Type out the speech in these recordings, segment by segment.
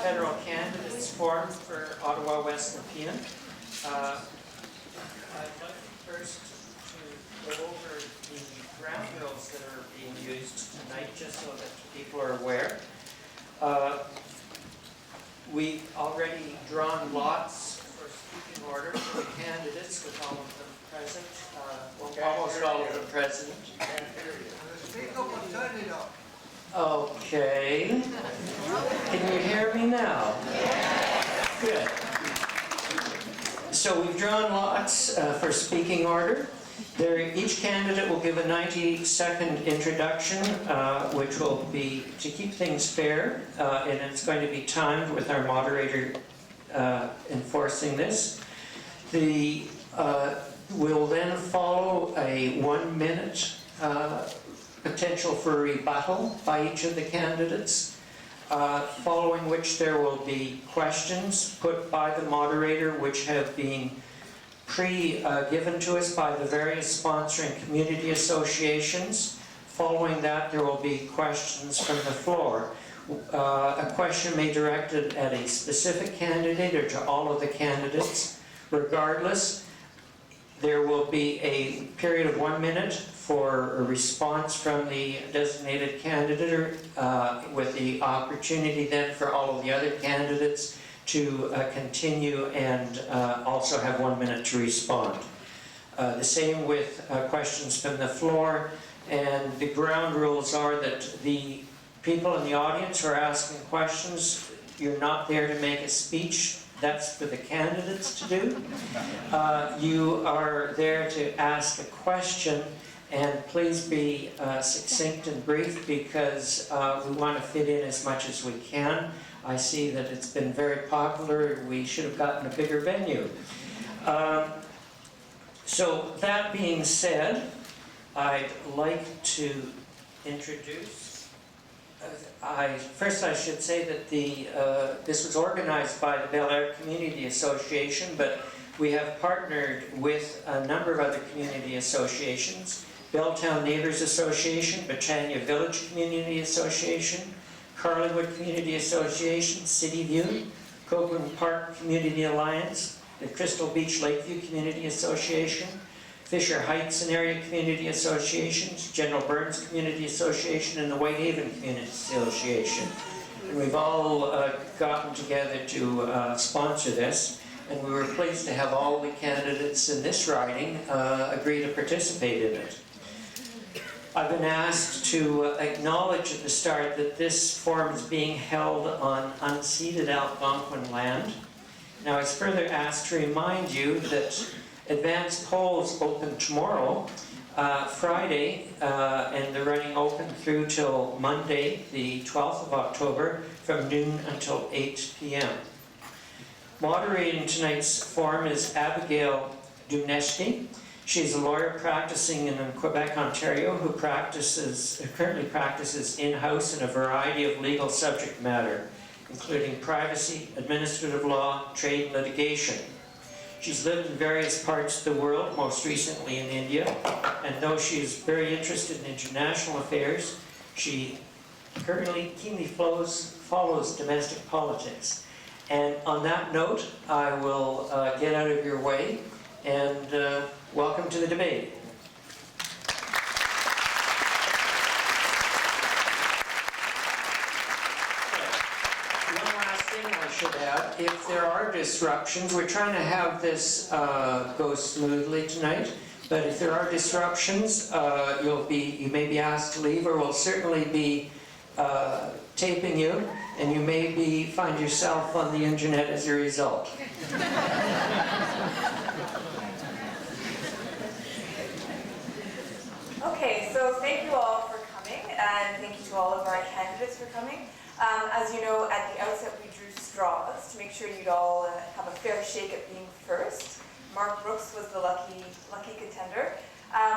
federal candidates forum for Ottawa West Nepean. I'd like first to go over the ground rules that are being used tonight, just so that people are aware. We've already drawn lots for speaking order for the candidates, with all of them present. Almost all of them present. Speak up and turn it up. Okay. Can you hear me now? Good. So we've drawn lots for speaking order. Each candidate will give a 90-second introduction, which will be to keep things fair, and it's going to be timed with our moderator enforcing this. We'll then follow a 1-minute potential for rebuttal by each of the candidates, following which there will be questions put by the moderator, which have been given to us by the various sponsoring community associations. Following that, there will be questions from the floor. A question may be directed at a specific candidate or to all of the candidates. Regardless, there will be a period of 1 minute for a response from the designated candidate, with the opportunity then for all of the other candidates to continue and also have 1 minute to respond. The same with questions from the floor, and the ground rules are that the people in the audience who are asking questions, you're not there to make a speech. That's for the candidates to do. You are there to ask a question, and please be succinct and brief, because we want to fit in as much as we can. I see that it's been very popular. We should have gotten a bigger venue. So that being said, I'd like to introduce. First I should say that this was organized by the Bel-Air Community Association, but we have partnered with a number of other community associations: Belltown Neighbours Association, Britannia Village Community Association, Carlingwood Community Association, City View, Copeland Park Community Alliance, the Crystal Beach Lakeview Community Association, Fisher Heights and Area Community Associations, General Burns Community Association, and the Whitehaven Community Association. And we've all gotten together to sponsor this, and we were pleased to have all the candidates in this riding agree to participate in it. I've been asked to acknowledge at the start that this forum is being held on unceded Algonquin land. Now, I was further asked to remind you that advanced polls open tomorrow, Friday, and they're running open through till Monday, the 12th of October, from noon until 8 p.m. Moderating tonight's forum is Abigail Duneshki. She's a lawyer practicing in Quebec, Ontario, who currently practices in-house in a variety of legal subject matter, including privacy, administrative law, trade, and litigation. She's lived in various parts of the world, most recently in India, and though she's very interested in international affairs, she currently keenly follows domestic politics. And on that note, I will get out of your way and welcome to the debate. One last thing I should add: if there are disruptions, we're trying to have this go smoothly tonight, but if there are disruptions, you may be asked to leave, or we'll certainly be taping you, and you may find yourself on the internet as a result. Okay, so thank you all for coming, and thank you to all of our candidates for coming. As you know, at the outset we drew straws to make sure you'd all have a fair shake at being first. Mark Brooks was the lucky contender.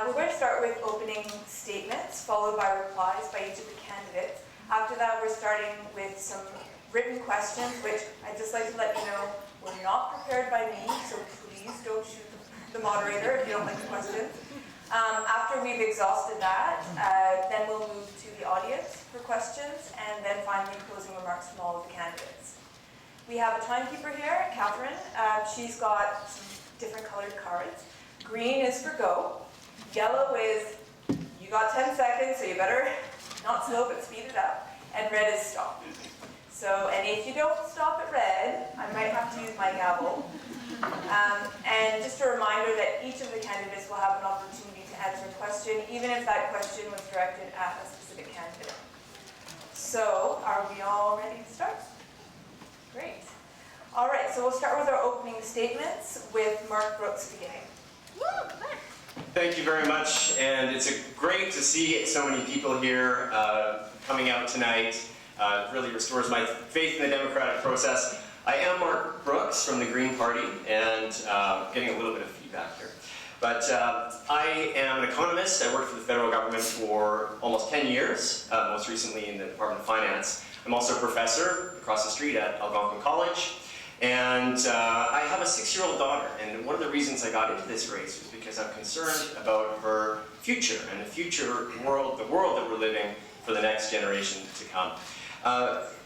We're going to start with opening statements, followed by replies by each of the candidates. After that, we're starting with some written questions, which I'd just like to let you know were not prepared by me, so please don't shoot the moderator if you don't like the questions. After we've exhausted that, then we'll move to the audience for questions, and then finally closing remarks from all of the candidates. We have a timekeeper here, Catherine. She's got some different colored cards. Green is for go. Yellow is you got 10 seconds, so you better not slow but speed it up. And red is stop. So, and if you don't stop at red, I might have to use my gavel. And just a reminder that each of the candidates will have an opportunity to answer a question, even if that question was directed at a specific candidate. So, are we all ready to start? Great. All right, so we'll start with our opening statements with Mark Brooks beginning. Thank you very much, and it's great to see so many people here coming out tonight. It really restores my faith in the democratic process. I am Mark Brooks from the Green Party, and getting a little bit of feedback here. But I am an economist. I worked for the federal government for almost 10 years, most recently in the Department of Finance. I'm also a professor across the street at Algonquin College. And I have a 6-year-old daughter, and one of the reasons I got into this race was because I'm concerned about her future and the future world, the world that we're living for the next generation to come.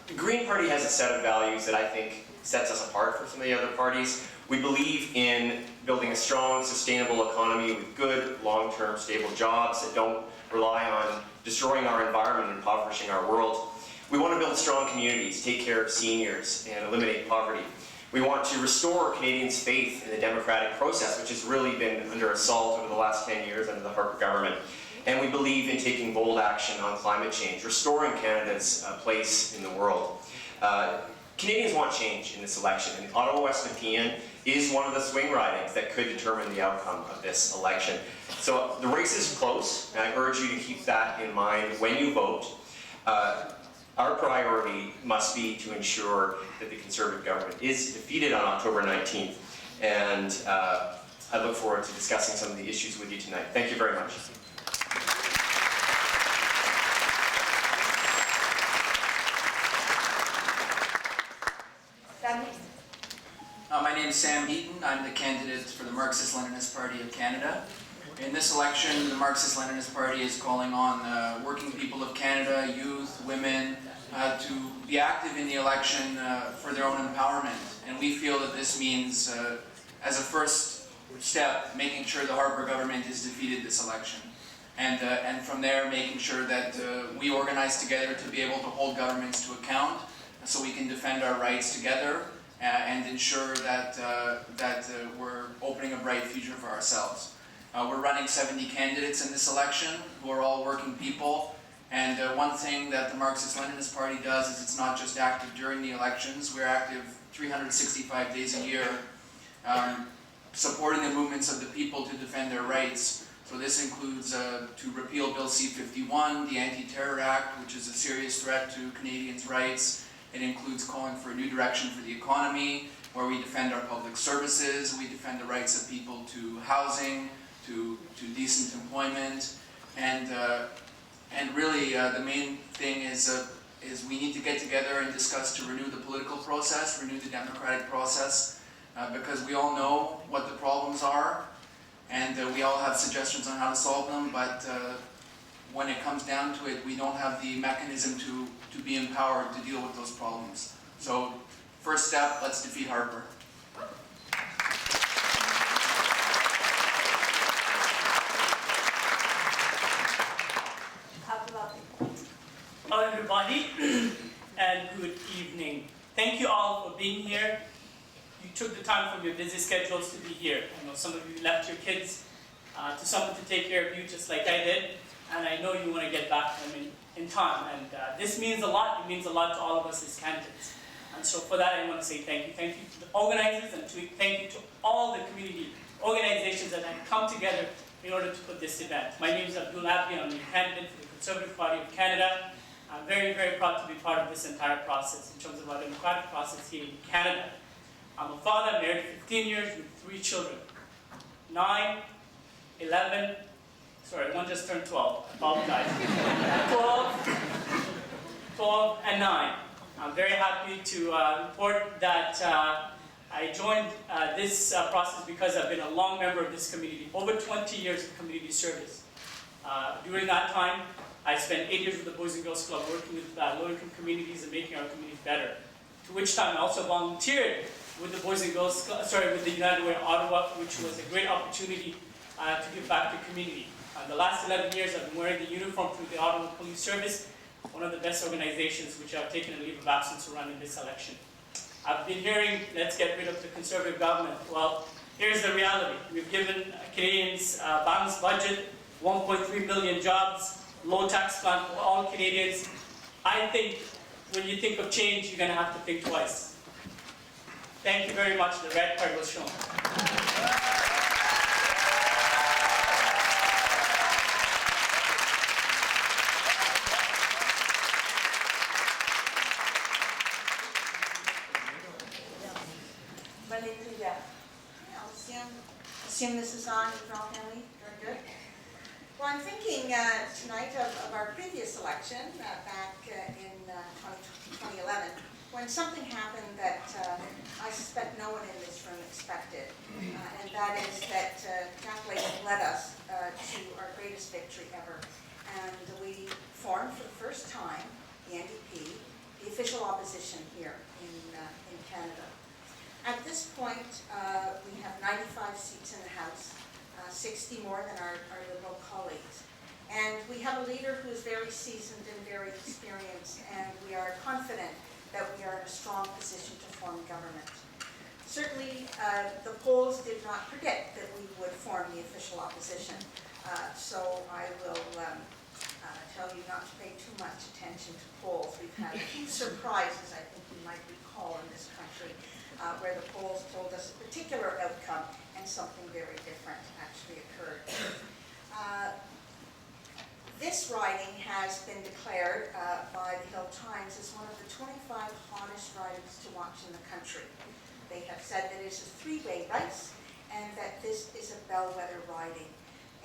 The Green Party has a set of values that I think sets us apart from some of the other parties. We believe in building a strong, sustainable economy with good, long-term, stable jobs that don't rely on destroying our environment and impoverishing our world. We want to build strong communities, take care of seniors, and eliminate poverty. We want to restore Canadians' faith in the democratic process, which has really been under assault over the last 10 years under the Harper government. And we believe in taking bold action on climate change, restoring Canada's place in the world. Canadians want change in this election, and Ottawa West Nepean is one of the swing ridings that could determine the outcome of this election. So the race is close, and I urge you to keep that in mind when you vote. Our priority must be to ensure that the Conservative government is defeated on October 19th, and I look forward to discussing some of the issues with you tonight. Thank you very much. My name is Sam Heaton. I'm the candidate for the Marxist-Leninist Party of Canada. In this election, the Marxist-Leninist Party is calling on working people of Canada, youth, women, to be active in the election for their own empowerment. And we feel that this means, as a first step, making sure the Harper government is defeated this election. And from there, making sure that we organize together to be able to hold governments to account so we can defend our rights together and ensure that, we're opening a bright future for ourselves. We're running 70 candidates in this election who are all working people. And one thing that the Marxist-Leninist Party does is it's not just active during the elections. We're active 365 days a year, supporting the movements of the people to defend their rights. So this includes to repeal Bill C-51, the Anti-Terror Act, which is a serious threat to Canadians' rights. It includes calling for a new direction for the economy, where we defend our public services, we defend the rights of people to housing, to decent employment, and really the main thing is we need to get together and discuss to renew the political process, renew the democratic process, because we all know what the problems are, and we all have suggestions on how to solve them, but when it comes down to it, we don't have the mechanism to be empowered to deal with those problems. So, first step, let's defeat Harper. Hello everybody, and good evening. Thank you all for being here. You took the time from your busy schedules to be here. I know some of you left your kids to someone to take care of you just like I did, and I know you want to get back to them in time. And this means a lot. It means a lot to all of us as candidates. And so for that I want to say thank you. Thank you to the organizers, and thank you to all the community organizations that have come together in order to put this event. My name is Nepean. I'm the candidate for the Conservative Party of Canada. I'm very, very proud to be part of this entire process in terms of our democratic process here in Canada. I'm a father, married 15 years with 3 children. 9, 11, sorry, one just turned 12, I apologize. 12 and 9. I'm very happy to report that I joined this process because I've been a long member of this community, over 20 years of community service. During that time, I spent 8 years with the Boys and Girls Club working with low-income communities and making our communities better. to which time I also volunteered with the Boys and Girls, with the United Way in Ottawa, which was a great opportunity to give back to the community. The last 11 years I've been wearing the uniform through the Ottawa Police Service, one of the best organizations which I've taken a leave of absence to run in this election. I've been hearing, let's get rid of the Conservative government. Well, here's the reality. We've given Canadians a balanced budget, 1.3 million jobs, low tax plan for all Canadians. I think when you think of change, you're going to have to think twice. Thank you very much. The red card was shown. I assume this is on, General Family? Very good. Well, I'm thinking tonight of our previous election back in 2011, when something happened that I suspect no one in this room expected, and that is that Catholic led us to our greatest victory ever. And we formed for the first time, the NDP, the official opposition here in Canada. At this point, we have 95 seats in the House, 60 more than our Liberal colleagues. And we have a leader who is very seasoned and very experienced, and we are confident that we are in a strong position to form government. Certainly, the polls did not predict that we would form the official opposition, so I will tell you not to pay too much attention to polls. We've had a few surprises, I think you might recall, in this country, where the polls told us a particular outcome and something very different actually occurred. This riding has been declared by the Hill Times as one of the 25 hottest ridings to watch in the country. They have said that it is a three-way race and that this is a bellwether riding.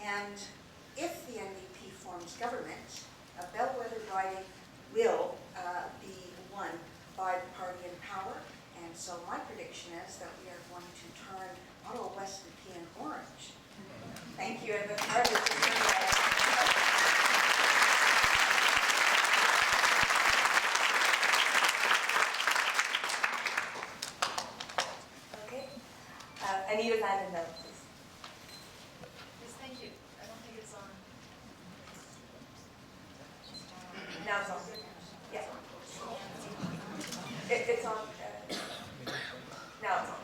And if the NDP forms government, a bellwether riding will be won by the party in power. And so my prediction is that we are going to turn Ottawa West Nepean orange. Thank you, and the card is returned. Okay. Anita's hand in note, please. Yes, thank you. I don't think it's on. Now it's on. Yeah. It's on. Now it's on.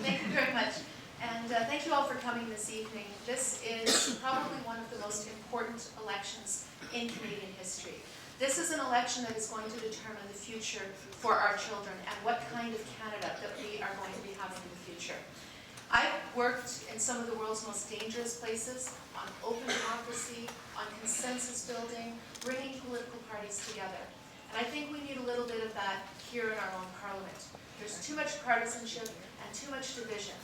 Thank you very much. And thank you all for coming this evening. This is probably one of the most important elections in Canadian history. This is an election that is going to determine the future for our children and what kind of Canada that we are going to be having in the future. I've worked in some of the world's most dangerous places on open democracy, on consensus building, bringing political parties together. And I think we need a little bit of that here in our own parliament. There's too much partisanship and too much division.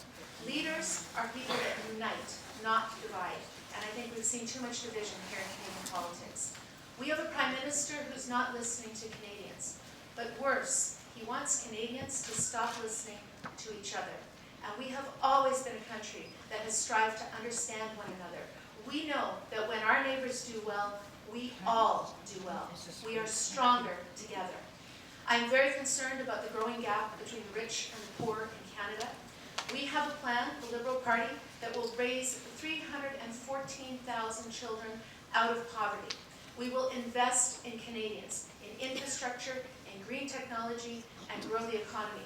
Leaders are people that unite, not divide. And I think we've seen too much division here in Canadian politics. We have a Prime Minister who's not listening to Canadians. But worse, he wants Canadians to stop listening to each other. And we have always been a country that has strived to understand one another. We know that when our neighbors do well, we all do well. We are stronger together. I'm very concerned about the growing gap between the rich and the poor in Canada. We have a plan, the Liberal Party, that will raise 314,000 children out of poverty. We will invest in Canadians, in infrastructure, in green technology, and grow the economy.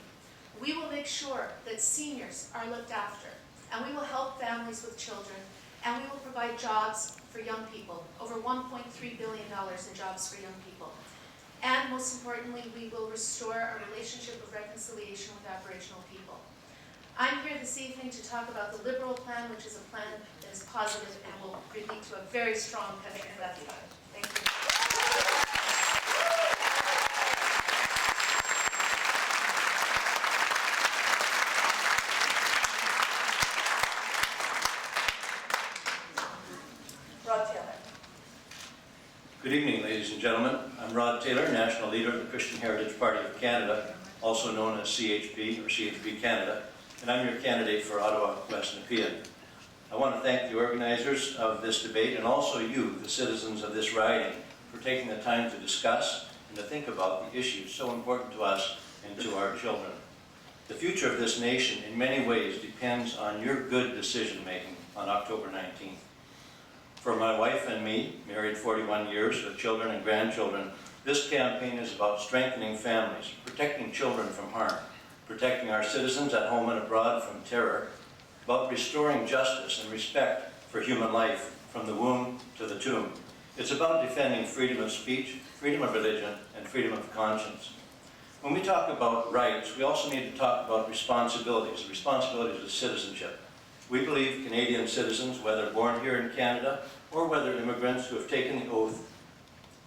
We will make sure that seniors are looked after, and we will help families with children, and we will provide jobs for young people, over $1.3 billion in jobs for young people. And most importantly, we will restore our relationship of reconciliation with Aboriginal people. I'm here this evening to talk about the Liberal plan, which is a plan that is positive and will lead to a very strong country left. Thank you. Rod Taylor. Good evening, ladies and gentlemen. I'm Rod Taylor, National Leader of the Christian Heritage Party of Canada, also known as CHP or CHP Canada, and I'm your candidate for Ottawa West Nepean. I want to thank the organizers of this debate and also you, the citizens of this riding, for taking the time to discuss and to think about the issues so important to us and to our children. The future of this nation in many ways depends on your good decision-making on October 19th. For my wife and me, married 41 years with children and grandchildren, this campaign is about strengthening families, protecting children from harm, protecting our citizens at home and abroad from terror, about restoring justice and respect for human life from the womb to the tomb. It's about defending freedom of speech, freedom of religion, and freedom of conscience. When we talk about rights, we also need to talk about responsibilities, responsibilities of citizenship. We believe Canadian citizens, whether born here in Canada or whether immigrants who have taken the oath,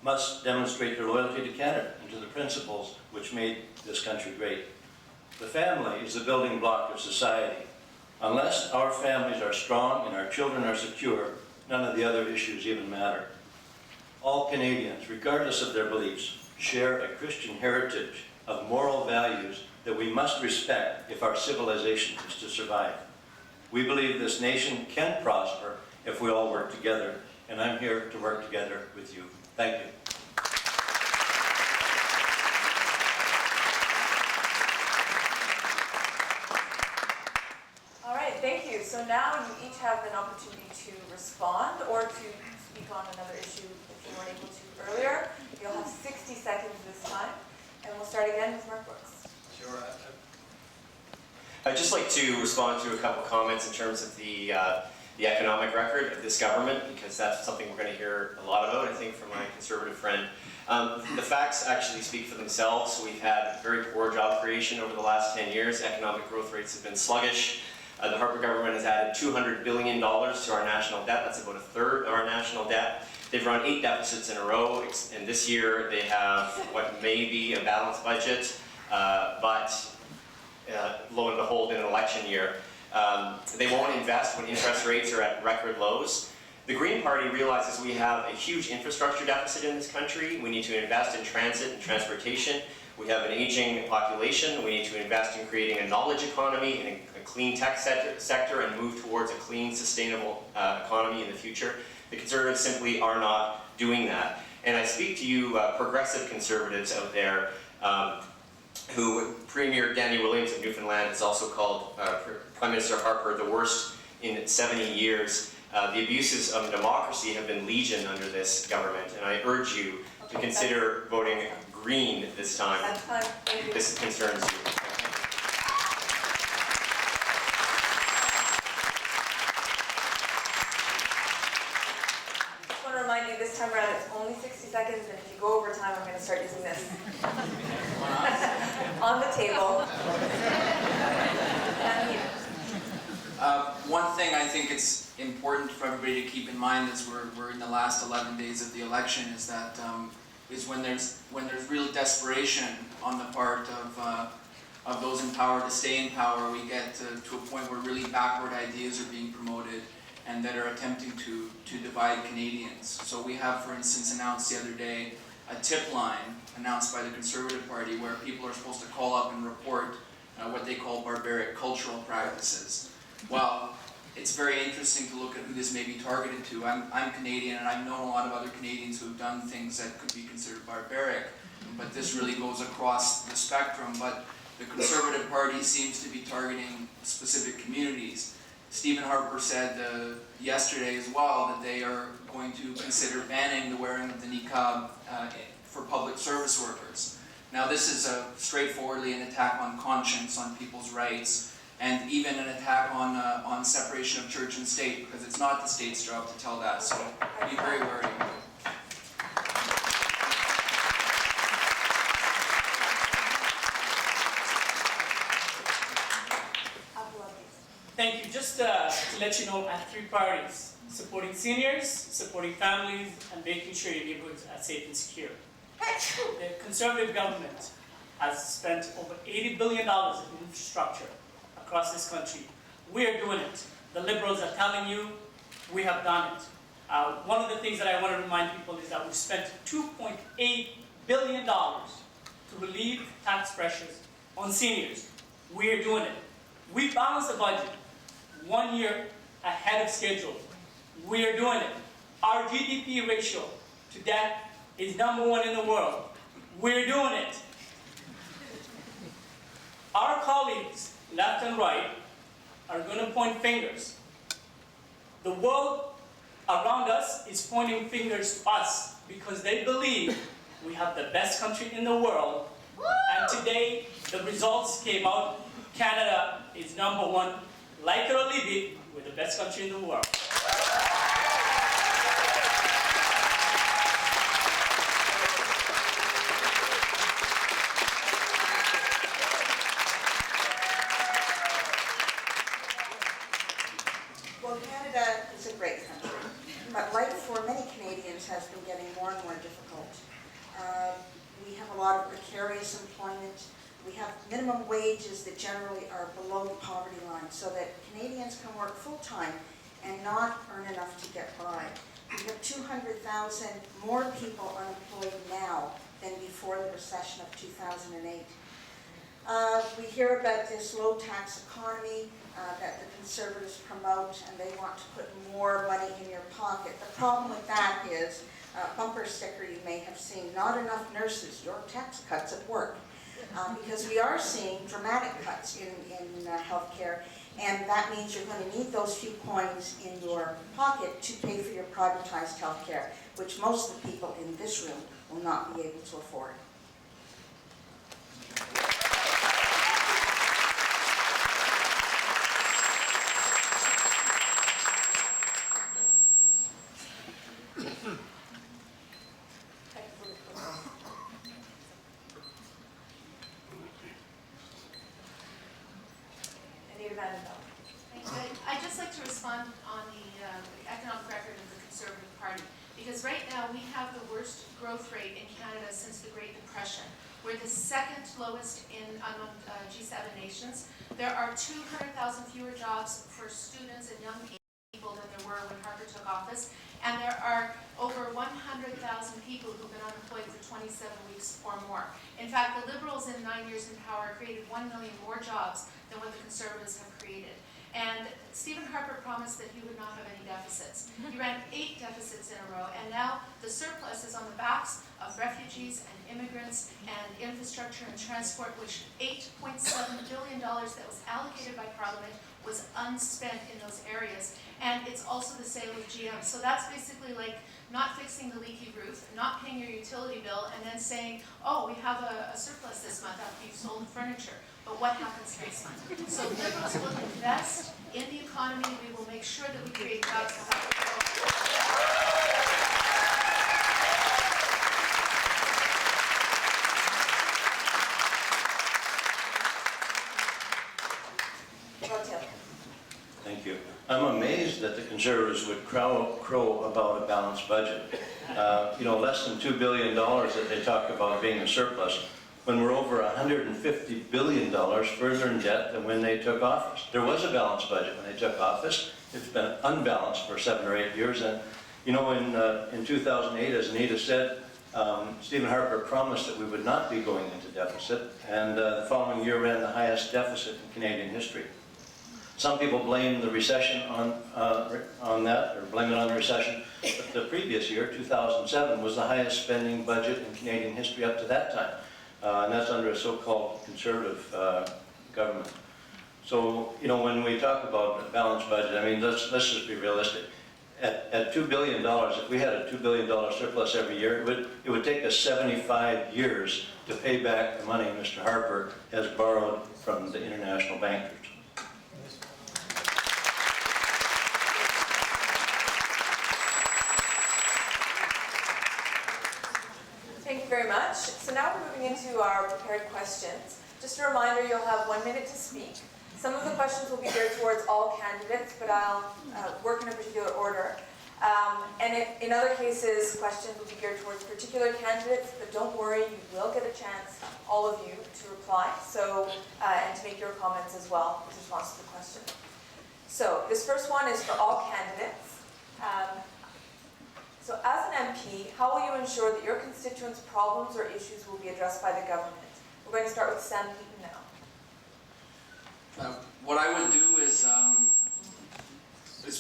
must demonstrate their loyalty to Canada and to the principles which made this country great. The family is the building block of society. Unless our families are strong and our children are secure, none of the other issues even matter. All Canadians, regardless of their beliefs, share a Christian heritage of moral values that we must respect if our civilization is to survive. We believe this nation can prosper if we all work together, and I'm here to work together with you. Thank you. All right, thank you. So now you each have an opportunity to respond or to speak on another issue if you weren't able to earlier. You'll have 60 seconds this time, and we'll start again with Mark Brooks. Sure. I'd just like to respond to a couple comments in terms of the economic record of this government, because that's something we're going to hear a lot about, I think, from my Conservative friend. The facts actually speak for themselves. We've had very poor job creation over the last 10 years. Economic growth rates have been sluggish. The Harper government has added $200 billion to our national debt. That's about a third of our national debt. They've run 8 deficits in a row, and this year they have what may be a balanced budget, but lo and behold, in an election year, they won't invest when interest rates are at record lows. The Green Party realizes we have a huge infrastructure deficit in this country. We need to invest in transit and transportation. We have an aging population. We need to invest in creating a knowledge economy and a clean tech sector and move towards a clean, sustainable economy in the future. The Conservatives simply are not doing that. And I speak to you progressive Conservatives out there who Premier Danny Williams of Newfoundland has also called Prime Minister Harper the worst in 70 years. The abuses of democracy have been legion under this government, and I urge you to consider voting green this time if this concerns you. I just want to remind you this time around it's only 60 seconds, and if you go over time, I'm going to start using this. On the table. One thing I think it's important for everybody to keep in mind as we're in the last 11 days of the election is that is when there's real desperation on the part of those in power to stay in power, we get to a point where really backward ideas are being promoted and that are attempting to divide Canadians. So we have, for instance, announced the other day a tip line announced by the Conservative Party where people are supposed to call up and report what they call barbaric cultural practices. Well, it's very interesting to look at who this may be targeted to. I'm Canadian, and I've known a lot of other Canadians who have done things that could be considered barbaric, but this really goes across the spectrum. But the Conservative Party seems to be targeting specific communities. Stephen Harper said yesterday as well that they are going to consider banning the wearing of the niqab for public service workers. Now, this is straightforwardly an attack on conscience, on people's rights, and even an attack on separation of church and state, because it's not the state's job to tell that, so be very wary. Thank you. Just to let you know, I have 3 priorities: supporting seniors, supporting families, and making sure your neighborhoods are safe and secure. The Conservative government has spent over $80 billion in infrastructure across this country. We are doing it. The Liberals are telling you we have done it. One of the things that I want to remind people is that we've spent $2.8 billion to relieve tax pressures on seniors. We are doing it. We balanced the budget 1 year ahead of schedule. We are doing it. Our GDP ratio to debt is #1 in the world. We're doing it. our colleagues, left and right, are going to point fingers. The world around us is pointing fingers to us because they believe we have the best country in the world. And today, the results came out. Canada is #1. Like it or leave it, we're the best country in the world. Well, Canada is a great country, but life for many Canadians has been getting more and more difficult. We have a lot of precarious employment. We have minimum wages that generally are below the poverty line, so that Canadians can work full-time and not earn enough to get by. We have 200,000 more people unemployed now than before the recession of 2008. We hear about this low-tax economy that the Conservatives promote, and they want to put more money in your pocket. The problem with that is, bumper sticker you may have seen, not enough nurses, your tax cuts at work. Because we are seeing dramatic cuts in healthcare, and that means you're going to need those few coins in your pocket to pay for your privatized healthcare, which most of the people in this room will not be able to afford. I'd just like to respond on the economic record of the Conservative Party, because right now we have the worst growth rate in Canada since the Great Depression. We're the second lowest among G7 nations. There are 200,000 fewer jobs for students and young people than there were when Harper took office, and there are over 100,000 people who've been unemployed for 27 weeks or more. In fact, the Liberals in 9 years in power created 1 million more jobs than what the Conservatives have created. And Stephen Harper promised that he would not have any deficits. He ran 8 deficits in a row, and now the surplus is on the backs of refugees and immigrants and infrastructure and transport, which $8.7 billion that was allocated by Parliament was unspent in those areas. And it's also the sale of GM. So that's basically like not fixing the leaky roof, not paying your utility bill, and then saying, oh, we have a surplus this month after you've sold the furniture. But what happens next month? So Liberals will invest in the economy. We will make sure that we create jobs. Thank you. I'm amazed that the Conservatives would crow about a balanced budget. Less than $2 billion that they talk about being a surplus, when we're over $150 billion further in debt than when they took office. There was a balanced budget when they took office. It's been unbalanced for 7 or 8 years. And in 2008, as Anita said, Stephen Harper promised that we would not be going into deficit, and the following year ran the highest deficit in Canadian history. Some people blame the recession on that, or blame it on the recession, but the previous year, 2007, was the highest spending budget in Canadian history up to that time. And that's under a so-called Conservative government. So, when we talk about a balanced budget, I mean, let's just be realistic. At $2 billion, if we had a $2 billion surplus every year, it would take us 75 years to pay back the money Mr. Harper has borrowed from the international bankers. Thank you very much. So now we're moving into our prepared questions. Just a reminder, you'll have 1 minute to speak. Some of the questions will be geared towards all candidates, but I'll work in a particular order. And in other cases, questions will be geared towards particular candidates, but don't worry, you will get a chance, all of you, to reply, and to make your comments as well in response to the question. So this first one is for all candidates. So as an MP, how will you ensure that your constituents' problems or issues will be addressed by the government? We're going to start with Sam Heaton now. What I would do is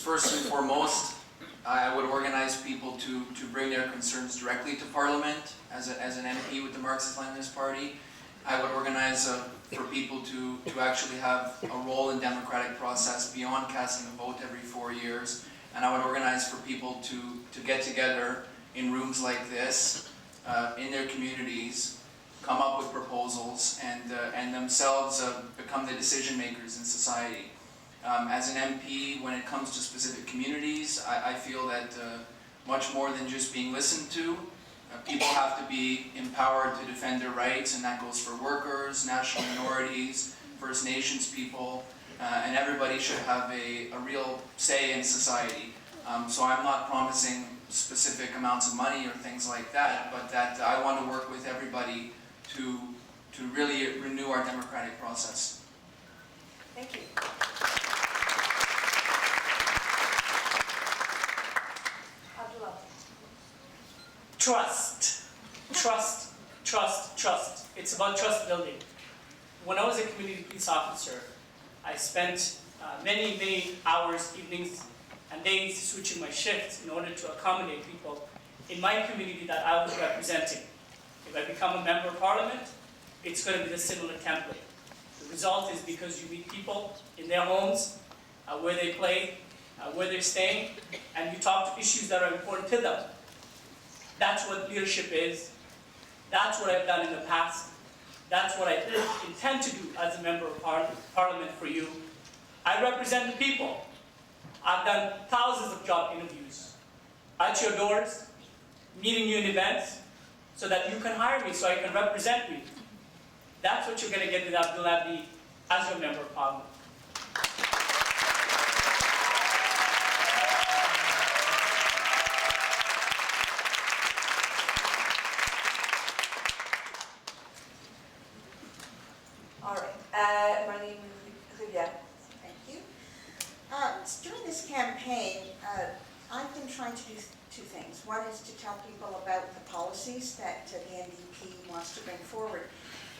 first and foremost, I would organize people to bring their concerns directly to Parliament as an MP with the Marxist-Leninist Party. I would organize for people to actually have a role in democratic process beyond casting a vote every 4 years. And I would organize for people to get together in rooms like this, in their communities, come up with proposals, and themselves become the decision makers in society. As an MP, when it comes to specific communities, I feel that much more than just being listened to, people have to be empowered to defend their rights, and that goes for workers, national minorities, First Nations people, and everybody should have a real say in society. So I'm not promising specific amounts of money or things like that, but that I want to work with everybody to really renew our democratic process. Thank you. Abdullah. Trust. Trust, trust, trust. It's about trust building. When I was a community peace officer, I spent many hours, evenings, and days switching my shifts in order to accommodate people in my community that I was representing. If I become a member of parliament, it's going to be the similar template. The result is because you meet people in their homes, where they play, where they're staying, and you talk to issues that are important to them. That's what leadership is. That's what I've done in the past. That's what I intend to do as a member of parliament for you. I represent the people. I've done thousands of job interviews at your doors, meeting you in events, so that you can hire me, so I can represent you. That's what you're going to get with Abdullah as your member of parliament. All right. Marlene Riviere. Thank you. During this campaign, I've been trying to do two things. One is to tell people about the policies that the NDP wants to bring forward.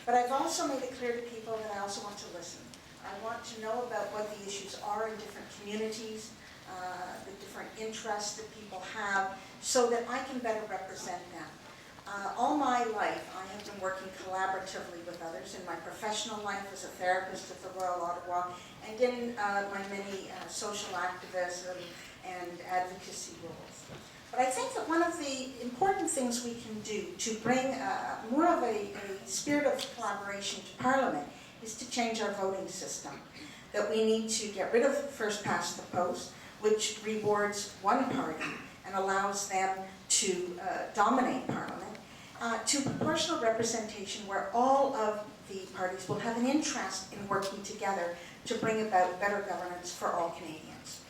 But I've also made it clear to people that I also want to listen. I want to know about what the issues are in different communities, the different interests that people have, so that I can better represent them. All my life, I have been working collaboratively with others in my professional life as a therapist at the Royal Ottawa, and in my many social activism and advocacy roles. But I think that one of the important things we can do to bring more of a spirit of collaboration to Parliament is to change our voting system. That we need to get rid of first past the post, which rewards one party and allows them to dominate Parliament, to proportional representation where all of the parties will have an interest in working together to bring about better governance for all Canadians.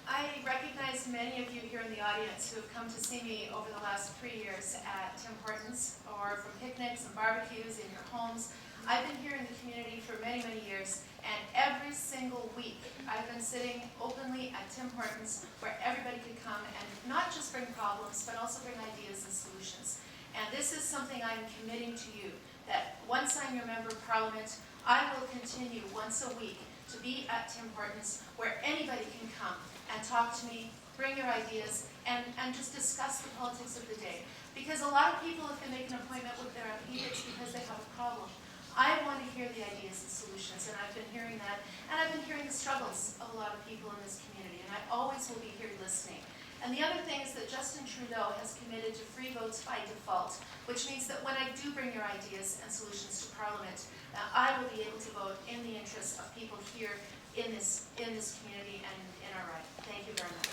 I recognize many of you here in the audience who have come to see me over the last 3 years at Tim Hortons, or from picnics and barbecues in your homes. I've been here in the community for many years, and every single week I've been sitting openly at Tim Hortons where everybody could come and not just bring problems, but also bring ideas and solutions. And this is something I'm committing to you, that once I'm your member of Parliament, I will continue once a week to be at Tim Hortons where anybody can come and talk to me, bring your ideas, and just discuss the politics of the day. Because a lot of people, if they make an appointment with their MP, it's because they have a problem. I want to hear the ideas and solutions, and I've been hearing that, and I've been hearing the struggles of a lot of people in this community, and I always will be here listening. And the other thing is that Justin Trudeau has committed to free votes by default, which means that when I do bring your ideas and solutions to Parliament, I will be able to vote in the interests of people here in this community and in our right. Thank you very much.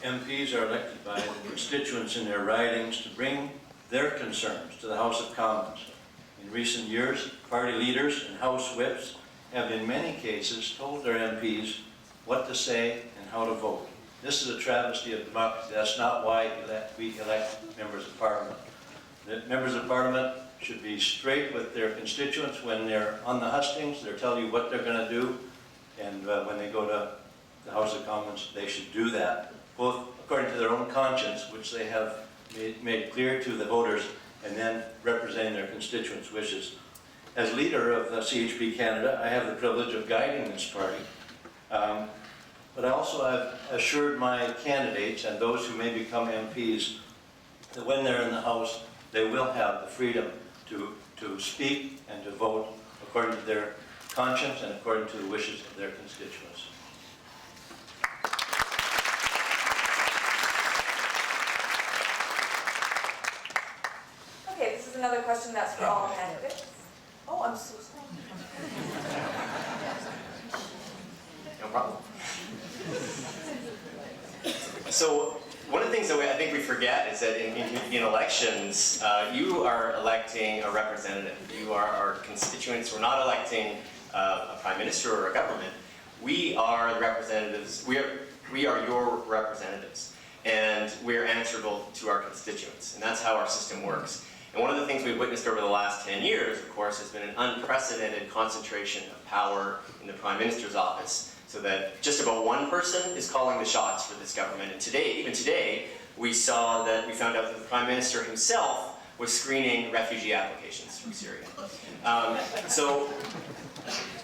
MPs are elected by the constituents in their ridings to bring their concerns to the House of Commons. In recent years, party leaders and House whips have in many cases told their MPs what to say and how to vote. This is a travesty of democracy. That's not why we elect members of Parliament. The members of Parliament should be straight with their constituents. When they're on the hustings, they're telling you what they're going to do, and when they go to the House of Commons, they should do that, both according to their own conscience, which they have made clear to the voters, and then representing their constituents' wishes. As leader of CHP Canada, I have the privilege of guiding this party. But I also have assured my candidates and those who may become MPs that when they're in the House, they will have the freedom to speak and to vote according to their conscience and according to the wishes of their constituents. Okay, this is another question that's for all candidates. Oh, I'm so sorry. No problem. So one of the things that I think we forget is that in elections, you are electing a representative. You are our constituents. We're not electing a prime minister or a government. We are the representatives. We are your representatives, and we are answerable to our constituents, and that's how our system works. And one of the things we've witnessed over the last 10 years, of course, has been an unprecedented concentration of power in the Prime Minister's office, so that just about one person is calling the shots for this government. And today, even today, we found out that the Prime Minister himself was screening refugee applications from Syria. So,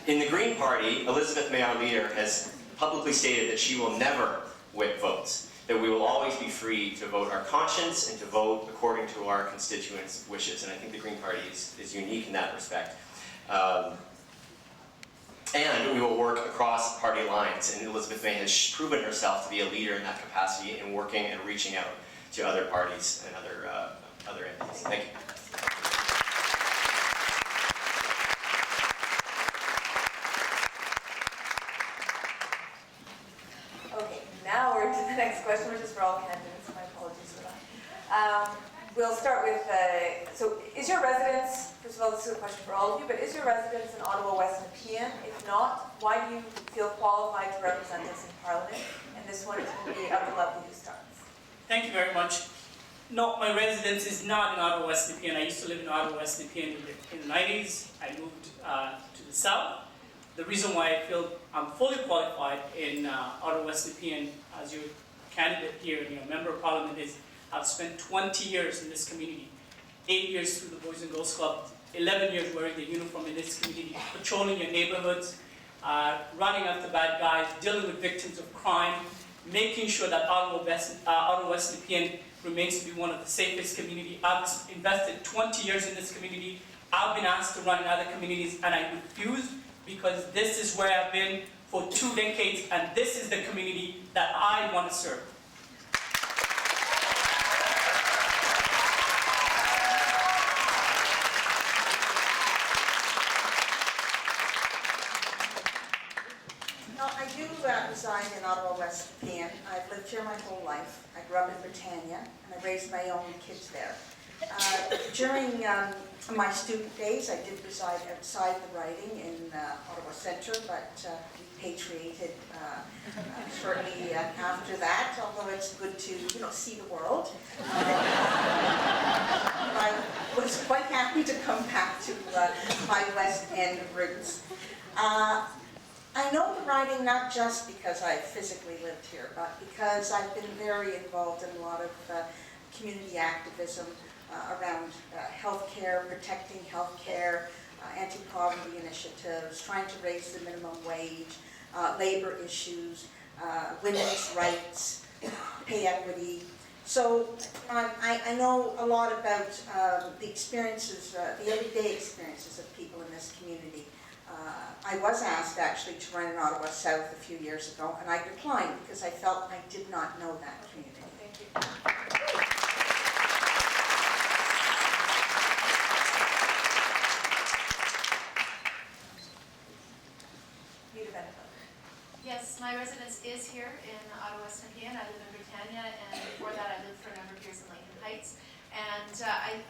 in the Green Party, Elizabeth May, our leader, has publicly stated that she will never whip votes, that we will always be free to vote our conscience and to vote according to our constituents' wishes. And I think the Green Party is unique in that respect. And we will work across party lines, and Elizabeth May has proven herself to be a leader in that capacity in working and reaching out to other parties and other entities. Thank you. Okay, now we're to the next question, which is for all candidates. My apologies for that. We'll start with, so is your residence, first of all, this is a question for all of you, but is your residence in Ottawa West Nepean? If not, why do you feel qualified to represent us in Parliament? And this one is going to be Up to Lovely who starts. Thank you very much. No, my residence is not in Ottawa West Nepean. I used to live in Ottawa West Nepean in the 90s. I moved to the south. The reason why I feel I'm fully qualified in Ottawa West Nepean as your candidate here and your member of Parliament is I've spent 20 years in this community, 8 years through the Boys and Girls Club, 11 years wearing the uniform in this community, patrolling your neighborhoods, running after bad guys, dealing with victims of crime, making sure that Ottawa West Nepean remains to be one of the safest communities. I've invested 20 years in this community. I've been asked to run in other communities and I refused because this is where I've been for 2 decades and this is the community that I want to serve. I reside in Ottawa West Nepean. I've lived here my whole life. I grew up in Britannia, and I raised my own kids there. During my student days, I did reside outside the riding in Ottawa Centre, but repatriated shortly after that, although it's good to, see the world. I was quite happy to come back to my West End roots. I know the riding not just because I physically lived here, but because I've been very involved in a lot of community activism around healthcare, protecting healthcare, anti-poverty initiatives, trying to raise the minimum wage, labor issues, women's rights, pay equity. So I know a lot about the experiences, the everyday experiences of people in this community. I was asked actually to run in Ottawa South a few years ago, and I declined because I felt I did not know that community. Thank you. Yes, my residence is here in Ottawa West Nepean. I live in Britannia, and before that I lived for a number of years in Lincoln Heights. And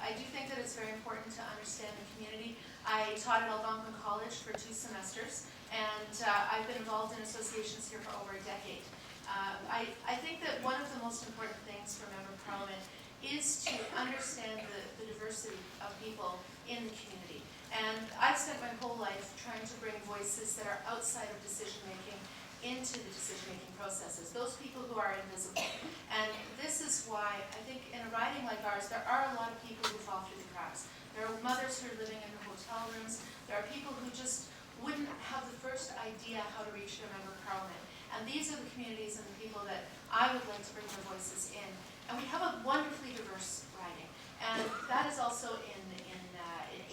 I do think that it's very important to understand the community. I taught at Algonquin College for 2 semesters, and I've been involved in associations here for over a decade. I think that one of the most important things for a member of Parliament is to understand the diversity of people in the community. And I've spent my whole life trying to bring voices that are outside of decision making into the decision-making processes, those people who are invisible. And this is why I think in a riding like ours, there are a lot of people who fall through the cracks. There are mothers who are living in the hotel rooms. There are people who just wouldn't have the first idea how to reach their member parliament. And these are the communities and the people that I would like to bring their voices in. And we have a wonderfully diverse riding. And that is also in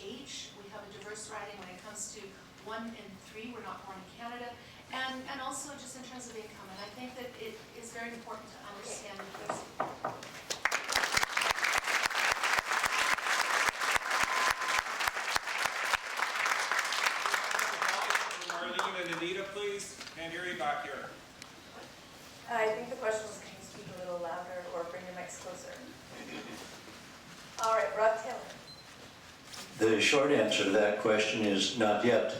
age. We have a diverse riding when it comes to 1 in 3 were not born in Canada. And also just in terms of income. And I think that it is very important to understand diversity. Marlene and Anita, please. Can't hear you back here. I think the question was, can you speak a little louder or bring your mics closer? All right, Rod Taylor. The short answer to that question is not yet.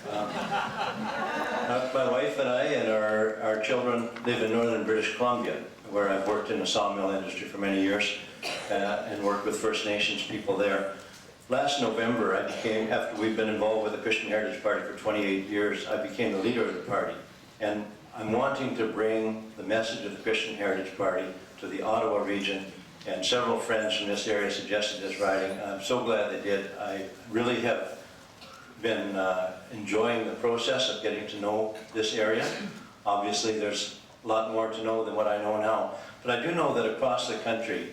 My wife and I and our children live in northern British Columbia, where I've worked in the sawmill industry for many years and worked with First Nations people there. Last November, after we've been involved with the Christian Heritage Party for 28 years, I became the leader of the party. And I'm wanting to bring the message of the Christian Heritage Party to the Ottawa region, and several friends from this area suggested this riding. I'm so glad they did. I really have been enjoying the process of getting to know this area. Obviously, there's a lot more to know than what I know now. But I do know that across the country,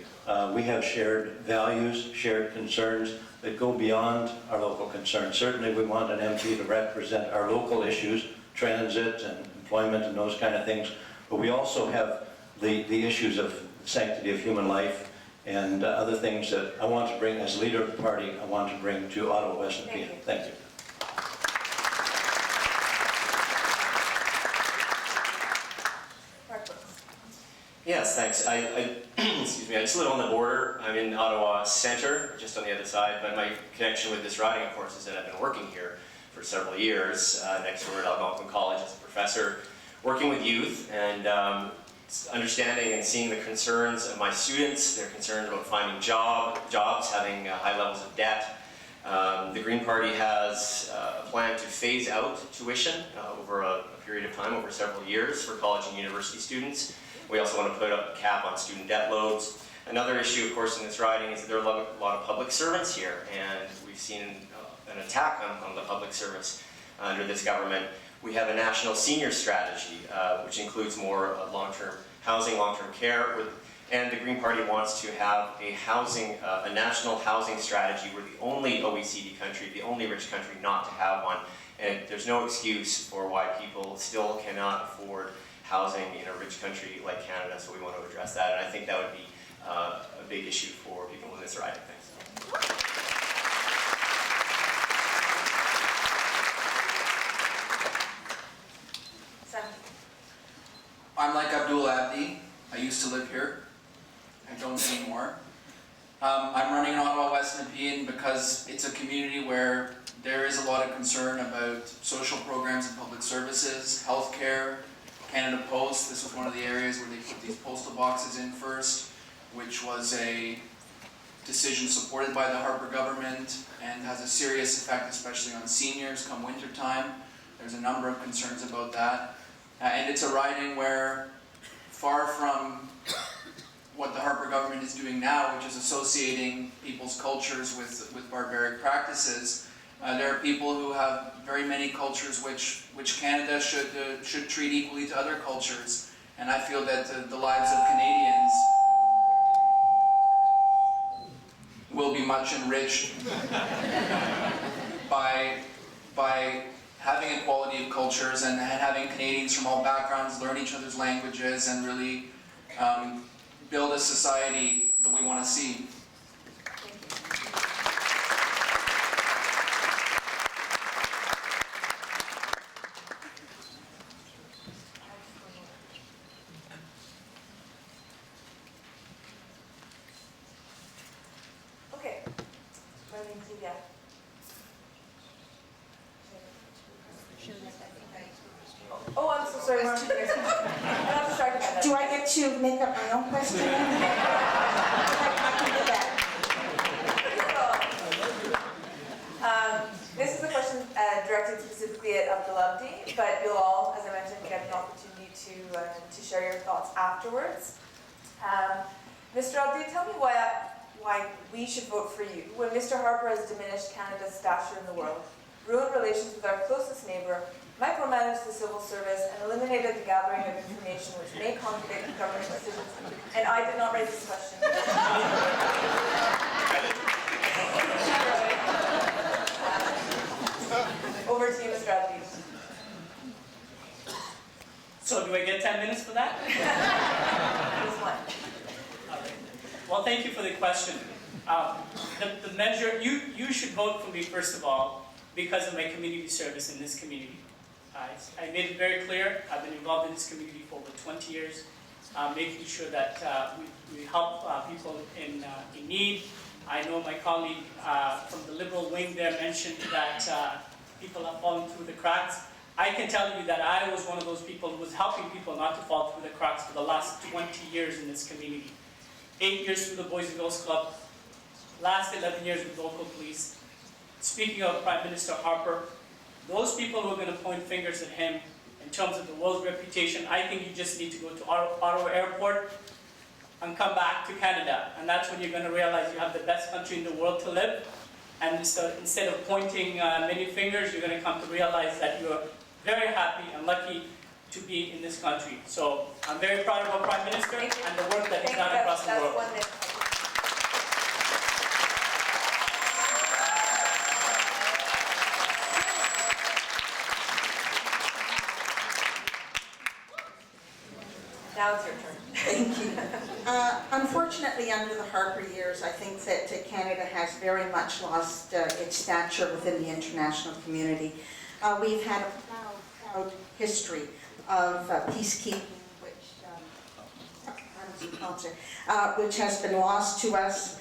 we have shared values, shared concerns that go beyond our local concerns. Certainly, we want an MP to represent our local issues, transit and employment and those kind of things. But we also have the issues of sanctity of human life and other things that I want to bring, as leader of the party, I want to bring to Ottawa, West Nepean. Thank you. Yes, thanks. Excuse me, I just live on the border. I'm in Ottawa Centre, just on the other side, but my connection with this riding, of course, is that I've been working here for several years, next door at Algonquin College as a professor, working with youth and understanding and seeing the concerns of my students, their concerns about finding jobs, having high levels of debt. The Green Party has a plan to phase out tuition over a period of time, over several years, for college and university students. We also want to put up a cap on student debt loads. Another issue, of course, in this riding is that there are a lot of public servants here, and we've seen an attack on the public service under this government. We have a national senior strategy, which includes more long-term housing, long-term care, and the Green Party wants to have a national housing strategy. We're the only OECD country, the only rich country not to have one, and there's no excuse for why people still cannot afford housing in a rich country like Canada, so we want to address that, and I think that would be a big issue for people in this riding. Thanks. I'm like Abdul Abdi. I used to live here. I don't anymore. I'm running in Ottawa, West Nepean because it's a community where there is a lot of concern about social programs and public services, healthcare, Canada Post. This was one of the areas where they put these postal boxes in first, which was a decision supported by the Harper government and has a serious effect, especially on seniors come winter time. There's a number of concerns about that. And it's a riding where, far from what the Harper government is doing now, which is associating people's cultures with barbaric practices, there are people who have very many cultures which Canada should treat equally to other cultures. And I feel that the lives of Canadians will be much enriched by having equality of cultures and having Canadians from all backgrounds learn each other's languages and really build a society that we want to see. Okay. Yeah. Oh, I'm so sorry. I'm not distracted by that. Do I get to make up my own question? I can do that. This is a question directed specifically at Abdul Abdi, but you'll all, as I mentioned, get an thoughts afterwards. Mr. Abdi, tell me why we should vote for you when Mr. Harper has diminished Canada's stature in the world, ruined relations with our closest neighbour, micromanaged the civil service, and eliminated the gathering of information which may contradict government decisions. And I did not raise this question. Over to you, Mr. Abdi. So do I get 10 minutes for that? Just one. All right. Well, thank you for the question. The measure, you should vote for me, first of all, because of my community service in this community. I made it very clear, I've been involved in this community for over 20 years, making sure that we help people in need. I know my colleague from the Liberal wing there mentioned that people have fallen through the cracks. I can tell you that I was one of those people who was helping people not to fall through the cracks for the last 20 years in this community. 8 years through the Boys and Girls Club, last 11 years with local police. Speaking of Prime Minister Harper, those people who are going to point fingers at him in terms of the world's reputation, I think you just need to go to Ottawa Airport and come back to Canada. And that's when you're going to realize you have the best country in the world to live. And so instead of pointing many fingers, you're going to come to realize that you're very happy and lucky to be in this country. So I'm very proud of our Prime Minister and the work that he's done across the world. Now it's your turn. Thank you. Unfortunately, under the Harper years, I think that Canada has very much lost its stature within the international community. We've had a proud history of peacekeeping, which has been lost to us.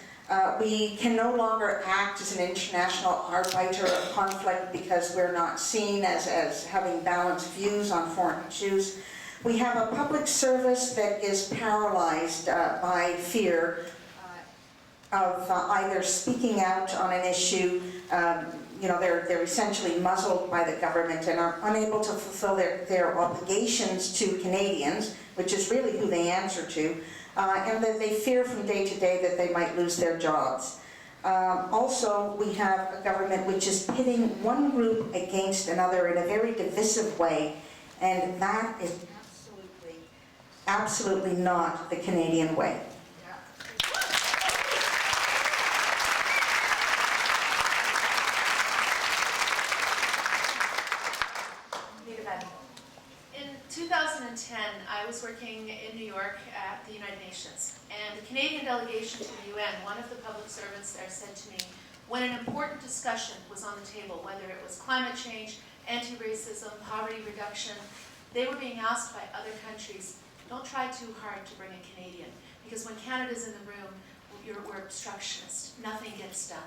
We can no longer act as an international arbiter of conflict because we're not seen as having balanced views on foreign issues. We have a public service that is paralyzed by fear of either speaking out on an issue. They're essentially muzzled by the government and are unable to fulfill their obligations to Canadians, which is really who they answer to, and that they fear from day to day that they might lose their jobs. Also, we have a government which is pitting one group against another in a very divisive way, and that is absolutely not the Canadian way. In 2010, I was working in New York at the United Nations, and the Canadian delegation to the UN, one of the public servants there said to me, when an important discussion was on the table, whether it was climate change, anti-racism, poverty reduction, they were being asked by other countries, don't try too hard to bring a Canadian, because when Canada's in the room, we're obstructionists. Nothing gets done.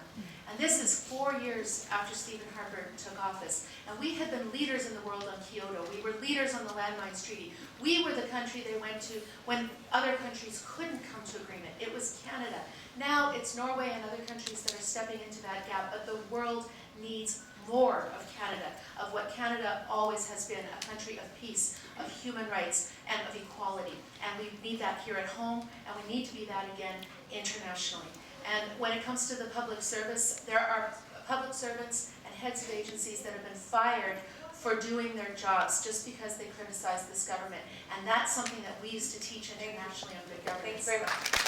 And this is 4 years after Stephen Harper took office. And we had been leaders in the world on Kyoto. We were leaders on the Landmines Treaty. We were the country they went to when other countries couldn't come to agreement. It was Canada. Now it's Norway and other countries that are stepping into that gap, but the world needs more of Canada, of what Canada always has been, a country of peace, of human rights, and of equality. And we need that here at home, and we need to be that again internationally. And when it comes to the public service, there are public servants and heads of agencies that have been fired for doing their jobs just because they criticize this government. And that's something that we used to teach internationally on good governance. Thanks very much.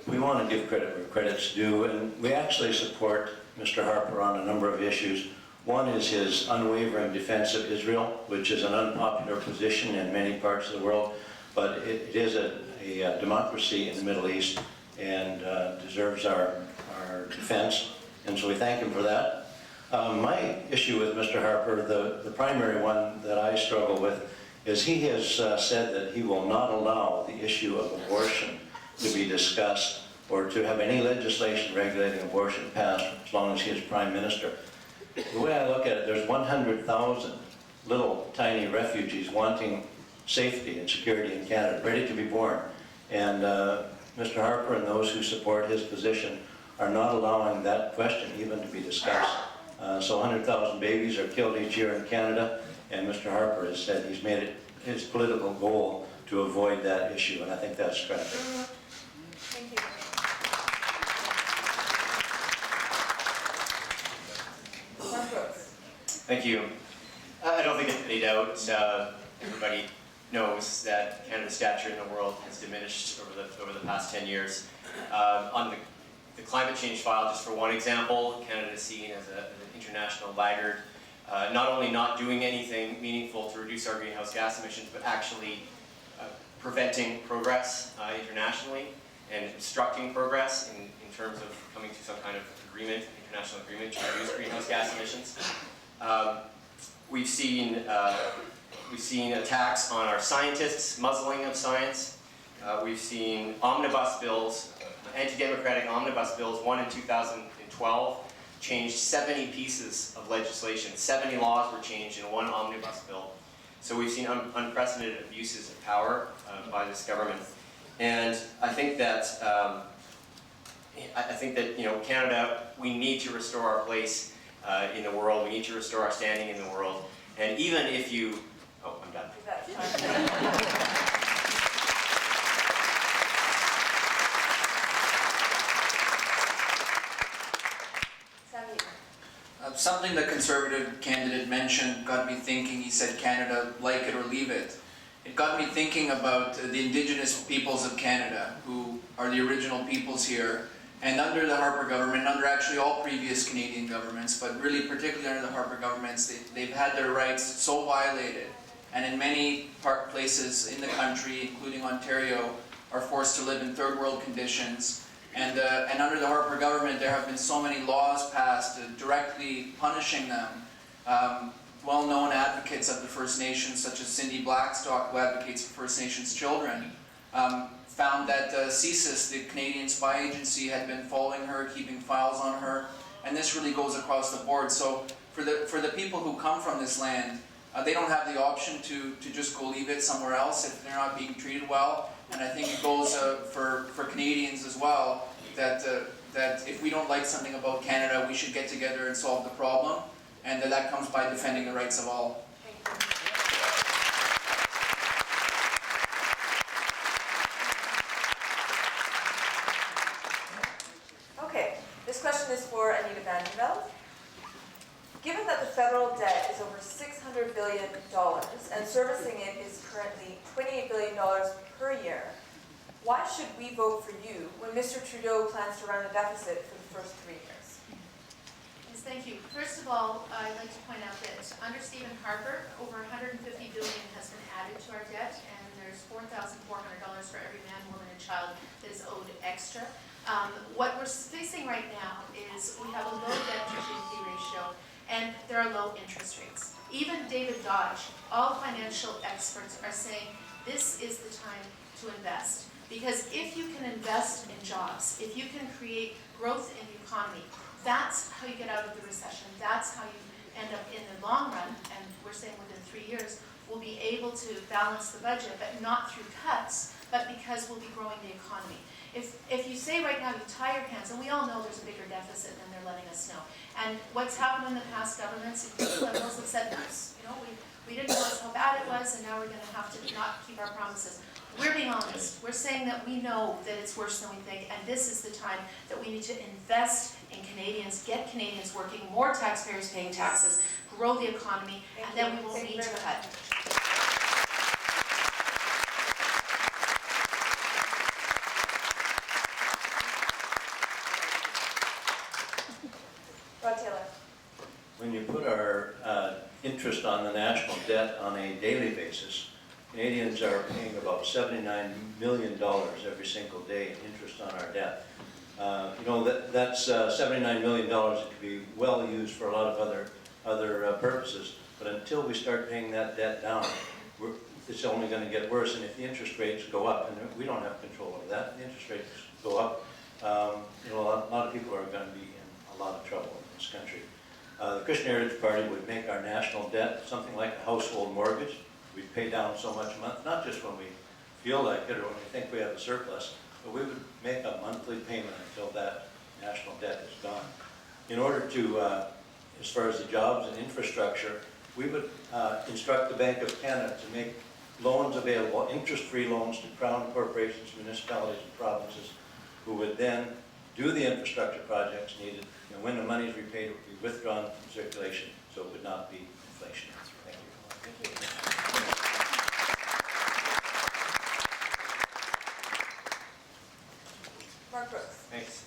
We want to give credit where credit's due, and we actually support Mr. Harper on a number of issues. One is his unwavering defense of Israel, which is an unpopular position in many parts of the world, but it is a democracy in the Middle East and deserves our defense, and so we thank him for that. My issue with Mr. Harper, the primary one that I struggle with, is he has said that he will not allow the issue of abortion to be discussed or to have any legislation regulating abortion passed as long as he is Prime Minister. The way I look at it, there's 100,000 little tiny refugees wanting safety and security in Canada, ready to be born. And Mr. Harper and those who support his position are not allowing that question even to be discussed. So 100,000 babies are killed each year in Canada, and Mr. Harper has said he's made it his political goal to avoid that issue, and I think that's tragic. Thank you. Mark Brooks. Thank you. I don't think it's any doubt, everybody knows that Canada's stature in the world has diminished over the past 10 years. On the climate change file, just for one example, Canada is seen as an international laggard, not only not doing anything meaningful to reduce our greenhouse gas emissions, but actually preventing progress internationally and obstructing progress in terms of coming to some kind of agreement, international agreement to reduce greenhouse gas emissions. We've seen attacks on our scientists, muzzling of science. We've seen omnibus bills, anti-democratic omnibus bills, one in 2012, changed 70 pieces of legislation. 70 laws were changed in one omnibus bill. So we've seen unprecedented abuses of power by this government. And I think that Canada, we need to restore our place in the world. We need to restore our standing in the world. And even if you, I'm done. Something the Conservative candidate mentioned got me thinking. He said Canada, like it or leave it. It got me thinking about the Indigenous peoples of Canada, who are the original peoples here. And under the Harper government, under actually all previous Canadian governments, but really particularly under the Harper governments, they've had their rights so violated. And in many places in the country, including Ontario, are forced to live in third world conditions. And under the Harper government, there have been so many laws passed directly punishing them. Well-known advocates of the First Nations, such as Cindy Blackstock, who advocates for First Nations children, found that CSIS, the Canadian spy agency, had been following her, keeping files on her, and this really goes across the board. So for the people who come from this land, they don't have the option to just go leave it somewhere else if they're not being treated well. And I think it goes for Canadians as well, that if we don't like something about Canada, we should get together and solve the problem, and that comes by defending the rights of all. Okay, this question is for Anita Vandenveld. Given that the federal debt is over $600 billion and servicing it is currently $28 billion per year, why should we vote for you when Mr. Trudeau plans to run a deficit for the first 3 years? Yes, thank you. First of all, I'd like to point out that under Stephen Harper, over $150 billion has been added to our debt, and there's $4,400 for every man, woman, and child that is owed extra. What we're facing right now is we have a low debt to GDP ratio, and there are low interest rates. Even David Dodge, all financial experts are saying this is the time to invest. Because if you can invest in jobs, if you can create growth in the economy, that's how you get out of the recession. That's how you end up in the long run, and we're saying within 3 years, we'll be able to balance the budget, but not through cuts, but because we'll be growing the economy. If you say right now you tie your hands, and we all know there's a bigger deficit than they're letting us know, and what's happened in the past governments, including Liberals, have said, we didn't realize how bad it was, and now we're going to have to not keep our promises. We're being honest. We're saying that we know that it's worse than we think, and this is the time that we need to invest in Canadians, get Canadians working, more taxpayers paying taxes, grow the economy, and then we won't need to cut. Rod Taylor. When you put our interest on the national debt on a daily basis, Canadians are paying about $79 million every single day in interest on our debt. That's $79 million that could be well used for a lot of other purposes, but until we start paying that debt down, it's only going to get worse. And if the interest rates go up, and we don't have control over that, the interest rates go up, a lot of people are going to be in a lot of trouble in this country. The Christian Heritage Party would make our national debt something like a household mortgage. We'd pay down so much a month, not just when we feel like it or when we think we have a surplus, but we would make a monthly payment until that national debt is gone. In order to, as far as the jobs and infrastructure, we would instruct the Bank of Canada to make loans available, interest-free loans to Crown corporations, municipalities, and provinces, who would then do the infrastructure projects needed. And when the money is repaid, it would be withdrawn from circulation, so it would not be inflation. Thank you. Mark Brooks. Thanks.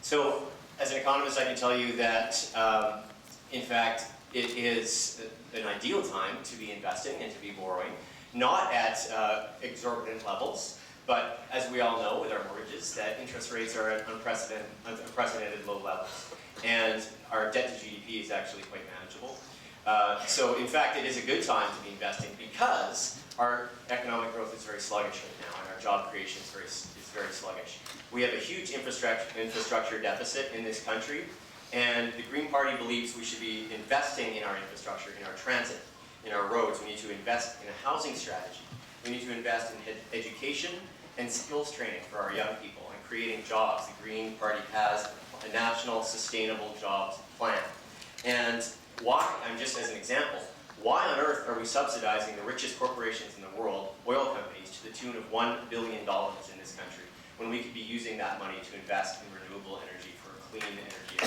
So, as an economist, I can tell you that, in fact, it is an ideal time to be investing and to be borrowing, not at exorbitant levels, but as we all know with our mortgages, that interest rates are at unprecedented low levels, and our debt to GDP is actually quite manageable. So, in fact, it is a good time to be investing because our economic growth is very sluggish right now, and our job creation is very sluggish. We have a huge infrastructure deficit in this country, and the Green Party believes we should be investing in our infrastructure, in our transit, in our roads. We need to invest in a housing strategy. We need to invest in education and skills training for our young people and creating jobs. The Green Party has a national sustainable jobs plan. And why, just as an example, why on earth are we subsidizing the richest corporations in the world, oil companies, to the tune of $1 billion in this country, when we could be using that money to invest in renewable energy for a clean energy?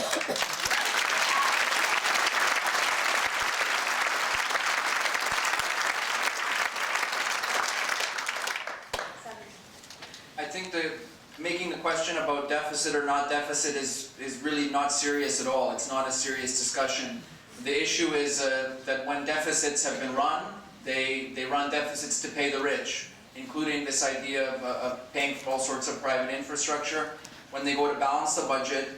I think that making the question about deficit or not deficit is really not serious at all. It's not a serious discussion. The issue is that when deficits have been run, they run deficits to pay the rich, including this idea of paying for all sorts of private infrastructure. When they go to balance the budget,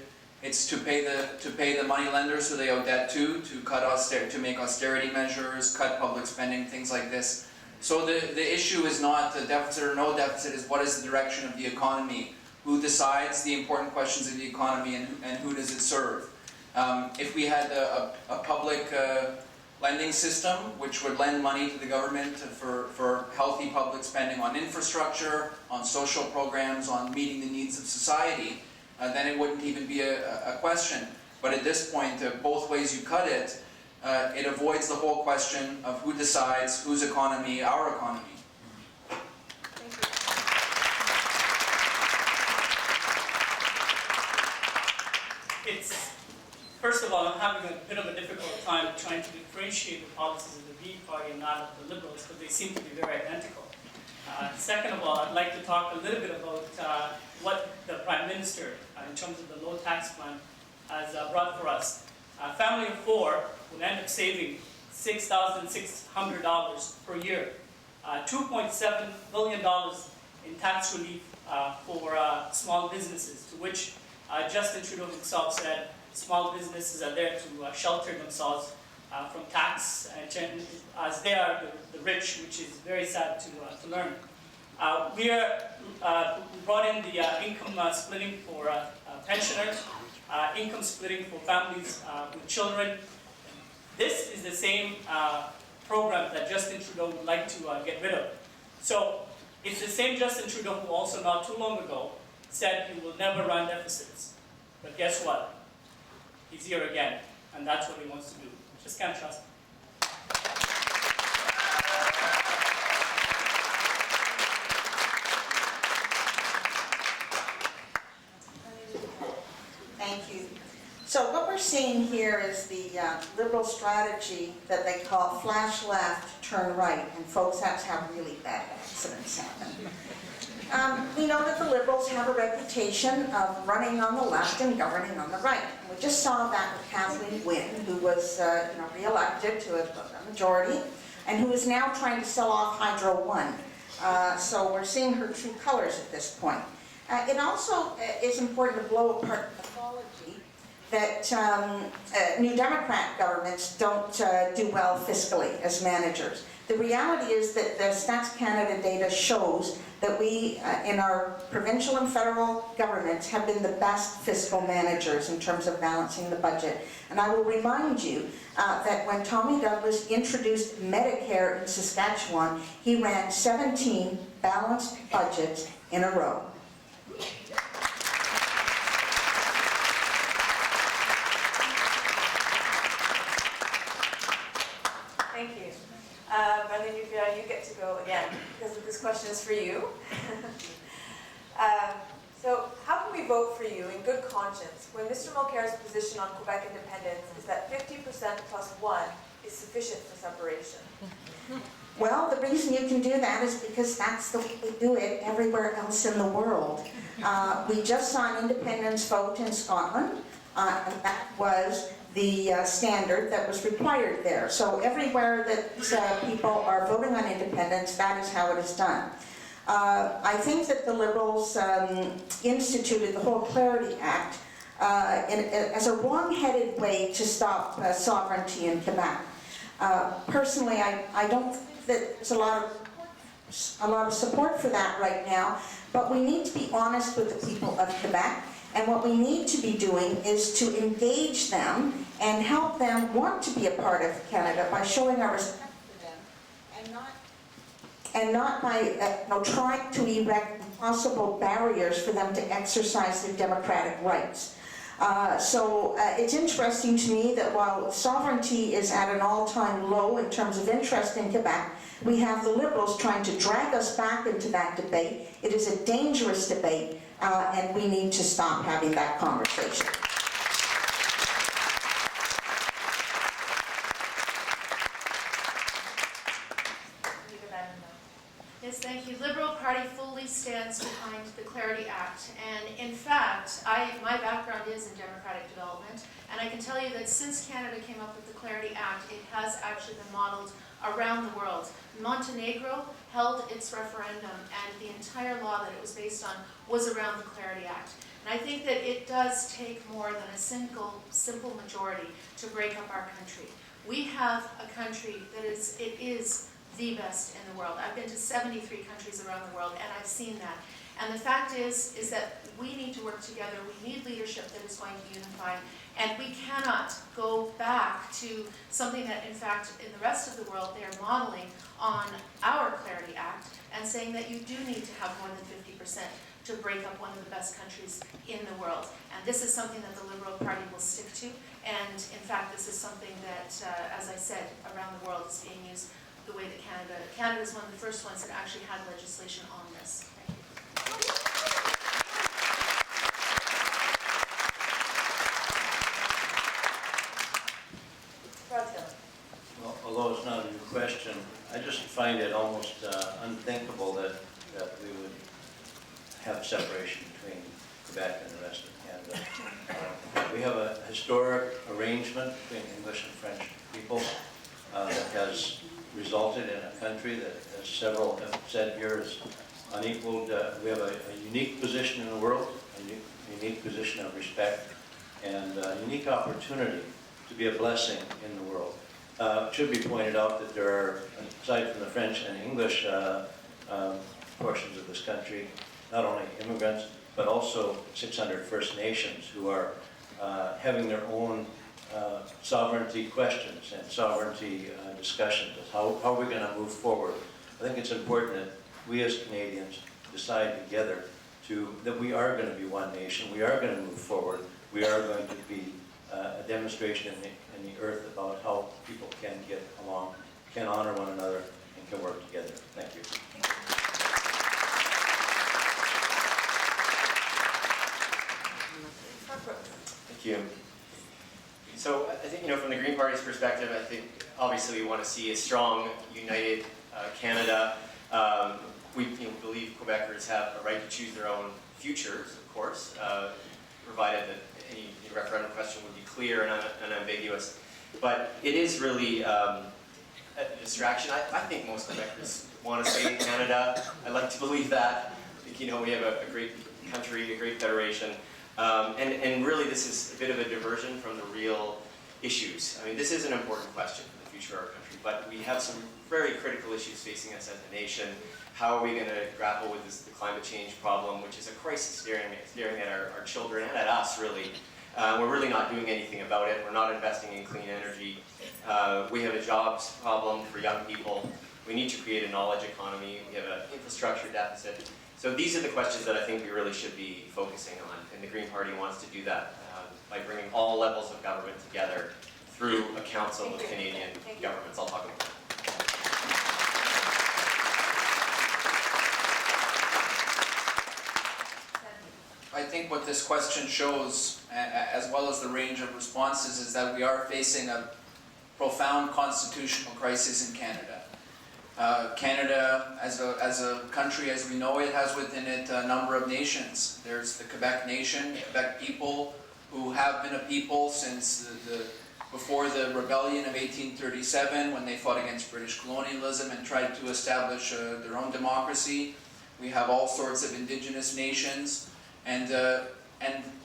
it's to pay the money lenders who they owe debt to to make austerity measures, cut public spending, things like this. So the issue is not the deficit or no deficit, is what is the direction of the economy? Who decides the important questions of the economy, and who does it serve? If we had a public lending system which would lend money to the government for healthy public spending on infrastructure, on social programs, on meeting the needs of society, then it wouldn't even be a question. But at this point, both ways you cut it, it avoids the whole question of who decides whose economy, our economy. It's, first of all, I'm having a bit of a difficult time trying to differentiate the policies of the Green Party and not of the Liberals, because they seem to be very identical. Second of all, I'd like to talk a little bit about what the Prime Minister, in terms of the low tax plan, has brought for us. A family of four would end up saving $6,600 per year, $2.7 billion in tax relief for small businesses, to which Justin Trudeau himself said small businesses are there to shelter themselves from tax, as they are the rich, which is very sad to learn. We brought in the income splitting for pensioners, income splitting for families with children. This is the same program that Justin Trudeau would like to get rid of. So it's the same Justin Trudeau who also not too long ago said he will never run deficits. But guess what? He's here again, and that's what he wants to do. Just can't trust him. Thank you. So what we're seeing here is the Liberal strategy that they call flash left, turn right, and folks, that's how really bad accidents happen. We know that the Liberals have a reputation of running on the left and governing on the right. And we just saw that with Kathleen Wynne, who was re-elected to a majority, and who is now trying to sell off Hydro One. So we're seeing her true colors at this point. It also is important to blow apart the mythology that New Democrat governments don't do well fiscally as managers. The reality is that the Stats Canada data shows that we, in our provincial and federal governments, have been the best fiscal managers in terms of balancing the budget. And I will remind you that when Tommy Douglas introduced Medicare in Saskatchewan, he ran 17 balanced budgets in a row. Thank you. Brother Nepean, you get to go again, because this question is for you. So, how can we vote for you in good conscience when Mr. Mulcair's position on Quebec independence is that 50% plus 1 is sufficient for separation? Well, the reason you can do that is because that's the way we do it everywhere else in the world. We just saw an independence vote in Scotland, and that was the standard that was required there. So everywhere that people are voting on independence, that is how it is done. I think that the Liberals instituted the whole Clarity Act as a wrong-headed way to stop sovereignty in Quebec. Personally, I don't think that there's a lot of support for that right now, but we need to be honest with the people of Quebec, and what we need to be doing is to engage them and help them want to be a part of Canada by showing our respect for them, and not by trying to erect impossible barriers for them to exercise their democratic rights. So it's interesting to me that while sovereignty is at an all-time low in terms of interest in Quebec, we have the Liberals trying to drag us back into that debate. It is a dangerous debate, and we need to stop having that conversation. Yes, thank you. Liberal Party fully stands behind the Clarity Act, and in fact, my background is in democratic development, and I can tell you that since Canada came up with the Clarity Act, it has actually been modeled around the world. Montenegro held its referendum, and the entire law that it was based on was around the Clarity Act. And I think that it does take more than a simple majority to break up our country. We have a country that is the best in the world. I've been to 73 countries around the world, and I've seen that. And the fact is that we need to work together. We need leadership that is going to be unified, and we cannot go back to something that, in fact, in the rest of the world, they are modeling on our Clarity Act and saying that you do need to have more than 50% to break up one of the best countries in the world. And this is something that the Liberal Party will stick to, and in fact, this is something that, as I said, around the world is being used the way that Canada is one of the first ones that actually had legislation on this. Thank you. Well, although it's not a new question, I just find it almost unthinkable that we would have separation between Quebec and the rest of Canada. We have a historic arrangement between English and French people that has resulted in a country that, as several have said here, is unequaled. We have a unique position in the world, a unique position of respect, and a unique opportunity to be a blessing in the world. It should be pointed out that there are, aside from the French and English portions of this country, not only immigrants, but also 600 First Nations who are having their own sovereignty questions and sovereignty discussions. How are we going to move forward? I think it's important that we as Canadians decide together that we are going to be one nation, we are going to move forward, we are going to be a demonstration in the earth about how people can get along, can honor one another, and can work together. Thank you. Thank you. So I think, from the Green Party's perspective, I think obviously we want to see a strong, united Canada. We believe Quebecers have a right to choose their own futures, of course, provided that any referendum question would be clear and unambiguous. But it is really a distraction. I think most Quebecers want to stay in Canada. I like to believe that. I think, we have a great country, a great federation. And really this is a bit of a diversion from the real issues. I mean, this is an important question for the future of our country. But we have some very critical issues facing us as a nation. How are we going to grapple with the climate change problem, which is a crisis staring at our children and at us, really. We're really not doing anything about it. We're not investing in clean energy. We have a jobs problem for young people. We need to create a knowledge economy. We have an infrastructure deficit. So these are the questions that I think we really should be focusing on, and the Green Party wants to do that by bringing all levels of government together through a council of Canadian governments. I'll talk about that. I think what this question shows, as well as the range of responses, is that we are facing a profound constitutional crisis in Canada. Canada, as a country as we know it, has within it a number of nations. There's the Quebec nation, Quebec people, who have been a people since before the rebellion of 1837, when they fought against British colonialism and tried to establish their own democracy. We have all sorts of indigenous nations, and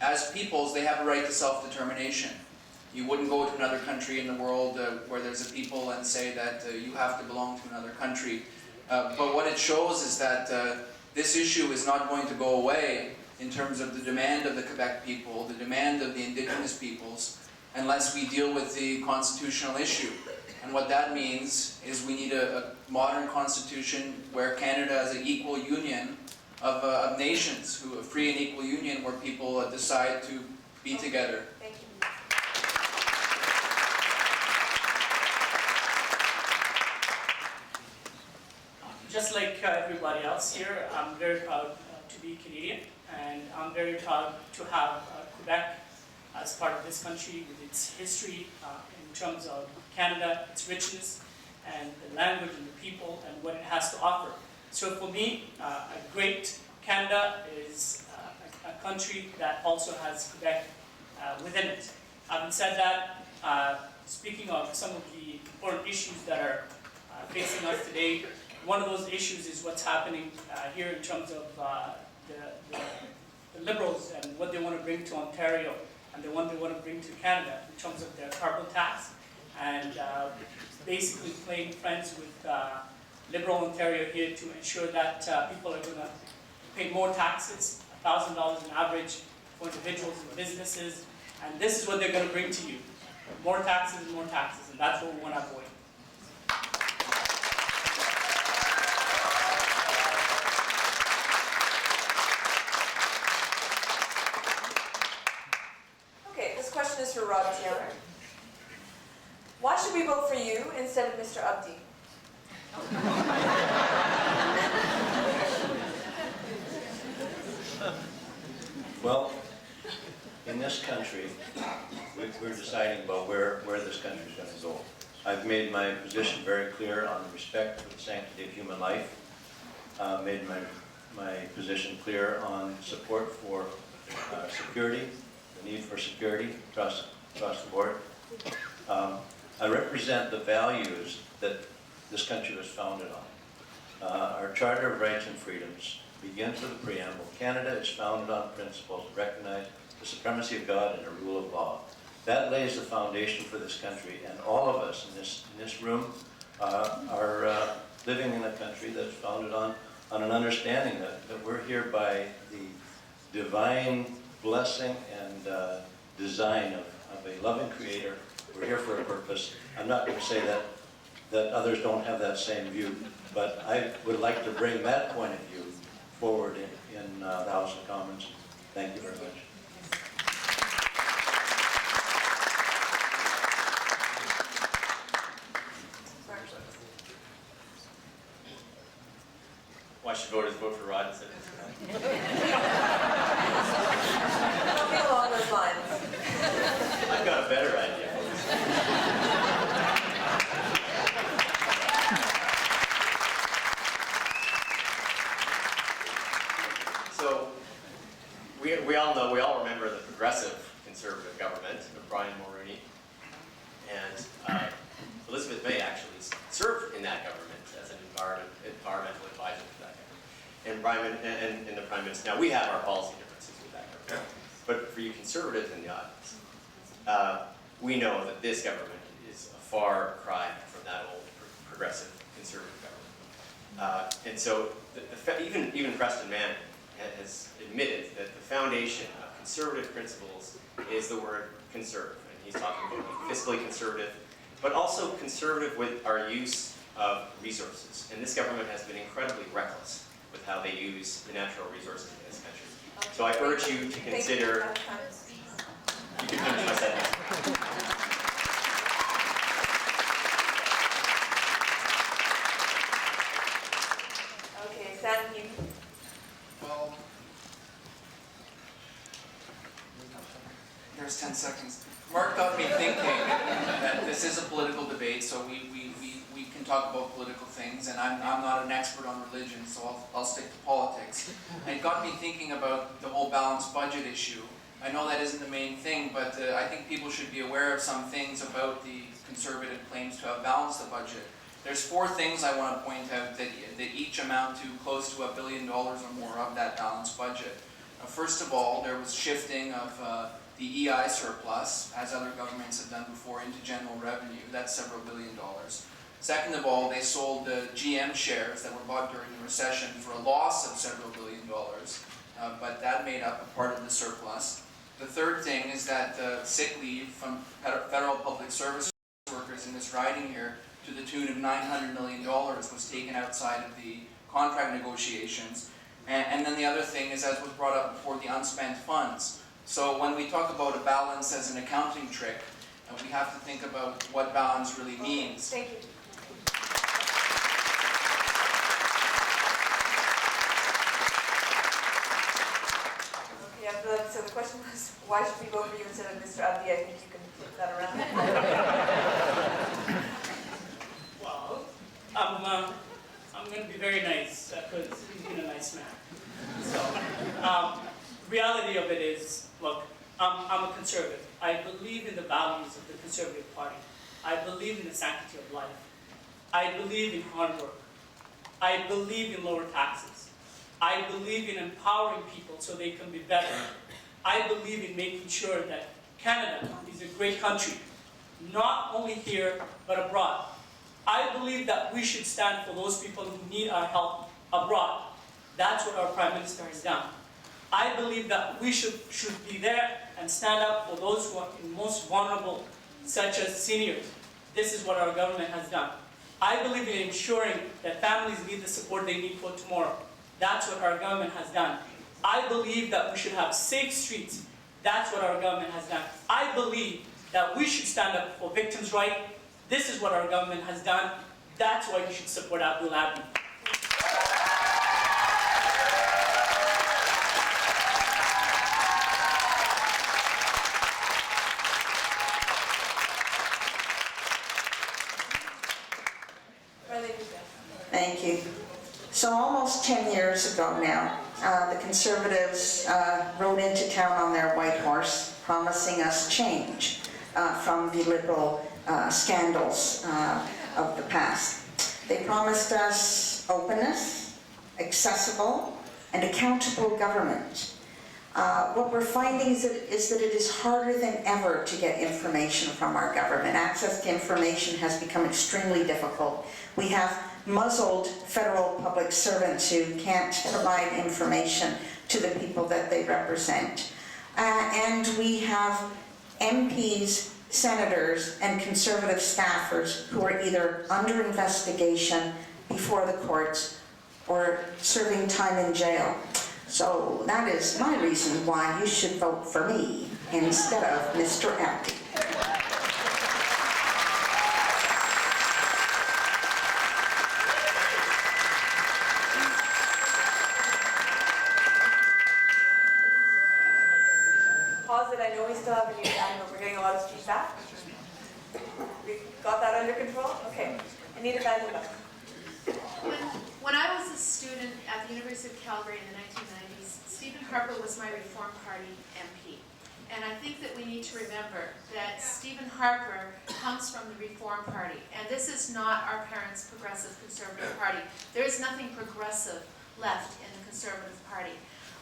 as peoples, they have a right to self-determination. You wouldn't go to another country in the world where there's a people and say that you have to belong to another country. But what it shows is that this issue is not going to go away in terms of the demand of the Quebec people, the demand of the indigenous peoples, unless we deal with the constitutional issue. And what that means is we need a modern constitution where Canada is an equal union of nations, a free and equal union where people decide to be together. Thank you. Just like everybody else here, I'm very proud to be Canadian, and I'm very proud to have Quebec as part of this country with its history in terms of Canada, its richness, and the language and the people and what it has to offer. So for me, a great Canada is a country that also has Quebec within it. Having said that, speaking of some of the important issues that are facing us today, one of those issues is what's happening here in terms of the Liberals and what they want to bring to Ontario and the one they want to bring to Canada in terms of their carbon tax, and basically playing friends with Liberal Ontario here to ensure that people are going to pay more taxes, $1,000 on average for individuals and businesses, and this is what they're going to bring to you. More taxes and more taxes, and that's what we want to avoid. This is for Rod Taylor. Why should we vote for you instead of Mr. Abdi? Well, in this country, we're deciding about where this country is going to go. I've made my position very clear on the respect for the sanctity of human life. Made my position clear on support for security, the need for security across the board. I represent the values that this country was founded on. Our Charter of Rights and Freedoms begins with the preamble. Canada is founded on principles that recognize the supremacy of God and the rule of law. That lays the foundation for this country, and all of us in this room are living in a country that's founded on an understanding that we're here by the divine blessing and design of a loving Creator. We're here for a purpose. I'm not going to say that others don't have that same view, but I would like to bring that point of view forward in the House of Commons. Thank you very much. Why should voters vote for Rod instead of Something along those lines. I've got a better idea. So, we all remember the progressive Conservative government of Brian Mulroney, and Elizabeth May actually served in that government as an environmental advisor to that government, and the Prime Minister. Now we have our policy differences with that government, but for you Conservatives in the audience, we know that this government is a far cry from that old progressive conservative government. And so even Preston Mann has admitted that the foundation of conservative principles is the word conserve. And he's talking about being fiscally conservative, but also conservative with our use of resources. And this government has been incredibly reckless with how they use the natural resources in this country. So I urge you to consider... You can finish my sentence. Okay, Sam, you. Well, there's 10 seconds. Mark got me thinking that this is a political debate, so we can talk about political things, and I'm not an expert on religion, so I'll stick to politics. And it got me thinking about the whole balanced budget issue. I know that isn't the main thing, but I think people should be aware of some things about the Conservative claims to have balanced the budget. There's 4 things I want to point out that each amount to close to $1 billion or more of that balanced budget. First of all, there was shifting of the EI surplus, as other governments have done before, into general revenue. That's several $1 billion. Second of all, they sold the GM shares that were bought during the recession for a loss of several $1 billion, but that made up a part of the surplus. The third thing is that sick leave from federal public service workers in this riding here to the tune of $900 million was taken outside of the contract negotiations. And then the other thing is, as was brought up before, the unspent funds. So when we talk about a balance as an accounting trick, we have to think about what balance really means. Thank you. Okay, so the question was, why should we vote for you instead of Mr. Abdi? I think you can flip that around. Well, I'm going to be very nice because he's been a nice man. So, reality of it is, look, I'm a conservative. I believe in the values of the Conservative Party. I believe in the sanctity of life. I believe in hard work. I believe in lower taxes. I believe in empowering people so they can be better. I believe in making sure that Canada is a great country, not only here, but abroad. I believe that we should stand for those people who need our help abroad. That's what our Prime Minister has done. I believe that we should be there and stand up for those who are most vulnerable, such as seniors. This is what our government has done. I believe in ensuring that families need the support they need for tomorrow. That's what our government has done. I believe that we should have safe streets. That's what our government has done. I believe that we should stand up for victims' rights. This is what our government has done. That's why you should support Abdul Abdi. Thank you. So almost 10 years ago now, the Conservatives rode into town on their white horse, promising us change from the Liberal scandals of the past. They promised us openness, accessible, and accountable government. What we're finding is that it is harder than ever to get information from our government. Access to information has become extremely difficult. We have muzzled federal public servants who can't provide information to the people that they represent. And we have MPs, senators, and Conservative staffers who are either under investigation before the courts or serving time in jail. So that is my reason why you should vote for me instead of Mr. Abdi. Pause it. I know we still have a new time, but we're getting a lot of feedback. We got that under control? Okay. Anita Vandenberg. When I was a student at the University of Calgary in the 1990s, Stephen Harper was my Reform Party MP. And I think that we need to remember that Stephen Harper comes from the Reform Party. And this is not our parents' progressive Conservative Party. There is nothing progressive left in the Conservative Party.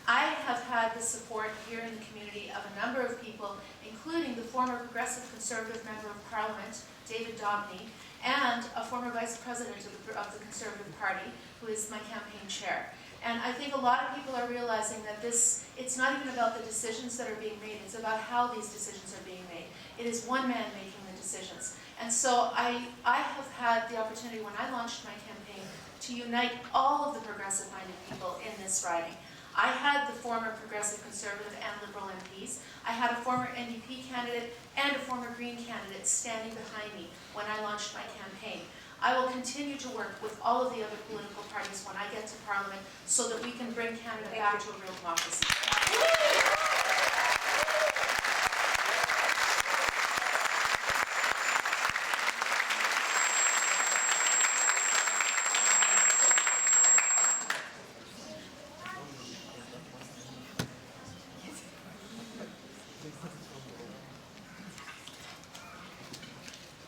I have had the support here in the community of a number of people, including the former Progressive Conservative Member of Parliament, David Dobney, and a former Vice President of the Conservative Party, who is my campaign chair. And I think a lot of people are realizing that it's not even about the decisions that are being made, it's about how these decisions are being made. It is one man making the decisions. And so I have had the opportunity when I launched my campaign to unite all of the progressive-minded people in this riding. I had the former Progressive Conservative and Liberal MPs. I had a former NDP candidate and a former Green candidate standing behind me when I launched my campaign. I will continue to work with all of the other political parties when I get to Parliament so that we can bring Canada back to a real democracy.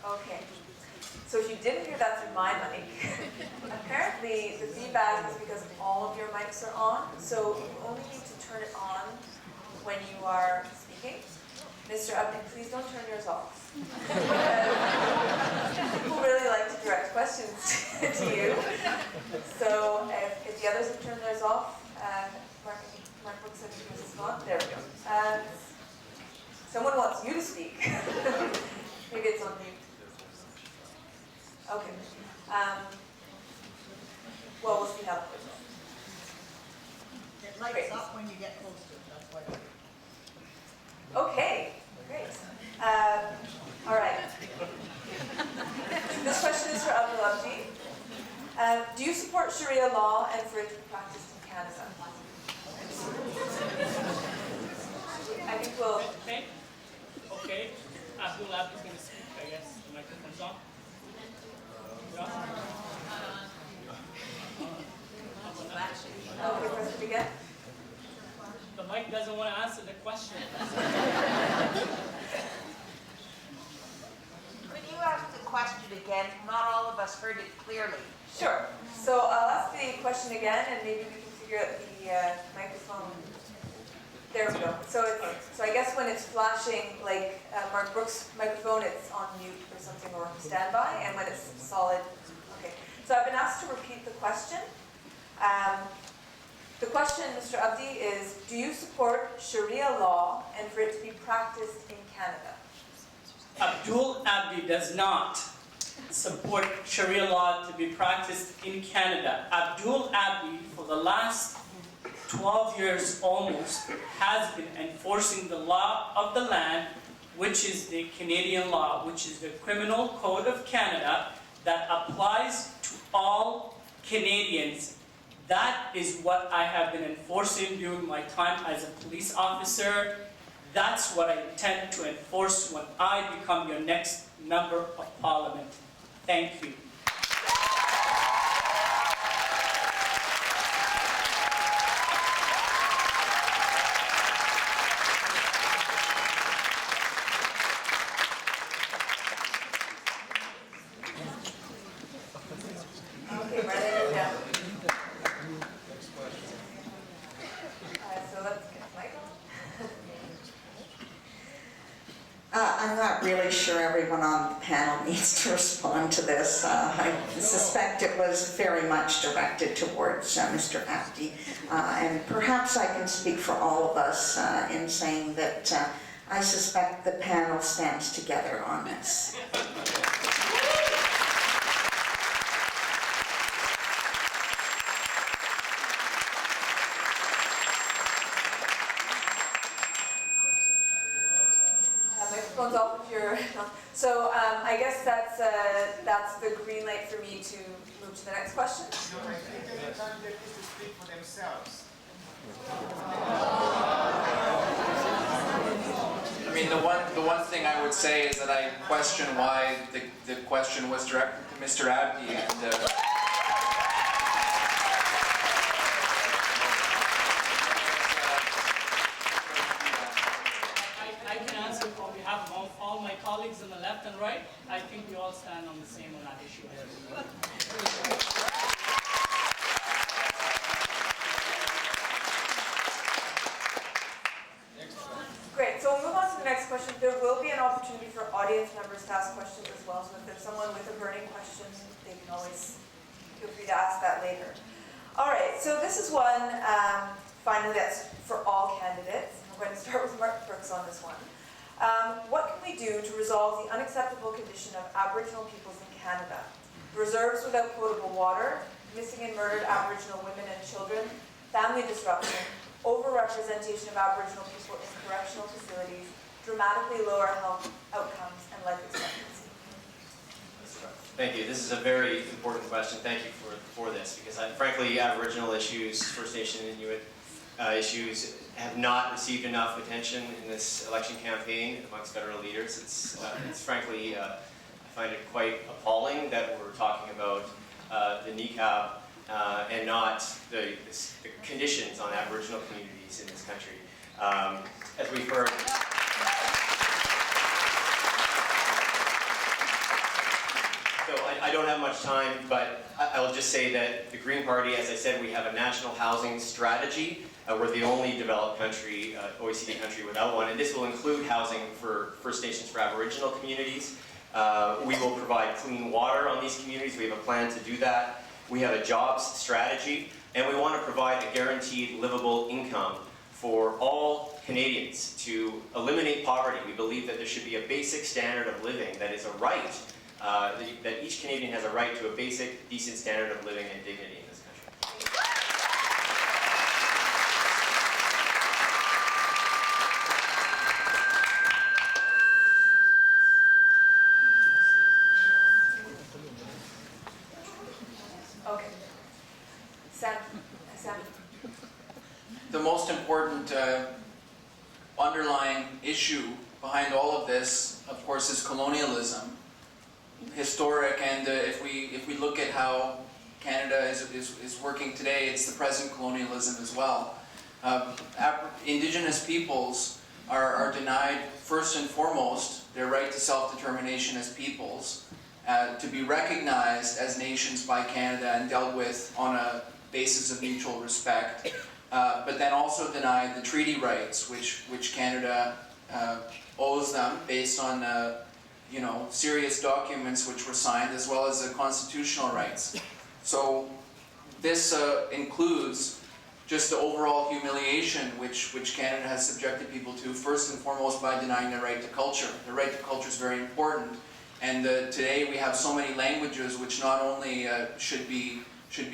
Okay. So if you didn't hear that through my mic, apparently the feedback is because all of your mics are on, so you only need to turn it on when you are speaking. Mr. Upton, please don't turn yours off. People really like to direct questions to you. So if the others have turned theirs off, Mark Brooks said he was not. There we go. Someone wants you to speak. Maybe it's on mute. Okay. Well, we'll see how it goes. It lights up when you get close to it, that's why. Okay, great. All right. This question is for Abdul. Do you support Sharia law and for it to be practiced in Canada? I think we'll... Okay. Abdul is going to speak, I guess. The microphone's on. Okay, press it again. The mic doesn't want to answer the question. Could you ask the question again? Not all of us heard it clearly. Sure. So I'll ask the question again, and maybe we can figure out the microphone. There we go. So I guess when it's flashing, like Mark Brooks' microphone, it's on mute or something, or standby, and when it's solid, okay. So I've been asked to repeat the question. The question, Mr. Abdi, is, do you support Sharia law and for it to be practiced in Canada? Abdul Abdi does not support Sharia law to be practiced in Canada. Abdul Abdi, for the last 12 years almost, has been enforcing the law of the land, which is the Canadian law, which is the Criminal Code of Canada that applies to all Canadians. That is what I have been enforcing during my time as a police officer. That's what I intend to enforce when I become your next member of Parliament. Thank you. Okay, write it down. So let's get Michael. I'm not really sure everyone on the panel needs to respond to this. I suspect it was very much directed towards Mr. Abdi. And perhaps I can speak for all of us in saying that I suspect the panel stands together on this. Microphone's off if you're... So I guess that's the green light for me to move to the next question. No, I think they have done their best to speak for themselves. I mean, the one thing I would say is that I question why the question was directed to Mr. Abdi, and I can answer on behalf of all my colleagues on the left and right. I think we all stand on the same on that issue. question. There will be an opportunity for audience members to ask questions as well, so if there's someone with a burning question, they can always feel free to ask that later. All right, so this is one, finally, that's for all candidates. We're going to start with Mark Brooks on this one. What can we do to resolve the unacceptable condition of Aboriginal peoples in Canada? Reserves without potable water, missing and murdered Aboriginal women and children, family disruption, over-representation of Aboriginal people in correctional facilities, dramatically lower health outcomes, and life expectancy. Thank you. This is a very important question. Thank you for this, because frankly, Aboriginal issues, First Nation and Inuit issues have not received enough attention in this election campaign amongst federal leaders. It's frankly, I find it quite appalling that we're talking about the NECAB and not the conditions on Aboriginal communities in this country. As we've heard, so I don't have much time, but I will just say that the Green Party, as I said, we have a national housing strategy. We're the only developed country, OECD country without one, and this will include housing for First Nations, for Aboriginal communities. We will provide clean water on these communities. We have a plan to do that. We have a jobs strategy, and we want to provide a guaranteed livable income for all Canadians to eliminate poverty. We believe that there should be a basic standard of living that is a right, that each Canadian has a right to a basic, decent standard of living and dignity in this country. Okay. Sam. The most important underlying issue behind all of this, of course, is colonialism. Historic, and if we look at how Canada is working today, it's the present colonialism as well. Indigenous peoples are denied, first and foremost, their right to self-determination as peoples, to be recognized as nations by Canada and dealt with on a basis of mutual respect, but then also denied the treaty rights which Canada owes them based on serious documents which were signed, as well as the constitutional rights. So this includes just the overall humiliation which Canada has subjected people to, first and foremost by denying their right to culture. The right to culture is very important, and today we have so many languages which not only should be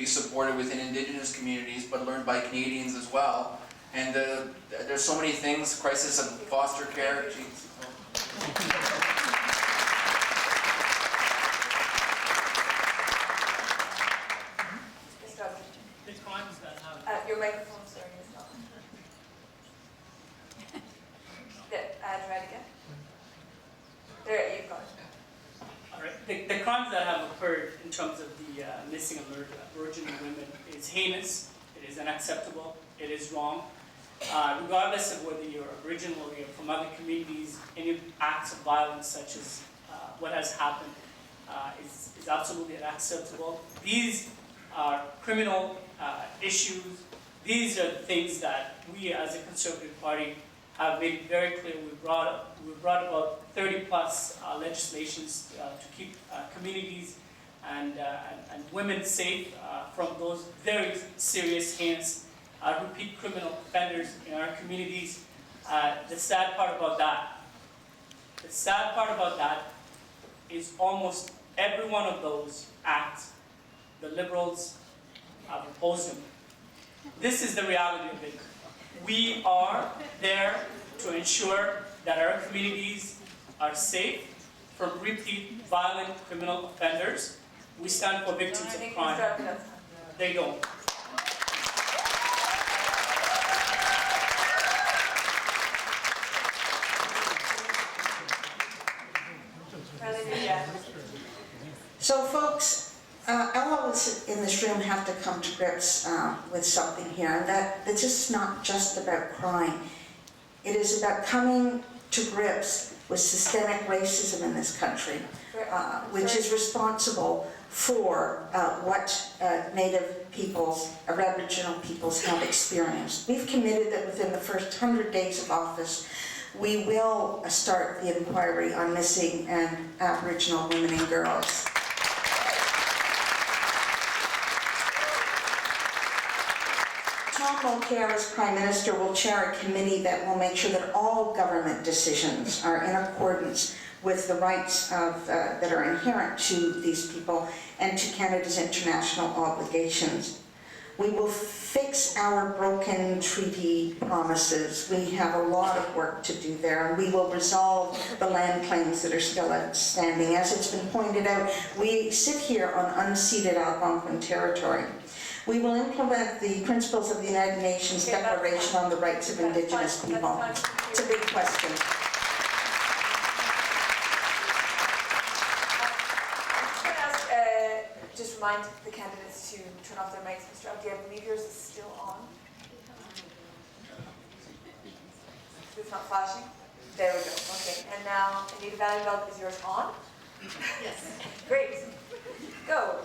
supported within Indigenous communities, but learned by Canadians as well. And there's so many things, crisis of foster care. The crimes that have Your microphone, sorry, is not. Try it again. There, you've got it. all right. The crimes that have occurred in terms of the missing and murdered Aboriginal women is heinous. It is unacceptable. It is wrong. Regardless of whether you're Aboriginal or you're from other communities, any acts of violence such as what has happened is absolutely unacceptable. These are criminal issues. These are the things that we as a Conservative Party have made it very clear. We brought about 30 plus legislations to keep communities and women safe from those very serious, heinous, repeat criminal offenders in our communities. The sad part about that is almost every one of those acts, the Liberals have opposed them. This is the reality of it. We are there to ensure that our communities are safe from repeat violent criminal offenders. We stand for victims of crime. They don't. So folks, all of us in this room have to come to grips with something here, and that this is not just about crime. It is about coming to grips with systemic racism in this country, which is responsible for what Native peoples, Aboriginal peoples have experienced. We've committed that within the first 100 days of office, we will start the inquiry on missing and Aboriginal women and girls. Tom Mulcair, as Prime Minister, will chair a committee that will make sure that all government decisions are in accordance with the rights that are inherent to these people and to Canada's international obligations. We will fix our broken treaty promises. We have a lot of work to do there, and we will resolve the land claims that are still outstanding. As it's been pointed out, we sit here on unceded Algonquin territory. We will implement the principles of the United Nations Declaration on the Rights of Indigenous People. It's a big question. Just remind the candidates to turn off their mics. Mr. Abdi, I believe yours is still on. It's not flashing? There we go. Okay. And now, Anita Vanderbilt, is yours on? Yes. Great. Go.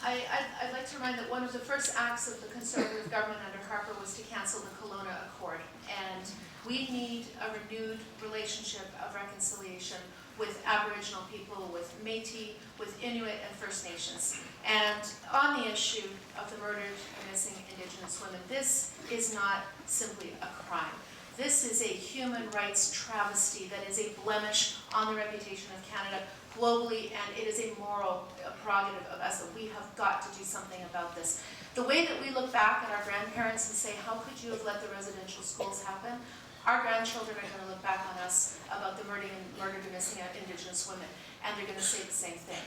I'd like to remind that one of the first acts of the Conservative government under Harper was to cancel the Kelowna Accord. And we need a renewed relationship of reconciliation with Aboriginal people, with Métis, with Inuit and First Nations. And on the issue of the murdered and missing Indigenous women, this is not simply a crime. This is a human rights travesty that is a blemish on the reputation of Canada globally, and it is a moral prerogative of us that we have got to do something about this. The way that we look back at our grandparents and say, how could you have let the residential schools happen? Our grandchildren are going to look back on us about the murdered and missing Indigenous women, and they're going to say the same thing.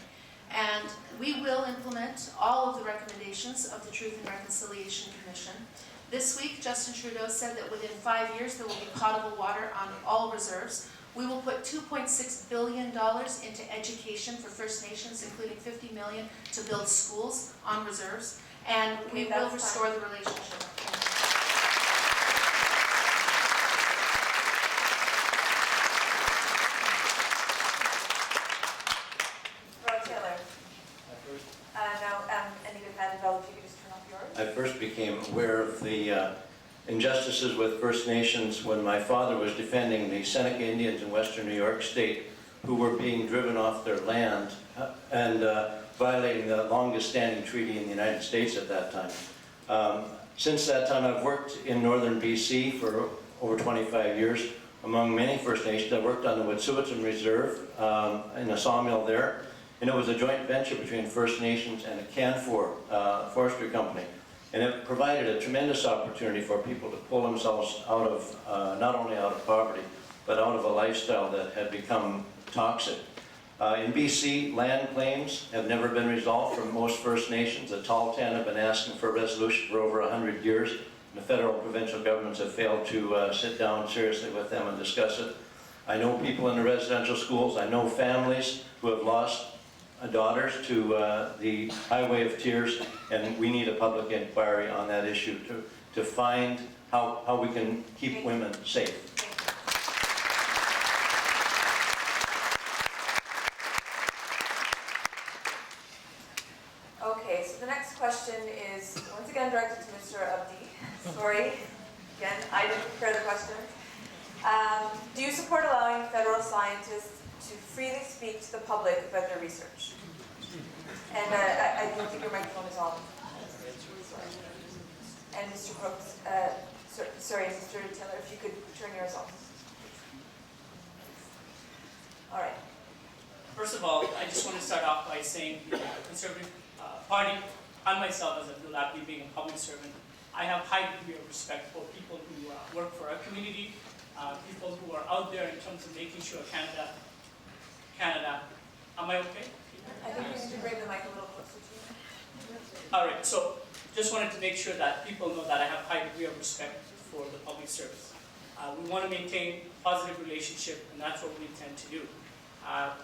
And we will implement all of the recommendations of the Truth and Reconciliation Commission. This week, Justin Trudeau said that within 5 years there will be potable water on all reserves. We will put $2.6 billion into education for First Nations, including $50 million to build schools on reserves, and we will restore the relationship. I first became aware of the injustices with First Nations when my father was defending the Seneca Indians in western New York State who were being driven off their land and violating the longest standing treaty in the United States at that time. Since that time, I've worked in northern BC for over 25 years among many First Nations. I worked on the Wet'suwet'en Reserve in a sawmill there, and it was a joint venture between First Nations and a Canfor forestry company. And it provided a tremendous opportunity for people to pull themselves out of, not only out of poverty, but out of a lifestyle that had become toxic. In BC, land claims have never been resolved for most First Nations. The Tahltan have been asking for a resolution for over 100 years. And the federal and provincial governments have failed to sit down seriously with them and discuss it. I know people in the residential schools. I know families who have lost daughters to the Highway of Tears, and we need a public inquiry on that issue to find how we can keep women safe. Okay, so the next question is once again directed to Mr. Abdi. Sorry, again, I didn't prepare the question. Do you support allowing federal scientists to freely speak to the public about their research? And I don't think your microphone is on. And Mr. Brooks, sorry, Mr. Taylor, if you could turn yours off. All right. First of all, I just want to start off by saying the Conservative Party, and myself as Abdul Abdi, being a public servant, I have high degree of respect for people who work for our community, people who are out there in terms of making sure Canada, am I okay? I think you need to bring the mic a little closer to you. All right, so just wanted to make sure that people know that I have high degree of respect for the public service. We want to maintain a positive relationship, and that's what we intend to do.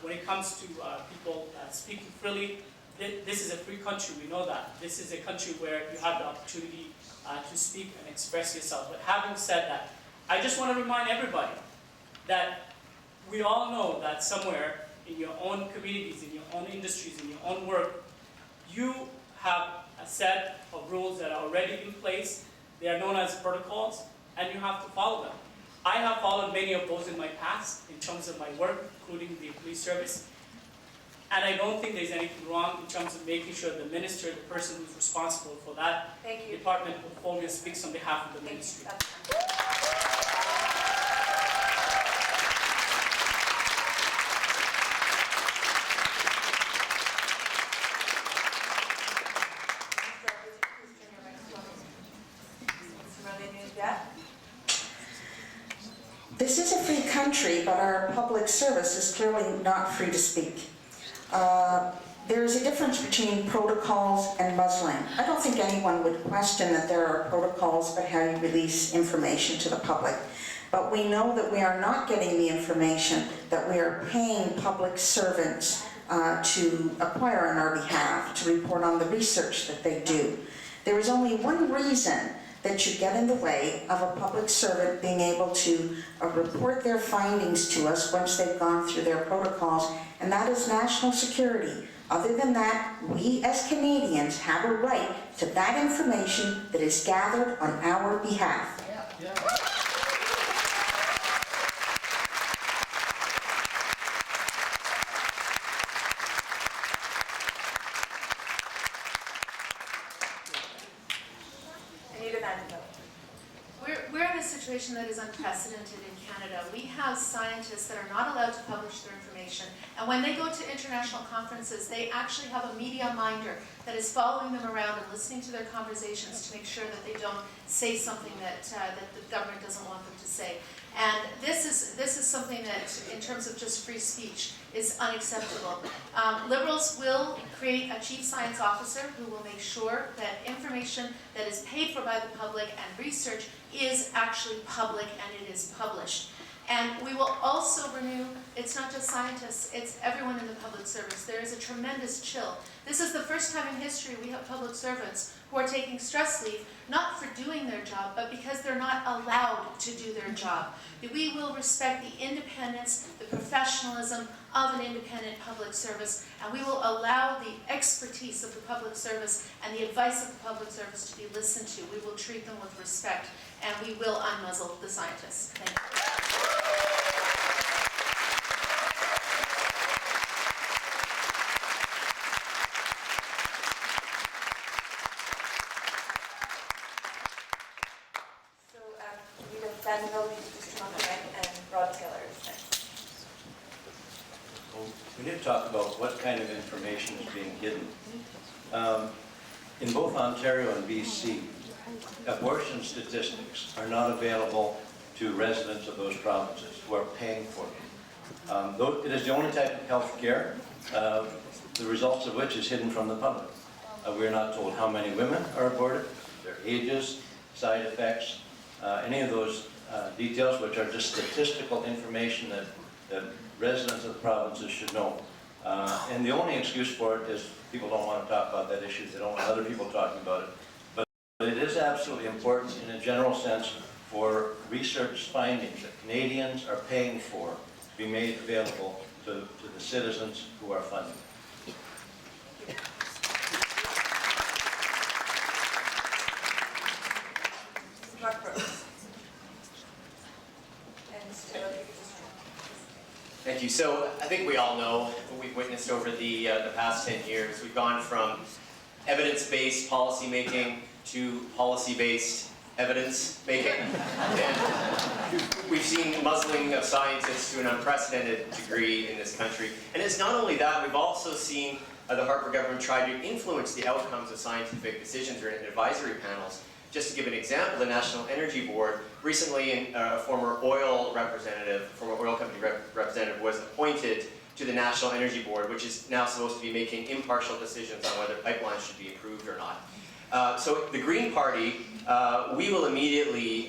When it comes to people speaking freely, this is a free country, we know that. This is a country where you have the opportunity to speak and express yourself. But having said that, I just want to remind everybody that we all know that somewhere in your own communities, in your own industries, in your own work, you have a set of rules that are already in place. They are known as protocols, and you have to follow them. I have followed many of those in my past in terms of my work, including the police service. And I don't think there's anything wrong in terms of making sure the minister, the person who's responsible for that Thank you. department portfolio, speaks on behalf of the Thank you. ministry. This is a free country, but our public service is clearly not free to speak. There is a difference between protocols and muzzling. I don't think anyone would question that there are protocols about how you release information to the public. But we know that we are not getting the information that we are paying public servants to acquire on our behalf, to report on the research that they do. There is only one reason that should get in the way of a public servant being able to report their findings to us once they've gone through their protocols, and that is national security. Other than that, we as Canadians have a right to that information that is gathered on our behalf. We're in a situation that is unprecedented in Canada. We have scientists that are not allowed to publish their information, and when they go to international conferences, they actually have a media minder that is following them around and listening to their conversations to make sure that they don't say something that the government doesn't want them to say. And this is something that, in terms of just free speech, is unacceptable. Liberals will create a chief science officer who will make sure that information that is paid for by the public and research is actually public and it is published. And we will also renew, it's not just scientists, it's everyone in the public service. There is a tremendous chill. This is the first time in history we have public servants who are taking stress leave, not for doing their job, but because they're not allowed to do their job. We will respect the independence, the professionalism of an independent public service, and we will allow the expertise of the public service and the advice of the public service to be listened to. We will treat them with respect, and we will unmuzzle the scientists. Thank you. And Rod Taylor is next. Well, we need to talk about what kind of information is being hidden. In both Ontario and BC, abortion statistics are not available to residents of those provinces who are paying for them. Though it is the only type of health care, the results of which is hidden from the public. We are not told how many women are aborted, their ages, side effects, any of those details, which are just statistical information that residents of the provinces should know. And the only excuse for it is people don't want to talk about that issue. They don't want other people talking about it. But it is absolutely important in a general sense for research findings that Canadians are paying for to be made available to the citizens who are funding. Thank you. So I think we all know what we've witnessed over the past 10 years. We've gone from evidence-based policy making to policy-based evidence making. And we've seen muzzling of scientists to an unprecedented degree in this country. And it's not only that, we've also seen the Harper government try to influence the outcomes of scientific decisions or in advisory panels. Just to give an example, the National Energy Board, recently a former oil company representative was appointed to the National Energy Board, which is now supposed to be making impartial decisions on whether pipelines should be approved or not. So the Green Party, we will immediately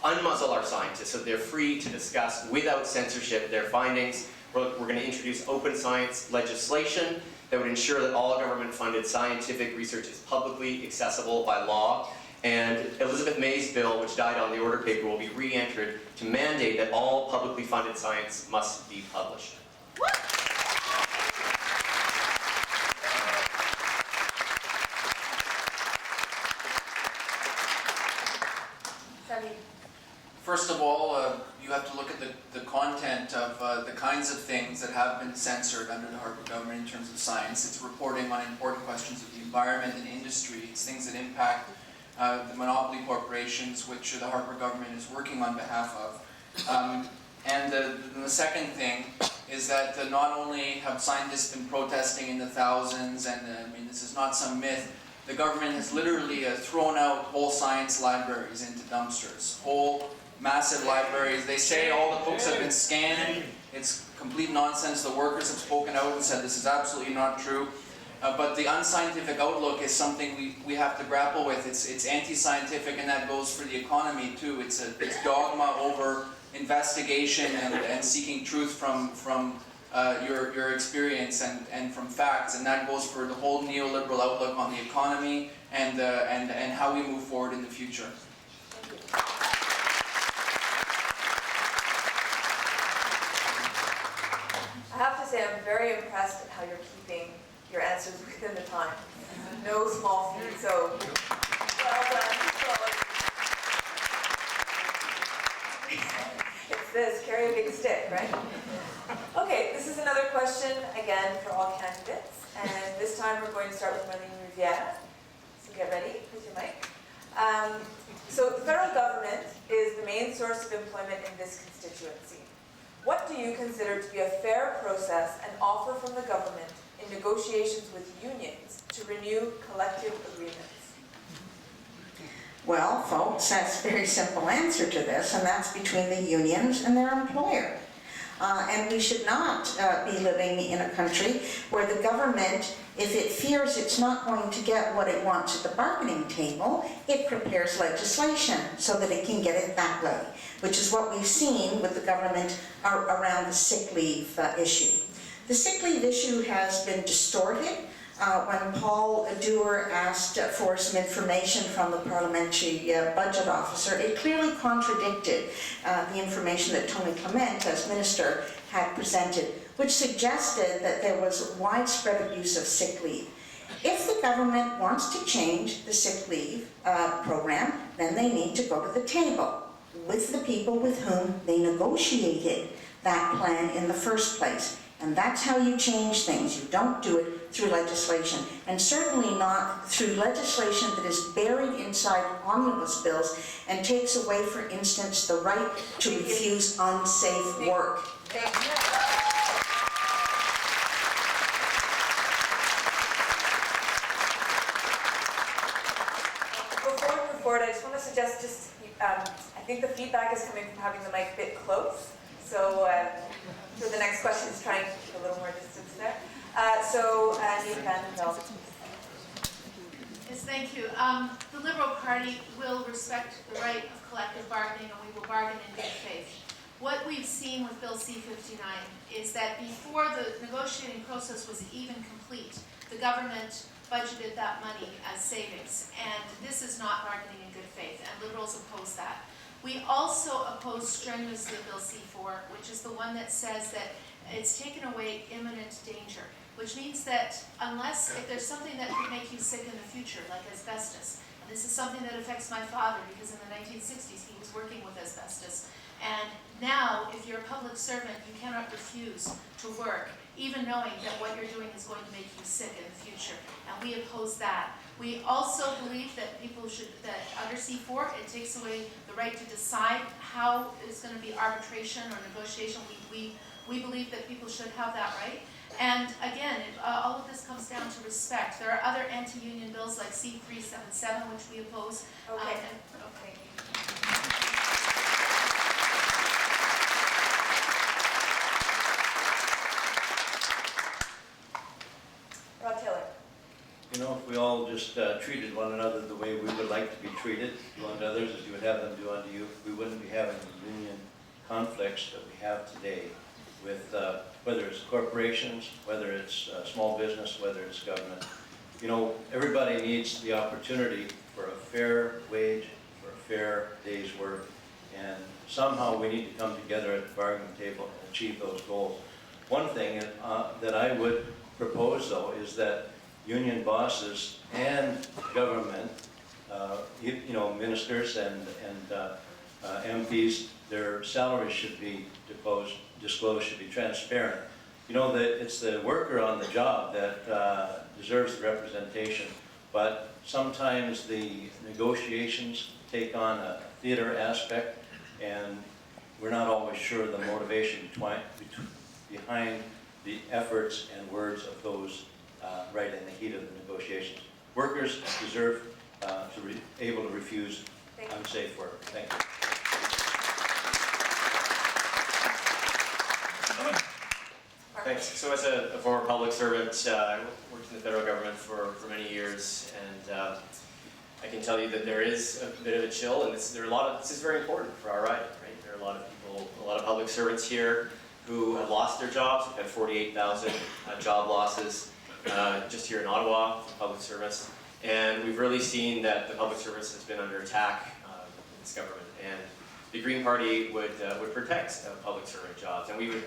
unmuzzle our scientists so they're free to discuss without censorship their findings. We're going to introduce open science legislation that would ensure that all government-funded scientific research is publicly accessible by law. And Elizabeth May's bill, which died on the order paper, will be re-entered to mandate that all publicly funded science must be published. First of that have been censored under the Harper government in terms of science. It's reporting on important questions of the environment and industry. It's things that impact the monopoly corporations, which the Harper government is working on behalf of. And the second thing is that not only have scientists been protesting in the thousands, and I mean, this is not some myth, the government has literally thrown out whole science libraries into dumpsters. Whole massive libraries. They say all the books have been scanned. It's complete nonsense. The workers have spoken out and said this is absolutely not true. But the unscientific outlook is something we have to grapple with. It's anti-scientific, and that goes for the economy too. It's dogma over investigation and seeking truth from your experience and from facts, and that goes for the whole neoliberal outlook on the economy and how we move forward in the future. I have to say I'm very impressed at how you're keeping your answers within the time. No small feat, so well done. It's this, carry a big stick, right? Okay, this is another question, again, for all candidates. And this time we're going to start with Marlene Riviere. So get ready with your mic. So the federal government is the main source of employment in this constituency. What do you consider to be a fair process and offer from the government in negotiations with unions to renew collective agreements? Well, folks, that's a very simple answer to this, and that's between the unions and their employer. And we should not be living in a country where the government, if it fears it's not going to get what it wants at the bargaining table, it prepares legislation so that it can get it that way, which is what we've seen with the government around the sick leave issue. The sick leave issue has been distorted. When Paul Dewar asked for some information from the parliamentary budget officer, it clearly contradicted the information that Tony Clement, as minister, had presented, which suggested that there was widespread abuse of sick leave. If the government wants to change the sick leave program, then they need to go to the table with the people with whom they negotiated that plan in the first place. And that's how you change things. You don't do it through legislation, and certainly not through legislation that is buried inside omnibus bills and takes away, for instance, the right to refuse unsafe work. Before we move forward, I just want to suggest I think the feedback is coming from having the mic a bit close. So for the next question, just try and keep a little more distance there. Nepean, Bel. Yes, thank you. The Liberal Party will respect the right of collective bargaining, and we will bargain in good faith. What we've seen with Bill C-59 is that before the negotiating process was even complete, the government budgeted that money as savings, and this is not bargaining in good faith, and Liberals oppose that. We also oppose strenuously Bill C-4, which is the one that says that it's taken away imminent danger, which means that if there's something that could make you sick in the future, like asbestos, and this is something that affects my father because in the 1960s he was working with asbestos, and now if you're a public servant you cannot refuse to work, even knowing that what you're doing is going to make you sick in the future, and we oppose that. We also believe that that under C-4, it takes away the right to decide how it's going to be arbitration or negotiation. We believe that people should have that right. And again, all of this comes down to respect. There are other anti-union bills like C-377, which we oppose. Okay. Okay. Rod Taylor. You know, if we all just treated one another the way we would like to be treated, do unto others as you would have them do unto you, we wouldn't be having the union conflicts that we have today with whether it's corporations, whether it's small business, whether it's government. You know, everybody needs the opportunity for a fair wage, for a fair day's work, and somehow we need to come together at the bargaining table and achieve those goals. One thing that I would propose, though, is that union bosses and government, you know, ministers and MPs, their salaries should be disclosed, should be transparent, You know, that it's the worker on the job that deserves the representation, but sometimes the negotiations take on a theater aspect, and we're not always sure the motivation behind the efforts and words of those right in the heat of the negotiations. Workers deserve to be able to refuse unsafe work. Thank you. Thanks. So as a former public servant, I worked in the federal government for many years, and I can tell you that there is a bit of a chill, and this is very important for our riding, right? There are a lot of people, a lot of public servants here who have lost their jobs. We've had 48,000 job losses just here in Ottawa for public service, and we've really seen that the public service has been under attack in this government, and the Green Party would protect public servant jobs, and we would,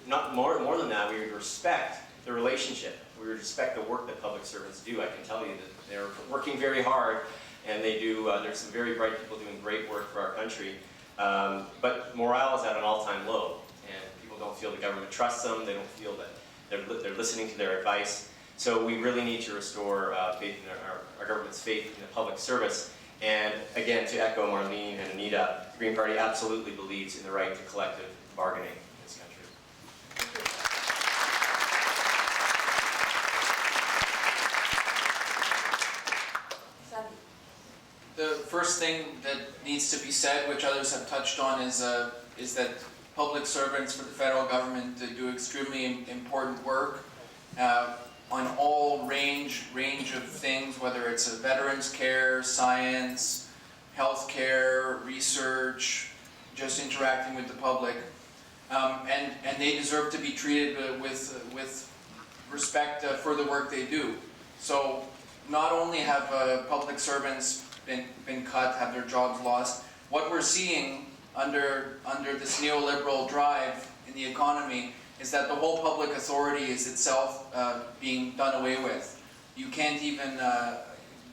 not more than that, we would respect the relationship. We would respect the work that public servants do. I can tell you that they're working very hard, and they do, there's some very bright people doing great work for our country, but morale is at an all-time low, and people don't feel the government trusts them, they don't feel that they're listening to their advice. So we really need to restore faith in our government's faith in the public service. And again, to echo Marlene and Anita, the Green Party absolutely believes in the right to collective bargaining in this country. The first thing that needs to be said, which others have touched on, is that public servants for the federal government do extremely important work on all range of things, whether it's veterans care, science, healthcare, research, just interacting with the public, and they deserve to be treated with respect for the work they do. So not only have public servants been cut, have their jobs lost, what we're seeing under this neoliberal drive in the economy is that the whole public authority is itself being done away with. You can't even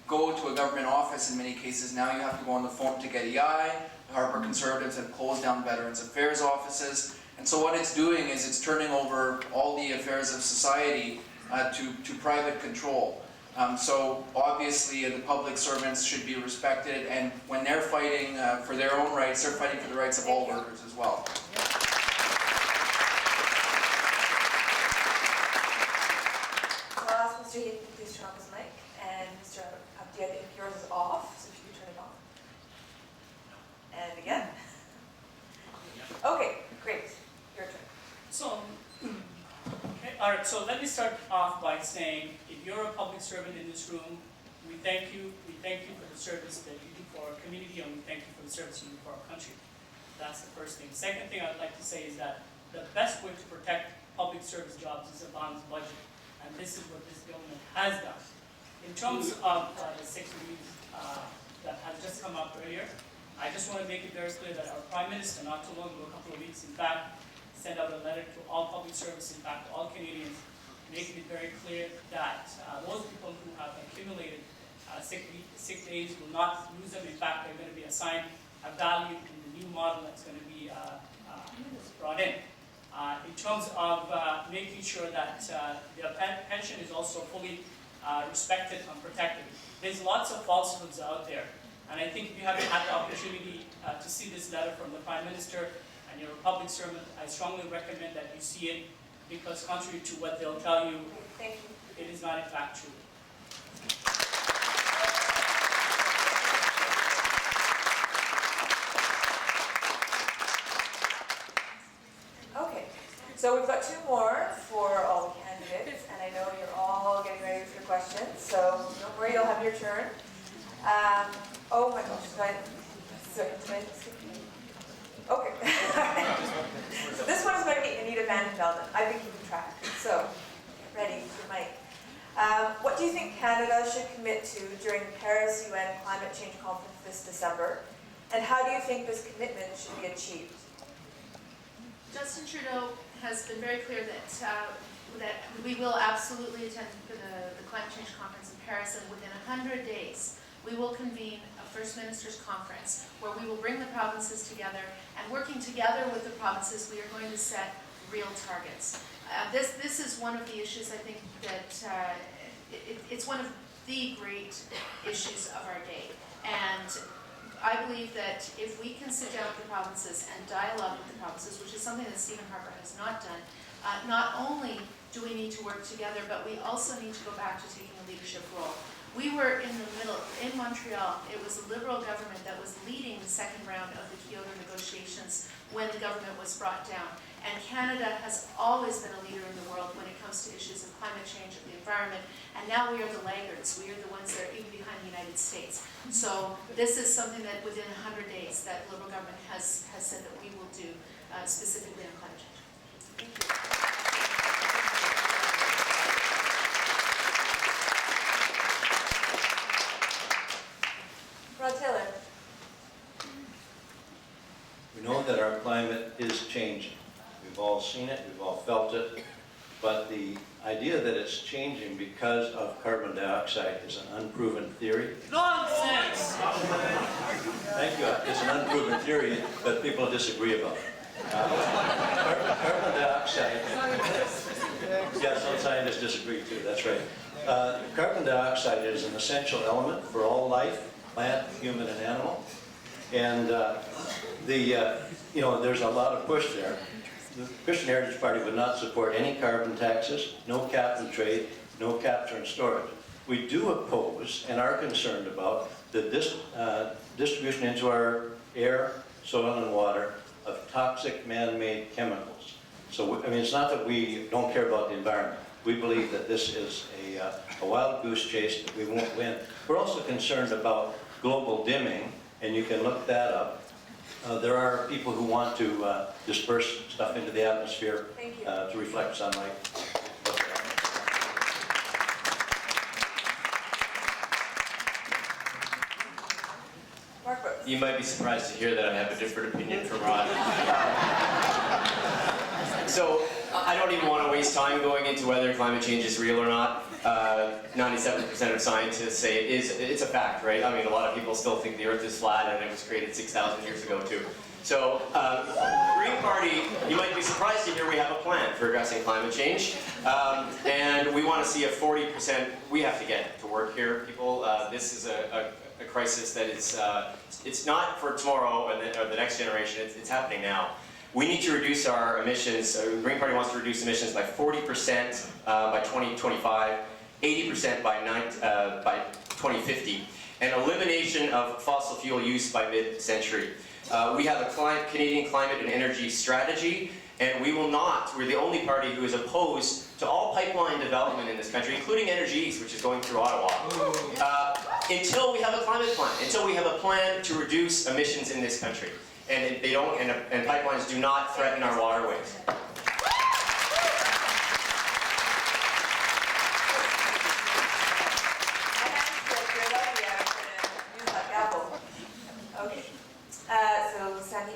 go to a government office in many cases now. You have to go on the phone to get EI. The Harper Conservatives have closed down Veterans Affairs offices. And so what it's doing is it's turning over all the affairs of society to private control. So obviously the public servants should be respected, and when they're fighting for their own rights, they're fighting for the rights of all workers as well. So I'll ask Mr. Heaton to please turn off his mic, and Mr. Abdi, I think yours is off, so if you could turn it on. And again. Okay, great. Your turn. So, okay, all right, so let me start off by saying, if you're a public servant in this room, we thank you for the service that you do for our community, and we thank you for the service you do for our country. That's the first thing. Second thing I'd like to say is that the best way to protect public service jobs is a balanced budget, and this is what this government has done. In terms of the 6 weeks that has just come up earlier, I just want to make it very clear that our Prime Minister, not too long ago, a couple of weeks, in fact, sent out a letter to all public service, in fact, all Canadians, making it very clear that those people who have accumulated sick days will not lose them. In fact, they're going to be assigned a value in the new model that's going to be brought in. In terms of making sure that their pension is also fully respected and protected. There's lots of falsehoods out there, and I think if you haven't had the opportunity to see this letter from the Prime Minister and you're a public servant, I strongly recommend that you see it, because contrary to what they'll tell you, Thank you. it is not in fact true. Okay, so we've got 2 more for all the candidates, and I know you're all getting ready for your questions, so don't worry, you'll have your turn. Oh my gosh, sorry, okay. So this one is going to be Anita Van Velden. I've been keeping track, so get ready for your mic. What do you think Canada should commit to during the Paris UN Climate Change Conference this December? And how do you think this commitment should be achieved? Justin Trudeau has been very clear that we will absolutely attend the climate change conference in Paris, and within 100 days we will convene a First Ministers' Conference where we will bring the provinces together, and working together with the provinces we are going to set real targets. This is one of the issues I think that it's one of the great issues of our day. And I believe that if we can sit down with the provinces and dialogue with the provinces, which is something that Stephen Harper has not done, not only do we need to work together, but we also need to go back to taking a leadership role. We were in the middle, in Montreal, it was a Liberal government that was leading the second round of the Kyoto negotiations when the government was brought down. And Canada has always been a leader in the world when it comes to issues of climate change, of the environment, and now we are the laggards. We are the ones that are even behind the United States. So this is something that within 100 days that the Liberal government has said that we will do specifically on climate change. Thank you. Rod Taylor. We know that our climate is changing. We've all seen it, we've all felt it, but the idea that it's changing because of carbon dioxide is an unproven theory. Nonsense! Thank you. It's an unproven theory, but people disagree about it. Carbon dioxide, yes, some scientists disagree too, that's right. Carbon dioxide is an essential element for all life, plant, human, and animal. And you know, there's a lot of push there. The Christian Heritage Party would not support any carbon taxes, no cap and trade, no capture and storage. We do oppose and are concerned about the distribution into our air, soil, and water of toxic man-made chemicals. So, I mean, it's not that we don't care about the environment. We believe that this is a wild goose chase that we won't win. We're also concerned about global dimming, and you can look that up. There are people who want to disperse stuff into the atmosphere to reflect sunlight. You might be surprised to hear that I have a different opinion from Rod. So I don't even want to waste time going into whether climate change is real or not. 97% of scientists say it's a fact, right? I mean, a lot of people still think the Earth is flat and it was created 6,000 years ago too. So, Green Party, you might be surprised to hear we have a plan for addressing climate change. And we want to see a 40%, we have to get to work here, people. This is a crisis that is, it's not for tomorrow or the next generation, it's happening now. We need to reduce our emissions. The Green Party wants to reduce emissions by 40% by 2025, 80% by 2050, and elimination of fossil fuel use by mid-century. We have a Canadian climate and energy strategy, and we will not, we're the only party who is opposed to all pipeline development in this country, including Energy East, which is going through Ottawa, until we have a climate plan, until we have a plan to reduce emissions in this country. And they don't, and pipelines do not threaten our waterways. So, Sandy?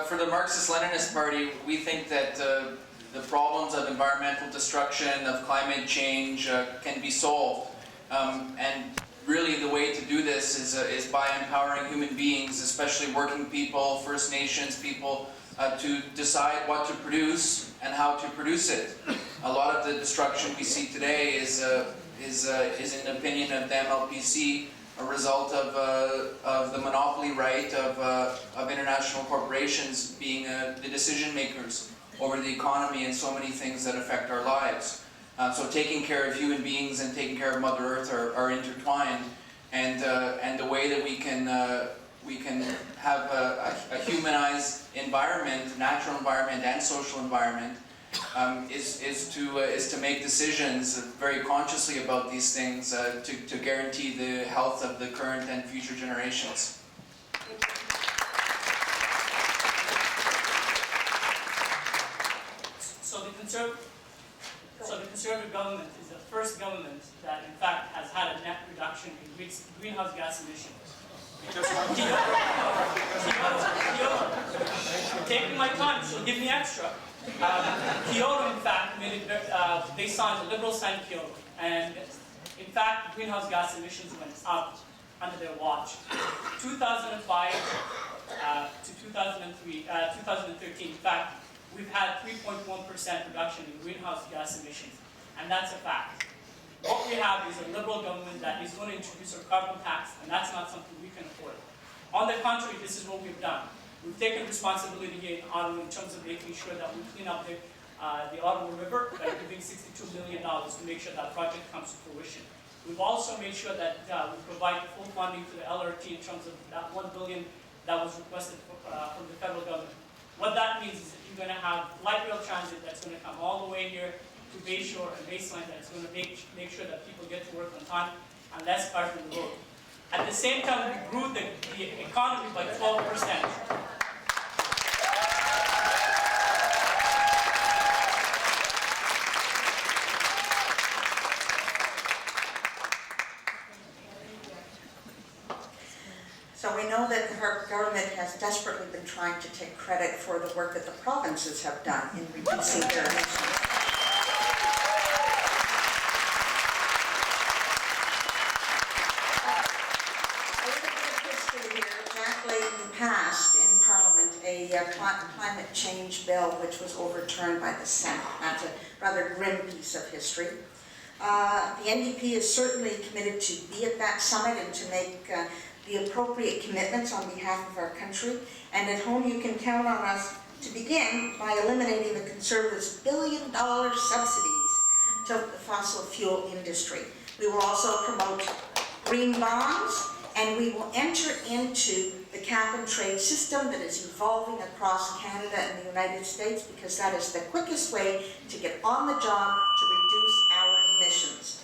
For the Marxist-Leninist Party, we think that the problems of environmental destruction, of climate change can be solved. And really the way to do this is by empowering human beings, especially working people, First Nations people, to decide what to produce and how to produce it. A lot of the destruction we see today is in the opinion of the MLPC, a result of the monopoly right of international corporations being the decision makers over the economy and so many things that affect our lives. So taking care of human beings and taking care of Mother Earth are intertwined, and the way that we can have a humanized environment, natural environment and social environment, is to make decisions very consciously about these things to guarantee the health of the current and future generations. So the Conservative government is the first government that in fact has had a net reduction in greenhouse gas emissions. Kyoto. Taking my time, so give me extra. Kyoto, in fact, made it, they signed, the Liberals signed Kyoto, and in fact, greenhouse gas emissions went up under their watch. 2005 to 2013, in fact, we've had 3.1% reduction in greenhouse gas emissions, and that's a fact. What we have is a Liberal government that is going to introduce a carbon tax, and that's not something we can afford. On the contrary, this is what we've done. We've taken responsibility here in Ottawa in terms of making sure that we clean up the Ottawa River by giving $62 million to make sure that project comes to fruition. We've also made sure that we provide full funding to the LRT in terms of that $1 billion that was requested from the federal government. What that means is that you're going to have light rail transit that's going to come all the way here to Bayshore and Baseline, that's going to make sure that people get to work on time and less cars on the road. At the same time, we grew the economy by 12%. So we know that our government has desperately been trying to take credit for the work that the provinces have done in reducing their emissions. A little bit of history here. Jack Layton passed in Parliament a climate change bill which was overturned by the Senate. That's a rather grim piece of history. The NDP is certainly committed to be at that summit and to make the appropriate commitments on behalf of our country. And at home you can count on us to begin by eliminating the Conservatives' billion-dollar subsidies to the fossil fuel industry. We will also promote green bonds, and we will enter into the cap-and-trade system that is evolving across Canada and the United States, because that is the quickest way to get on the job to reduce our emissions.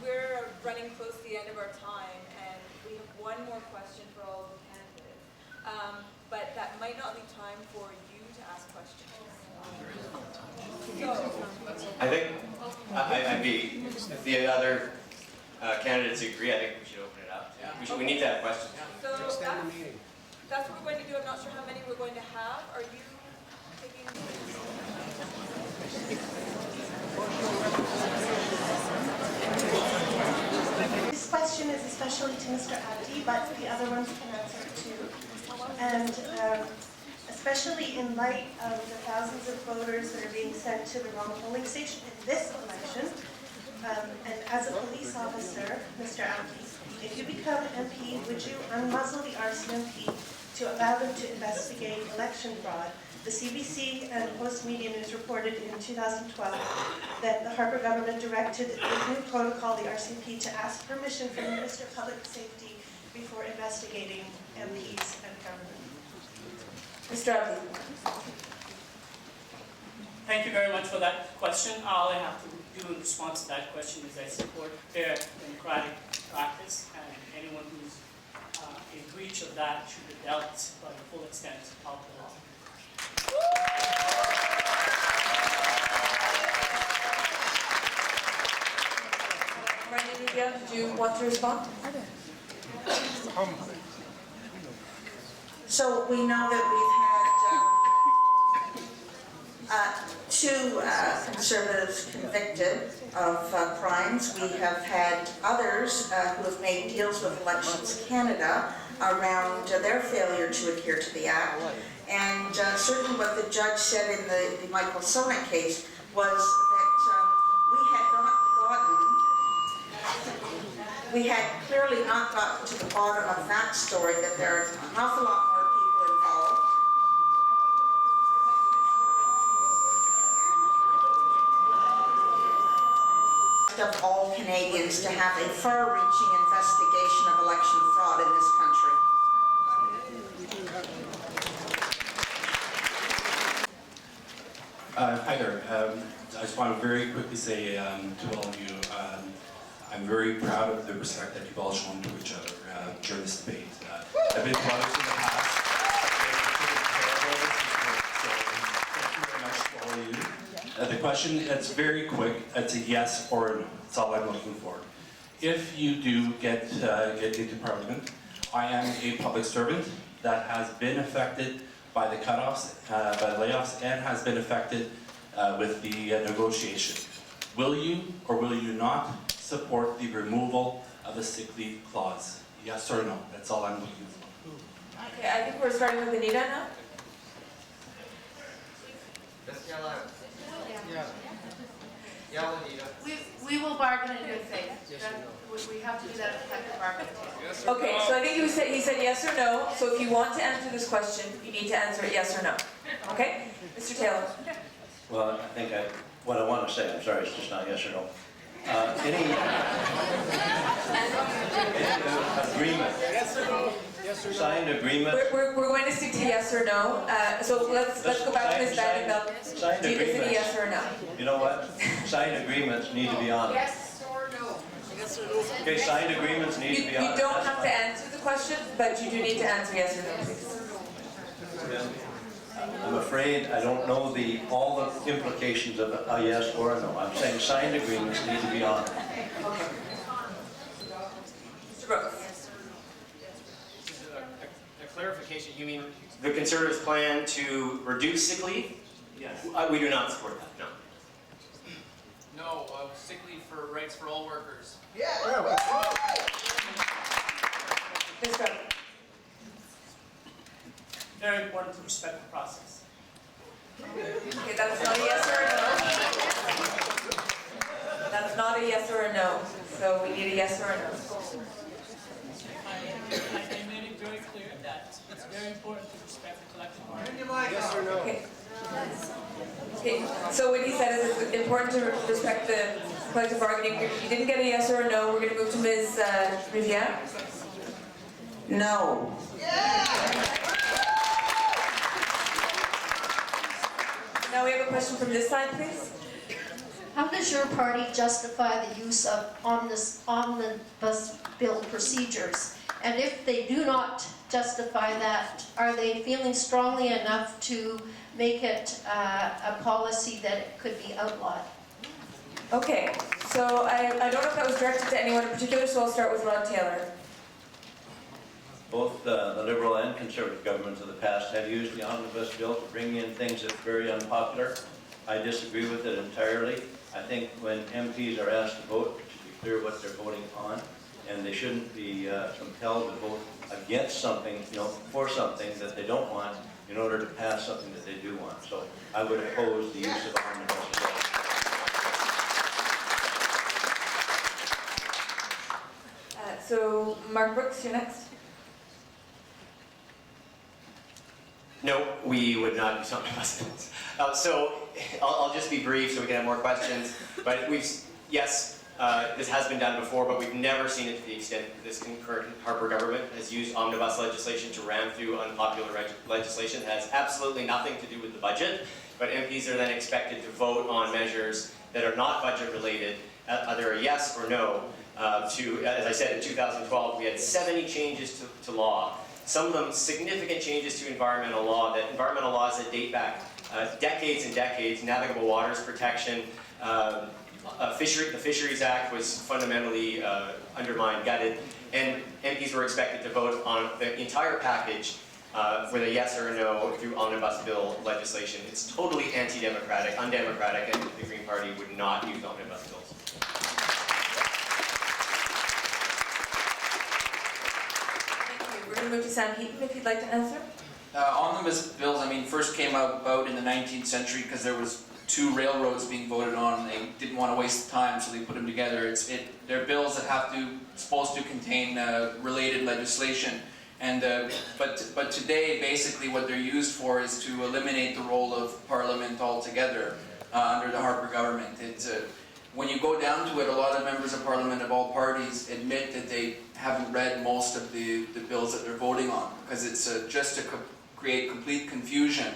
We're running close to the end of our time, and we have one more question for all of the candidates. But that might not leave time for you to ask questions. I think, if the other candidates agree, I think we should open it up. We need to have questions. So that's what we're going to do. I'm not sure how many we're going to have. Are you taking? This question is especially to Mr. Abdi, but the other ones can answer it too. And especially in light of the thousands of voters that are being sent to the wrong polling station in this election, and as a police officer, Mr. Abdi, if you become MP, would you unmuzzle the RCMP to allow them to investigate election fraud? The CBC and Post Media News reported in 2012 that the Harper government directed the new protocol, the RCMP, to ask permission from the Minister of Public Safety before investigating MPs and government. Mr. Abdi. Thank you very much for that question. All I have to do in response to that question is I support fair democratic practice, and anyone who's in breach of that should be dealt by the full extent of the law. Nepean, did you want to respond? So we know that we've had two Conservatives convicted of crimes. We have had others who have made deals with Elections Canada around their failure to adhere to the Act. And certainly what the judge said in the Michael Sona case was that we had clearly not gotten to the bottom of that story, that there are an awful lot more people involved. Of all Canadians to have a far-reaching investigation of election fraud in this country. Hi there. I just want to very quickly say to all of you, I'm very proud of the respect that you've all shown to each other during this debate. I've been brothers in the past. So thank you very much to all of you. The question, it's very quick. It's a yes or a no. That's all I'm looking for. If you do get into Parliament, I am a public servant that has been affected by the cutoffs, by the layoffs, and has been affected with the negotiation. Will you or will you not support the removal of the sick leave clause? Yes or no? That's all I'm looking for. Okay, I think we're starting with Anita now. We will bargain in good faith. We have to do that at the collective bargaining table. Okay, so I think he said yes or no, so if you want to answer this question, you need to answer it yes or no. Okay? Mr. Taylor? Well, I think what I want to say, I'm sorry, it's just not yes or no. Any agreement, signed agreement, We're going to stick to yes or no. So let's go back to Ms. Vandenbeld. signed Is it a agreements, yes or a no? you know what? Signed agreements need to be honored. Yes or no? Okay, signed agreements need to You be honored. don't That's have to fine. answer the question, but you do need to answer yes or no, please. I'm afraid I don't know all the implications of a yes or a no. I'm saying signed agreements need to be honored. Mr. Brooks? A clarification, you mean the Conservatives' plan to reduce sick leave? Yes. We do not support that, no. No, sick leave for rights for all workers. Ms. Brown? Very important to respect the process. Okay, that's not a yes or a no. That's not a yes or a no. So we need a yes or a no. I made it very clear that it's very important to respect the collective bargaining. Okay. Okay, so what he said is it's important to respect the collective bargaining agreement. You didn't get a yes or a no. We're going to move to Ms. Riviere. No. Now we have a question from this side, please. How does your party justify the use of omnibus bill procedures? And if they do not justify that, are they feeling strongly enough to make it a policy that it could be outlawed? Okay, so I don't know if that was directed to anyone in particular, so I'll start with Rod Taylor. Both the Liberal and Conservative governments of the past have used the omnibus bill to bring in things that are very unpopular. I disagree with it entirely. I think when MPs are asked to vote, it should be clear what they're voting on, and they shouldn't be compelled to vote against something, for something that they don't want in order to pass something that they do want. So I would oppose the use of omnibus bill. So Mark Brooks, you're next. No, we would not use omnibus bills. So I'll just be brief so we can have more questions. But yes, this has been done before, but we've never seen it to the extent that this current Harper government has used omnibus legislation to ram through unpopular legislation that has absolutely nothing to do with the budget. But MPs are then expected to vote on measures that are not budget related, either a yes or no. As I said, in 2012, we had 70 changes to law. Some of them significant changes to environmental laws that date back decades and decades, navigable waters protection, the Fisheries Act was fundamentally undermined, gutted, and MPs were expected to vote on the entire package with a yes or a no through omnibus bill legislation. It's totally anti-democratic, undemocratic, and the Green Party would not use omnibus bills. We're going to move to Sam Heaton if you'd like to answer. Omnibus bills, first came about in the 19th century because there was two railroads being voted on and they didn't want to waste time, so they put them together. They're bills that supposed to contain related legislation. And but today, basically, what they're used for is to eliminate the role of Parliament altogether under the Harper government. When you go down to it, a lot of members of Parliament of all parties admit that they haven't read most of the bills that they're voting on, because it's just to create complete confusion.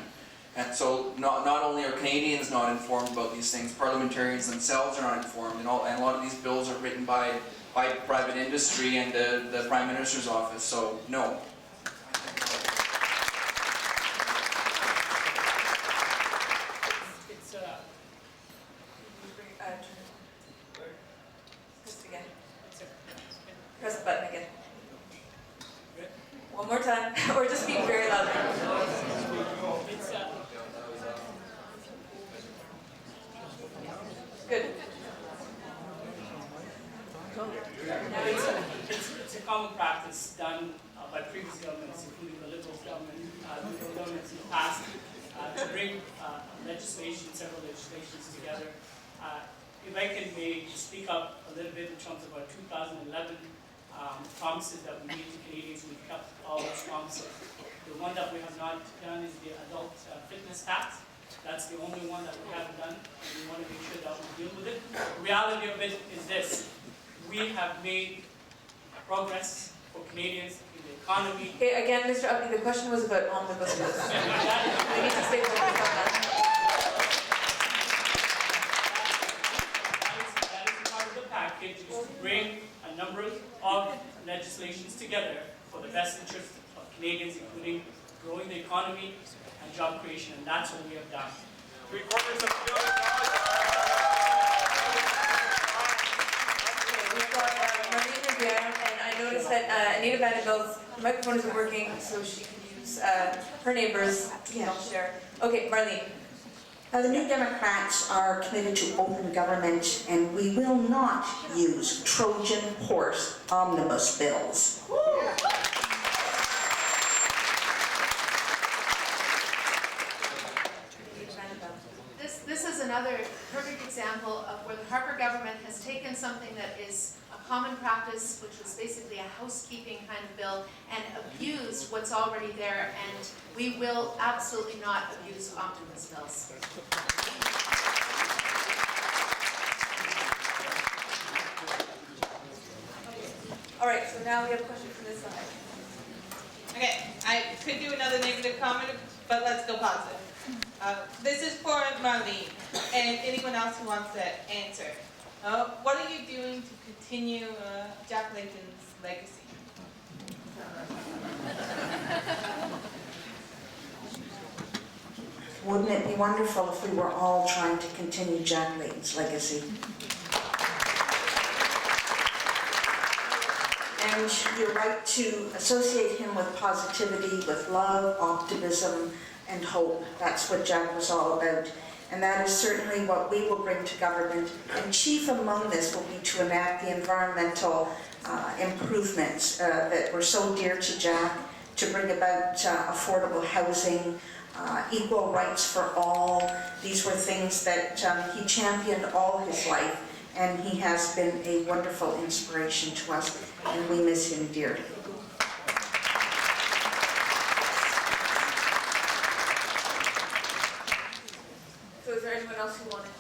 And so not only are Canadians not informed about these things, parliamentarians themselves are not informed, and a lot of these bills are written by private industry and the Prime Minister's office, so no. Press the button again. local governments in the past to bring several legislations together. If I can maybe speak up a little bit in terms of our 2011 promises that we made to Canadians, we've kept all those promises. The one that we have not done is the adult fitness tax. That's the only one that we haven't done, and we want to make sure that we deal with it. The reality of it is this: we have made progress for Canadians in the economy. Okay, again, Mr. Uppy, the question was about omnibus bills. We need to stay focused on that. That is part of the package, is to bring a number of legislations together for the best interest of Canadians, including growing the economy and job creation, and that's what we have done. $750 million. Okay, we've got Marlene Nepean, and I noticed that Anita Vanderbilt's microphone isn't working, so she can use her neighbors to help share. Okay, Marlene. The New Democrats are committed to open government, and we will not use Trojan horse omnibus bills. This is another perfect example of where the Harper government has taken something that is a common practice, which was basically a housekeeping kind of bill, and abused what's already there, and we will absolutely not abuse omnibus bills. All right, so now we have a question from this side. Okay, I could do another negative comment, but let's go positive. This is for Marlene and anyone else who wants to answer. What are you doing to continue Jack Layton's legacy? Wouldn't it be wonderful if we were all trying to continue Jack Layton's legacy? And you're right to associate him with positivity, with love, optimism, and hope. That's what Jack was all about. And that is certainly what we will bring to government. And chief among this will be to enact the environmental improvements that were so dear to Jack, to bring about affordable housing, equal rights for all. These were things that he championed all his life, and he has been a wonderful inspiration to us, and we miss him dearly. So is there anyone else who wanted to?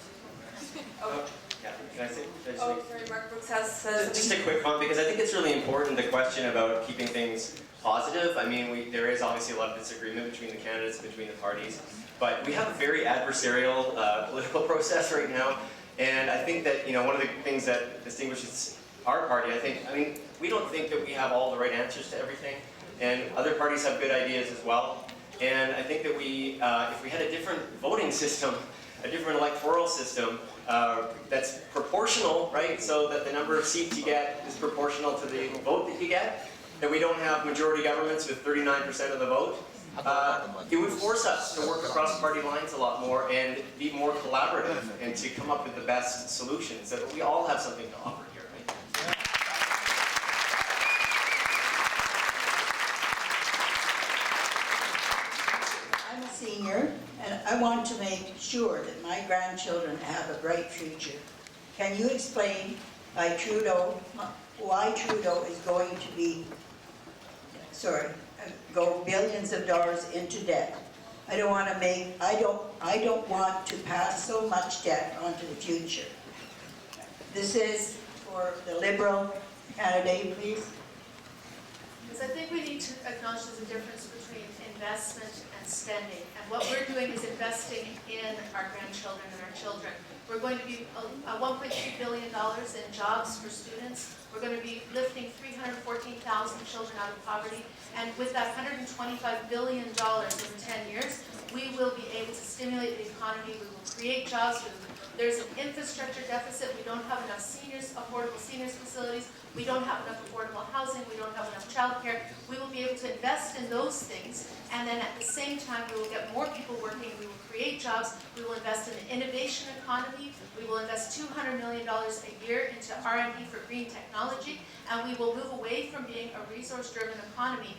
Oh, Yeah, can I say? sorry, Mark Brooks has Just a quick comment, because I think it's really important, the question about keeping things positive. I mean, there is obviously a lot of disagreement between the candidates, between the parties, but we have a very adversarial political process right now, and I think that, you know, one of the things that distinguishes our party, I mean, we don't think that we have all the right answers to everything, and other parties have good ideas as well, and I think that we, if we had a different voting system, a different electoral system that's proportional, right? So that the number of seats you get is proportional to the vote that you get. That we don't have majority governments with 39% of the vote. It would force us to work across party lines a lot more and be more collaborative and to come up with the best solutions. That we all have something to offer here, right? I'm a senior, and I want to make sure that my grandchildren have a bright future. Can you explain why Trudeau is going to be, go billions of dollars into debt? I don't want to pass so much debt onto the future. This is for the Liberal candidate, please. Because I think we need to acknowledge there's a difference between investment and spending. And what we're doing is investing in our grandchildren and our children. We're going to be $1.2 billion in jobs for students. We're going to be lifting 314,000 children out of poverty. And with that $125 billion in 10 years, we will be able to stimulate the economy. We will create jobs. There's an infrastructure deficit. We don't have enough affordable seniors facilities. We don't have enough affordable housing. We don't have enough childcare. We will be able to invest in those things. And then at the same time, we will get more people working. We will create jobs. We will invest in the innovation economy. We will invest $200 million a year into R&D for green technology. And we will move away from being a resource-driven economy.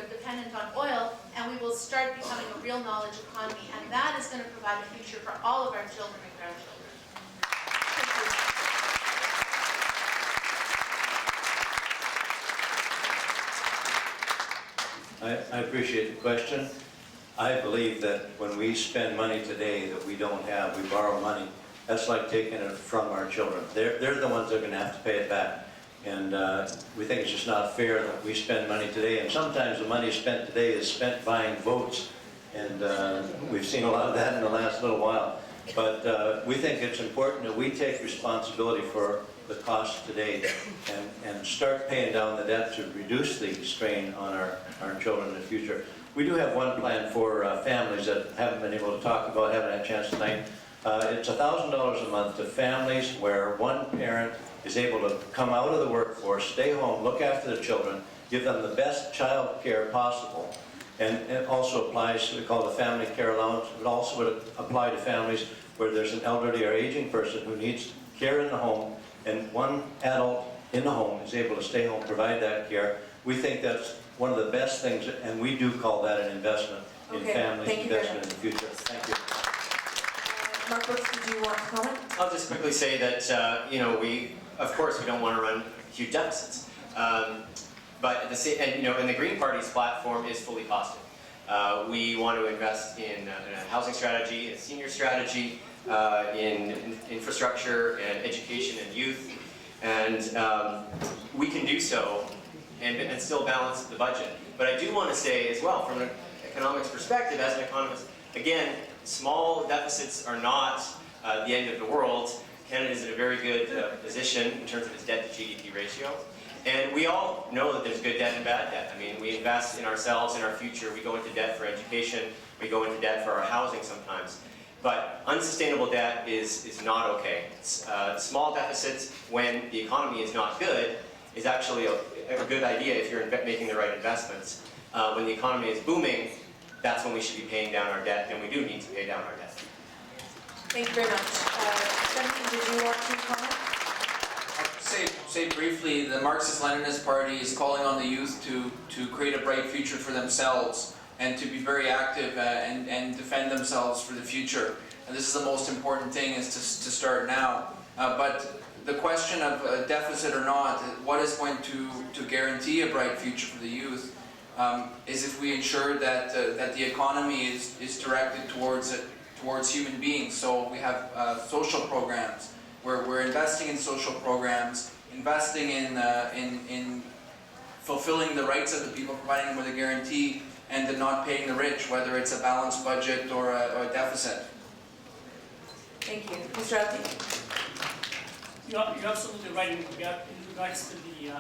dependent on oil, and we will start becoming a real knowledge economy, and that is going to provide a future for all of our children and grandchildren. I appreciate the question. I believe that when we spend money today that we don't have, we borrow money, that's like taking it from our children. They're the ones that are going to have to pay it back. And we think it's just not fair that we spend money today, and sometimes the money spent today is spent buying votes, and we've seen a lot of that in the last little while. But we think it's important that we take responsibility for the cost today and start paying down the debt to reduce the strain on our children in the future. We do have one plan for families that haven't been able to talk about, haven't had a chance tonight. It's $1,000 a month to families where one parent is able to come out of the workforce, stay home, look after the children, give them the best child care possible. And it also applies to, we call it a family care allowance. It also would apply to families where there's an elderly or aging person who needs care in the home, and one adult in the home is able to stay home, provide that care. We think that's one of the best things, and we do call that an investment in families, investment in the future. Thank you. Mark Brooks, did you want to comment? I'll just quickly say that, you know, of course, we don't want to run huge deficits. But at the same, and you know, and the Green Party's platform is fully costed. We want to invest in a housing strategy, a senior strategy, in infrastructure and education and youth, and we can do so and still balance the budget. But I do want to say as well, from an economics perspective, as an economist, again, small deficits are not the end of the world. Canada is in a very good position in terms of its debt to GDP ratio. And we all know that there's good debt and bad debt. I mean, we invest in ourselves, in our future. We go into debt for education. We go into debt for our housing sometimes. But unsustainable debt is not okay. Small deficits when the economy is not good is actually a good idea if you're making the right investments. When the economy is booming, that's when we should be paying down our debt, and we do need to pay down our debt. Thank you very much. Senator, did you want to comment? Say briefly, the Marxist-Leninist Party is calling on the youth to create a bright future for themselves and to be very active and defend themselves for the future. And this is the most important thing, is to start now. But the question of a deficit or not, what is going to guarantee a bright future for the youth is if we ensure that the economy is directed towards human beings. So we have social programs where we're investing in social programs, investing in fulfilling the rights of the people, providing them with a guarantee, and then not paying the rich, whether it's a balanced budget or a deficit. Thank you. Mr. Abdi? You're absolutely right in regards to the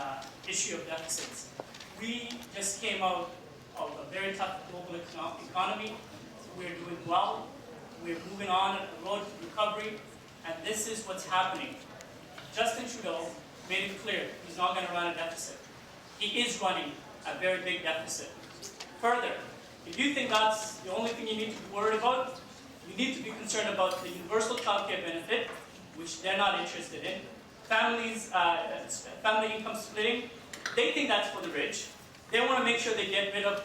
issue of deficits. We just came out of a very tough global economy. We're doing well. We're moving on the road to recovery, and this is what's happening. Justin Trudeau made it clear he's not going to run a deficit. He is running a very big deficit. Further, if you think that's the only thing you need to be worried about, you need to be concerned about the universal child care benefit, which they're not interested in. Families, family income splitting, they think that's for the rich. They want to make sure they get rid of,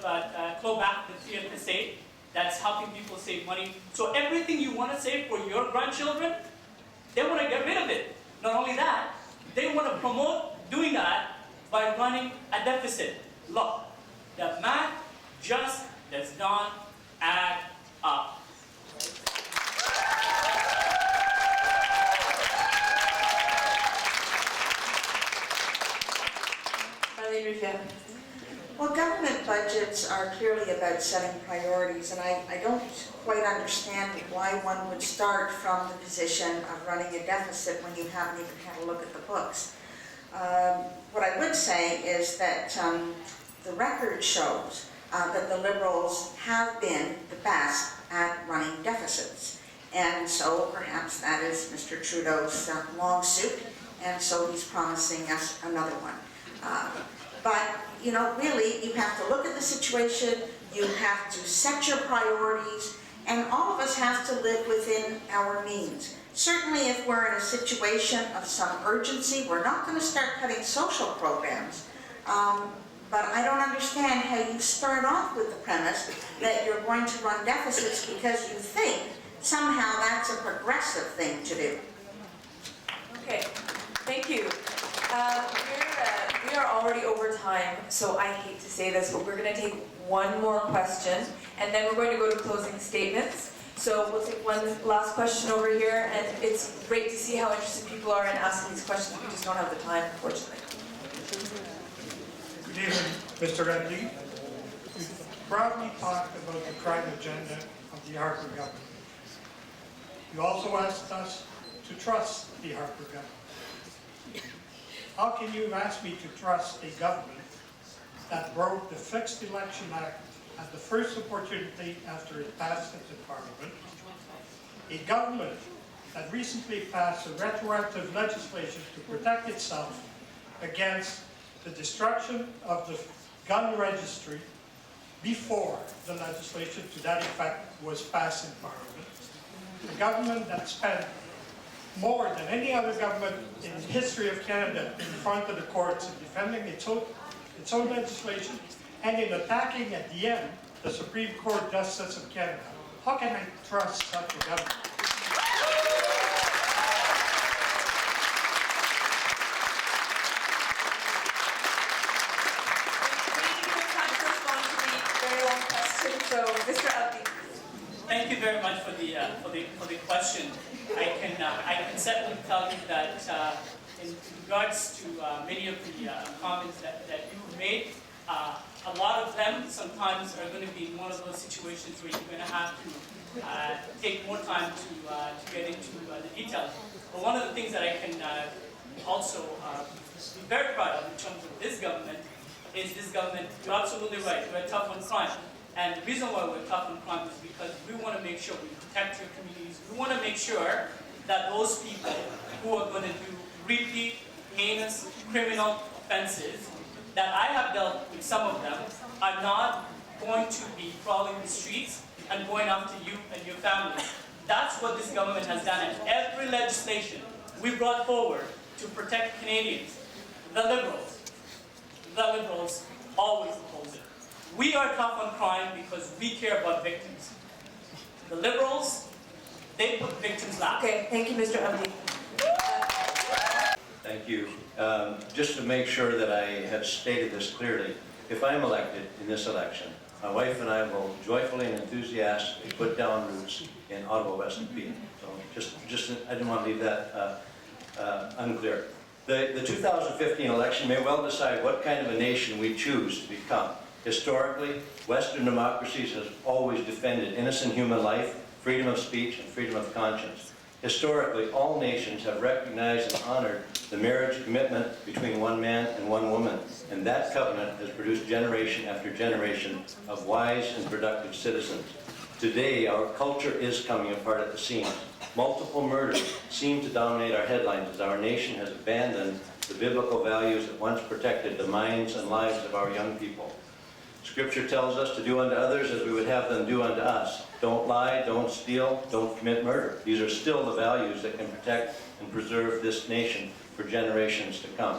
claw back the TFSA. That's helping people save money. So everything you want to save for your grandchildren, they want to get rid of it. Not only that, they want to promote doing that by running a deficit. Look, the math just does not add up. Well, government budgets are clearly about setting priorities, and I don't quite understand why one would start from the position of running a deficit when you haven't even had a look at the books. What I would say is that the record shows that the Liberals have been the best at running deficits. And so perhaps that is Mr. Trudeau's long suit, and so he's promising us another one. But, you know, really, you have to look at the situation, you have to set your priorities, and all of us have to live within our means. Certainly, if we're in a situation of some urgency, we're not going to start cutting social programs. but I don't understand how you start off with the premise that you're going to run deficits because you think somehow that's a progressive thing to do. Okay, thank you. We are already over time, so I hate to say this, but we're going to take one more question, and then we're going to go to closing statements. So we'll take one last question over here, and it's great to see how interested people are in asking these questions. We just don't have the time, unfortunately. Good evening, Mr. Redley. You proudly talked about the crime agenda of the Harper government. You also asked us to trust the Harper government. How can you ask me to trust a government that broke the Fixed Election Act at the first opportunity after it passed into Parliament? A government that recently passed a retroactive legislation to protect itself against the destruction of the gun registry before the legislation to that effect was passed in Parliament. A government that spent more than any other government in the history of Canada in front of the courts in defending its own legislation and in attacking at the end the Supreme Court Justice of Canada. How can I trust such a government? So, Mr. Abdi. Thank you very much for the question. I can certainly tell you that in regards to many of the comments that you made, a lot of them sometimes are going to be in one of those situations where you're going to have to take more time to get into the details. But one of the things that I can also be very proud of in terms of this government is this government, you're absolutely right, we're tough on crime. And the reason why we're tough on crime is because we want to make sure we protect your communities. We want to make sure that those people who are going to do repeat, heinous, criminal offenses, that I have dealt with some of them, are not going to be crawling the streets and going after you and your family. That's what this government has done. And every legislation we brought forward to protect Canadians, the Liberals always oppose it. We are tough on crime because we care about victims. The Liberals, they put victims last. Okay, thank you, Mr. Abdi. Thank you. Just to make sure that I have stated this clearly, if I'm elected in this election, my wife and I will joyfully and enthusiastically put down roots in Ottawa, West Nepean. So just I didn't want to leave that unclear. The 2015 election may well decide what kind of a nation we choose to become. Historically, Western democracies have always defended innocent human life, freedom of speech, and freedom of conscience. Historically, all nations have recognized and honored the marriage commitment between one man and one woman, and that covenant has produced generation after generation of wise and productive citizens. Today, our culture is coming apart at the seams. Multiple murders seem to dominate our headlines as our nation has abandoned the biblical values that once protected the minds and lives of our young people. Scripture tells us to do unto others as we would have them do unto us. Don't lie, don't steal, don't commit murder. These are still the values that can protect and preserve this nation for generations to come.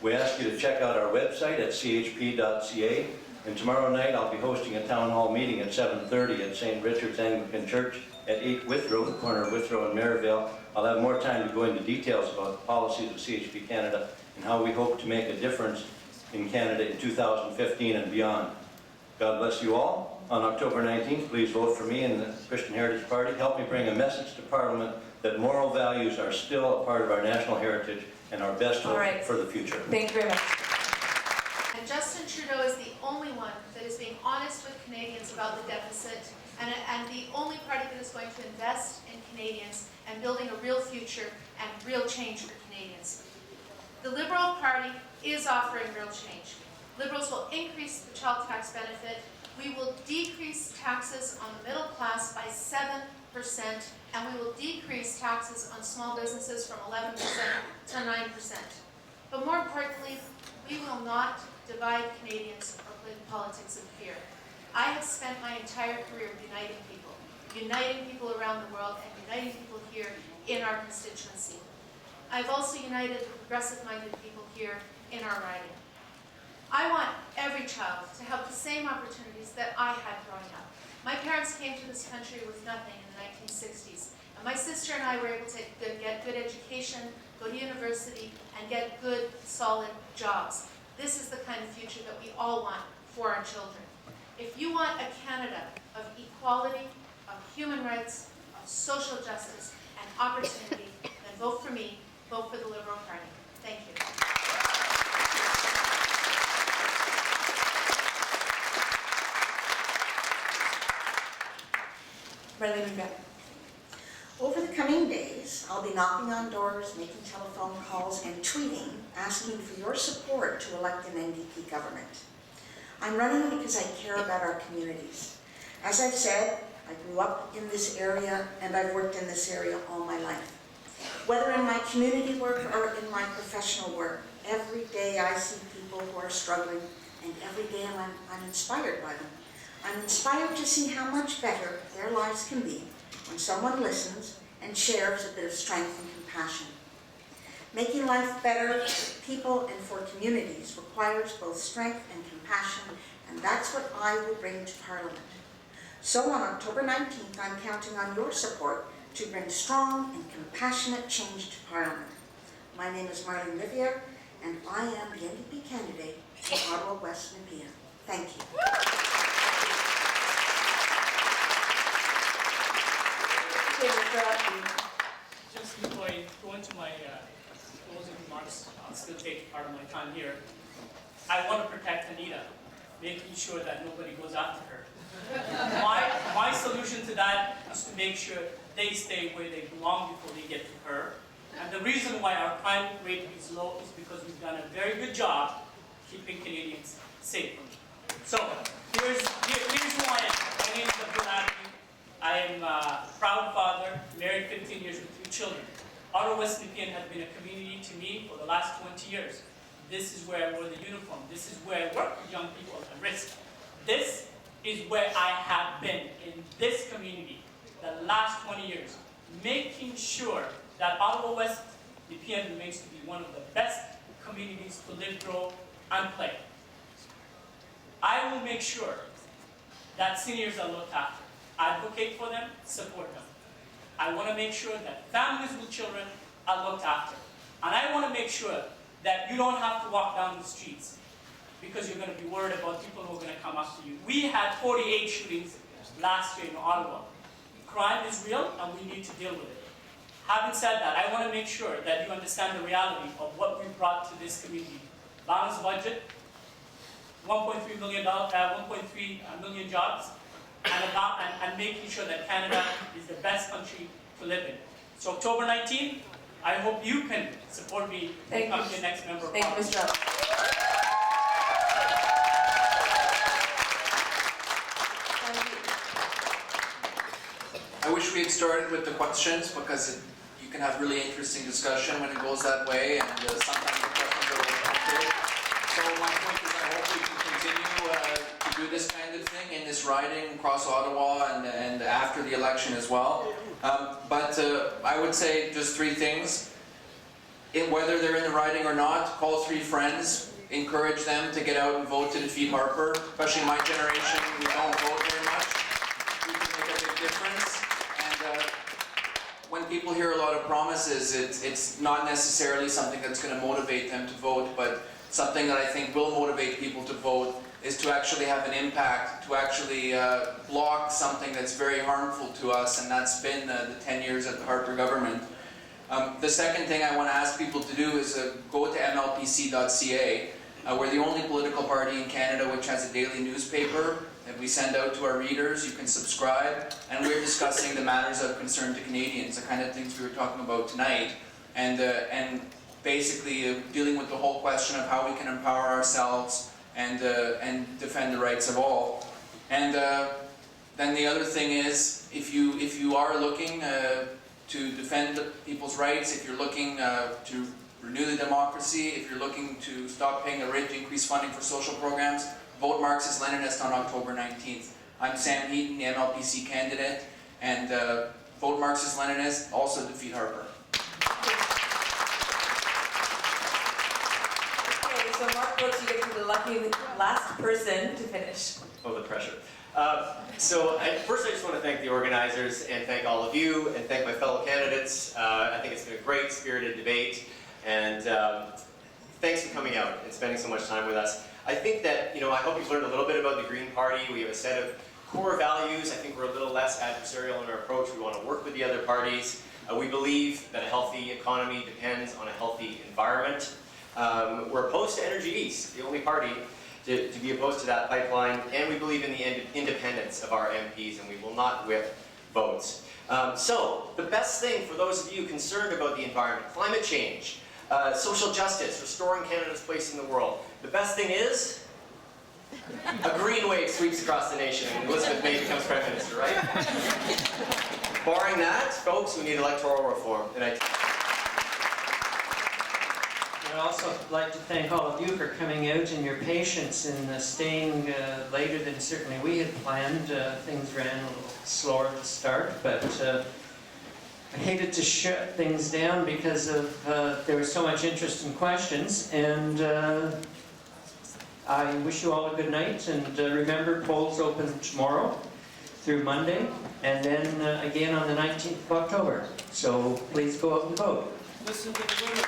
We ask you to check out our website at chp.ca, and tomorrow night I'll be hosting a town hall meeting at 7:30 at St. Richard's Anglican Church at 8 Withrow, the corner of Withrow and Merivale. I'll have more time to go into details about the policies of CHP Canada and how we hope to make a difference in Canada in 2015 and beyond. God bless you all. On October 19th, please vote for me and the Christian Heritage Party. Help me bring a message to Parliament that moral values are still a part of our national heritage and our best hope for the future. Thank you very much. And Justin Trudeau is the only one that is being honest with Canadians about the deficit, and the only party that is going to invest in Canadians and building a real future and real change for Canadians. The Liberal Party is offering real change. Liberals will increase the child tax benefit. We will decrease taxes on the middle class by 7%, and we will decrease taxes on small businesses from 11% to 9%. But more importantly, we will not divide Canadians or play politics of fear. I have spent my entire career uniting people around the world and uniting people here in our constituency. I've also united the progressive-minded people here in our riding. I want every child to have the same opportunities that I had growing up. My parents came to this country with nothing in the 1960s, and my sister and I were able to get good education, go to university, and get good, solid jobs. This is the kind of future that we all want for our children. If you want a Canada of equality, of human rights, of social justice, and opportunity, then vote for me, vote for the Liberal Party. Thank you. Over the coming days, I'll be knocking on doors, making telephone calls, and tweeting, asking for your support to elect an NDP government. I'm running because I care about our communities. As I've said, I grew up in this area and I've worked in this area all my life. Whether in my community work or in my professional work, every day I see people who are struggling, and every day I'm inspired by them. I'm inspired to see how much better their lives can be when someone listens and shares a bit of strength and compassion. Making life better for people and for communities requires both strength and compassion, and that's what I will bring to Parliament. So on October 19th, I'm counting on your support to bring strong and compassionate change to Parliament. My name is Marlene Nepean, and I am the NDP candidate for Ottawa West Nepean. Thank you. Just before I go into my closing remarks, I'll still take part of my time here. I want to protect Anita, making sure that nobody goes after her. My solution to that is to make sure they stay where they belong before they get to her. And the reason why our crime rate is low is because we've done a very good job keeping Canadians safe. So here's who I am. My name is Bel-Air. I am a proud father, married 15 years with 3 children. Ottawa West Nepean has been a community to me for the last 20 years. This is where I wear the uniform. This is where I work with young people at risk. This is where I have been in this community the last 20 years, making sure that Ottawa West Nepean remains to be one of the best communities to live, grow, and play. I will make sure that seniors are looked after, advocate for them, support them. I want to make sure that families with children are looked after. And I want to make sure that you don't have to walk down the streets because you're going to be worried about people who are going to come after you. We had 48 shootings last year in Ottawa. Crime is real and we need to deal with it. Having said that, I want to make sure that you understand the reality of what we brought to this community. Balanced budget, $1.3 million jobs, and making sure that Canada is the best country to live in. So October 19th, I hope you can support me and become the next member of Parliament. Thank you, Mr. I wish we had started with the questions because you can have really interesting discussion when it goes that way, and sometimes the questions are repetitive. So my point is I hope we can continue to do this kind of thing in this riding across Ottawa and after the election as well. But I would say just 3 things. Whether they're in the riding or not, call 3 friends, encourage them to get out and vote to defeat Harper. Especially my generation, we don't vote very much. We can make a big difference. And when people hear a lot of promises, it's not necessarily something that's going to motivate them to vote, but something that I think will motivate people to vote is to actually have an impact, to actually block something that's very harmful to us, and that's been the 10 years of the Harper government. The second thing I want to ask people to do is go to mlpc.ca. We're the only political party in Canada which has a daily newspaper that we send out to our readers. You can subscribe, and we're discussing the matters of concern to Canadians, the kind of things we were talking about tonight, and basically dealing with the whole question of how we can empower ourselves and defend the rights of all. And then the other thing is, if you are looking to defend people's rights, if you're looking to renew the democracy, if you're looking to stop paying the rate to increase funding for social programs, vote Marxist-Leninist on October 19th. I'm Sam Heaton, the MLPC candidate, and vote Marxist-Leninist, also defeat Harper. Okay, So Mark Brooks, you get to be the lucky last person to finish. Oh, the pressure. First I just want to thank the organizers and thank all of you and thank my fellow candidates. I think it's been a great spirited debate, and thanks for coming out and spending so much time with us. I think that, I hope you've learned a little bit about the Green Party. We have a set of core values. I think we're a little less adversarial in our approach. We want to work with the other parties. We believe that a healthy economy depends on a healthy environment. We're opposed to Energy East, the only party to be opposed to that pipeline, and we believe in the independence of our MPs, and we will not whip votes. So, the best thing for those of you concerned about the environment, climate change, social justice, restoring Canada's place in the world, the best thing is a green wave sweeps across the nation and Elizabeth May becomes Prime Minister, right? Barring that, folks, we need electoral reform. And I'd also like to thank all of you for coming out and your patience in staying later than certainly we had planned. Things ran a little slower at the start, but I hated to shut things down because of there was so much interest in questions, and I wish you all a good night, and remember, polls open tomorrow through Monday, and then again on the 19th of October. So please go out and vote. Listen to the women.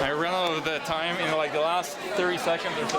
I ran out of the time in like the last 30 seconds or so.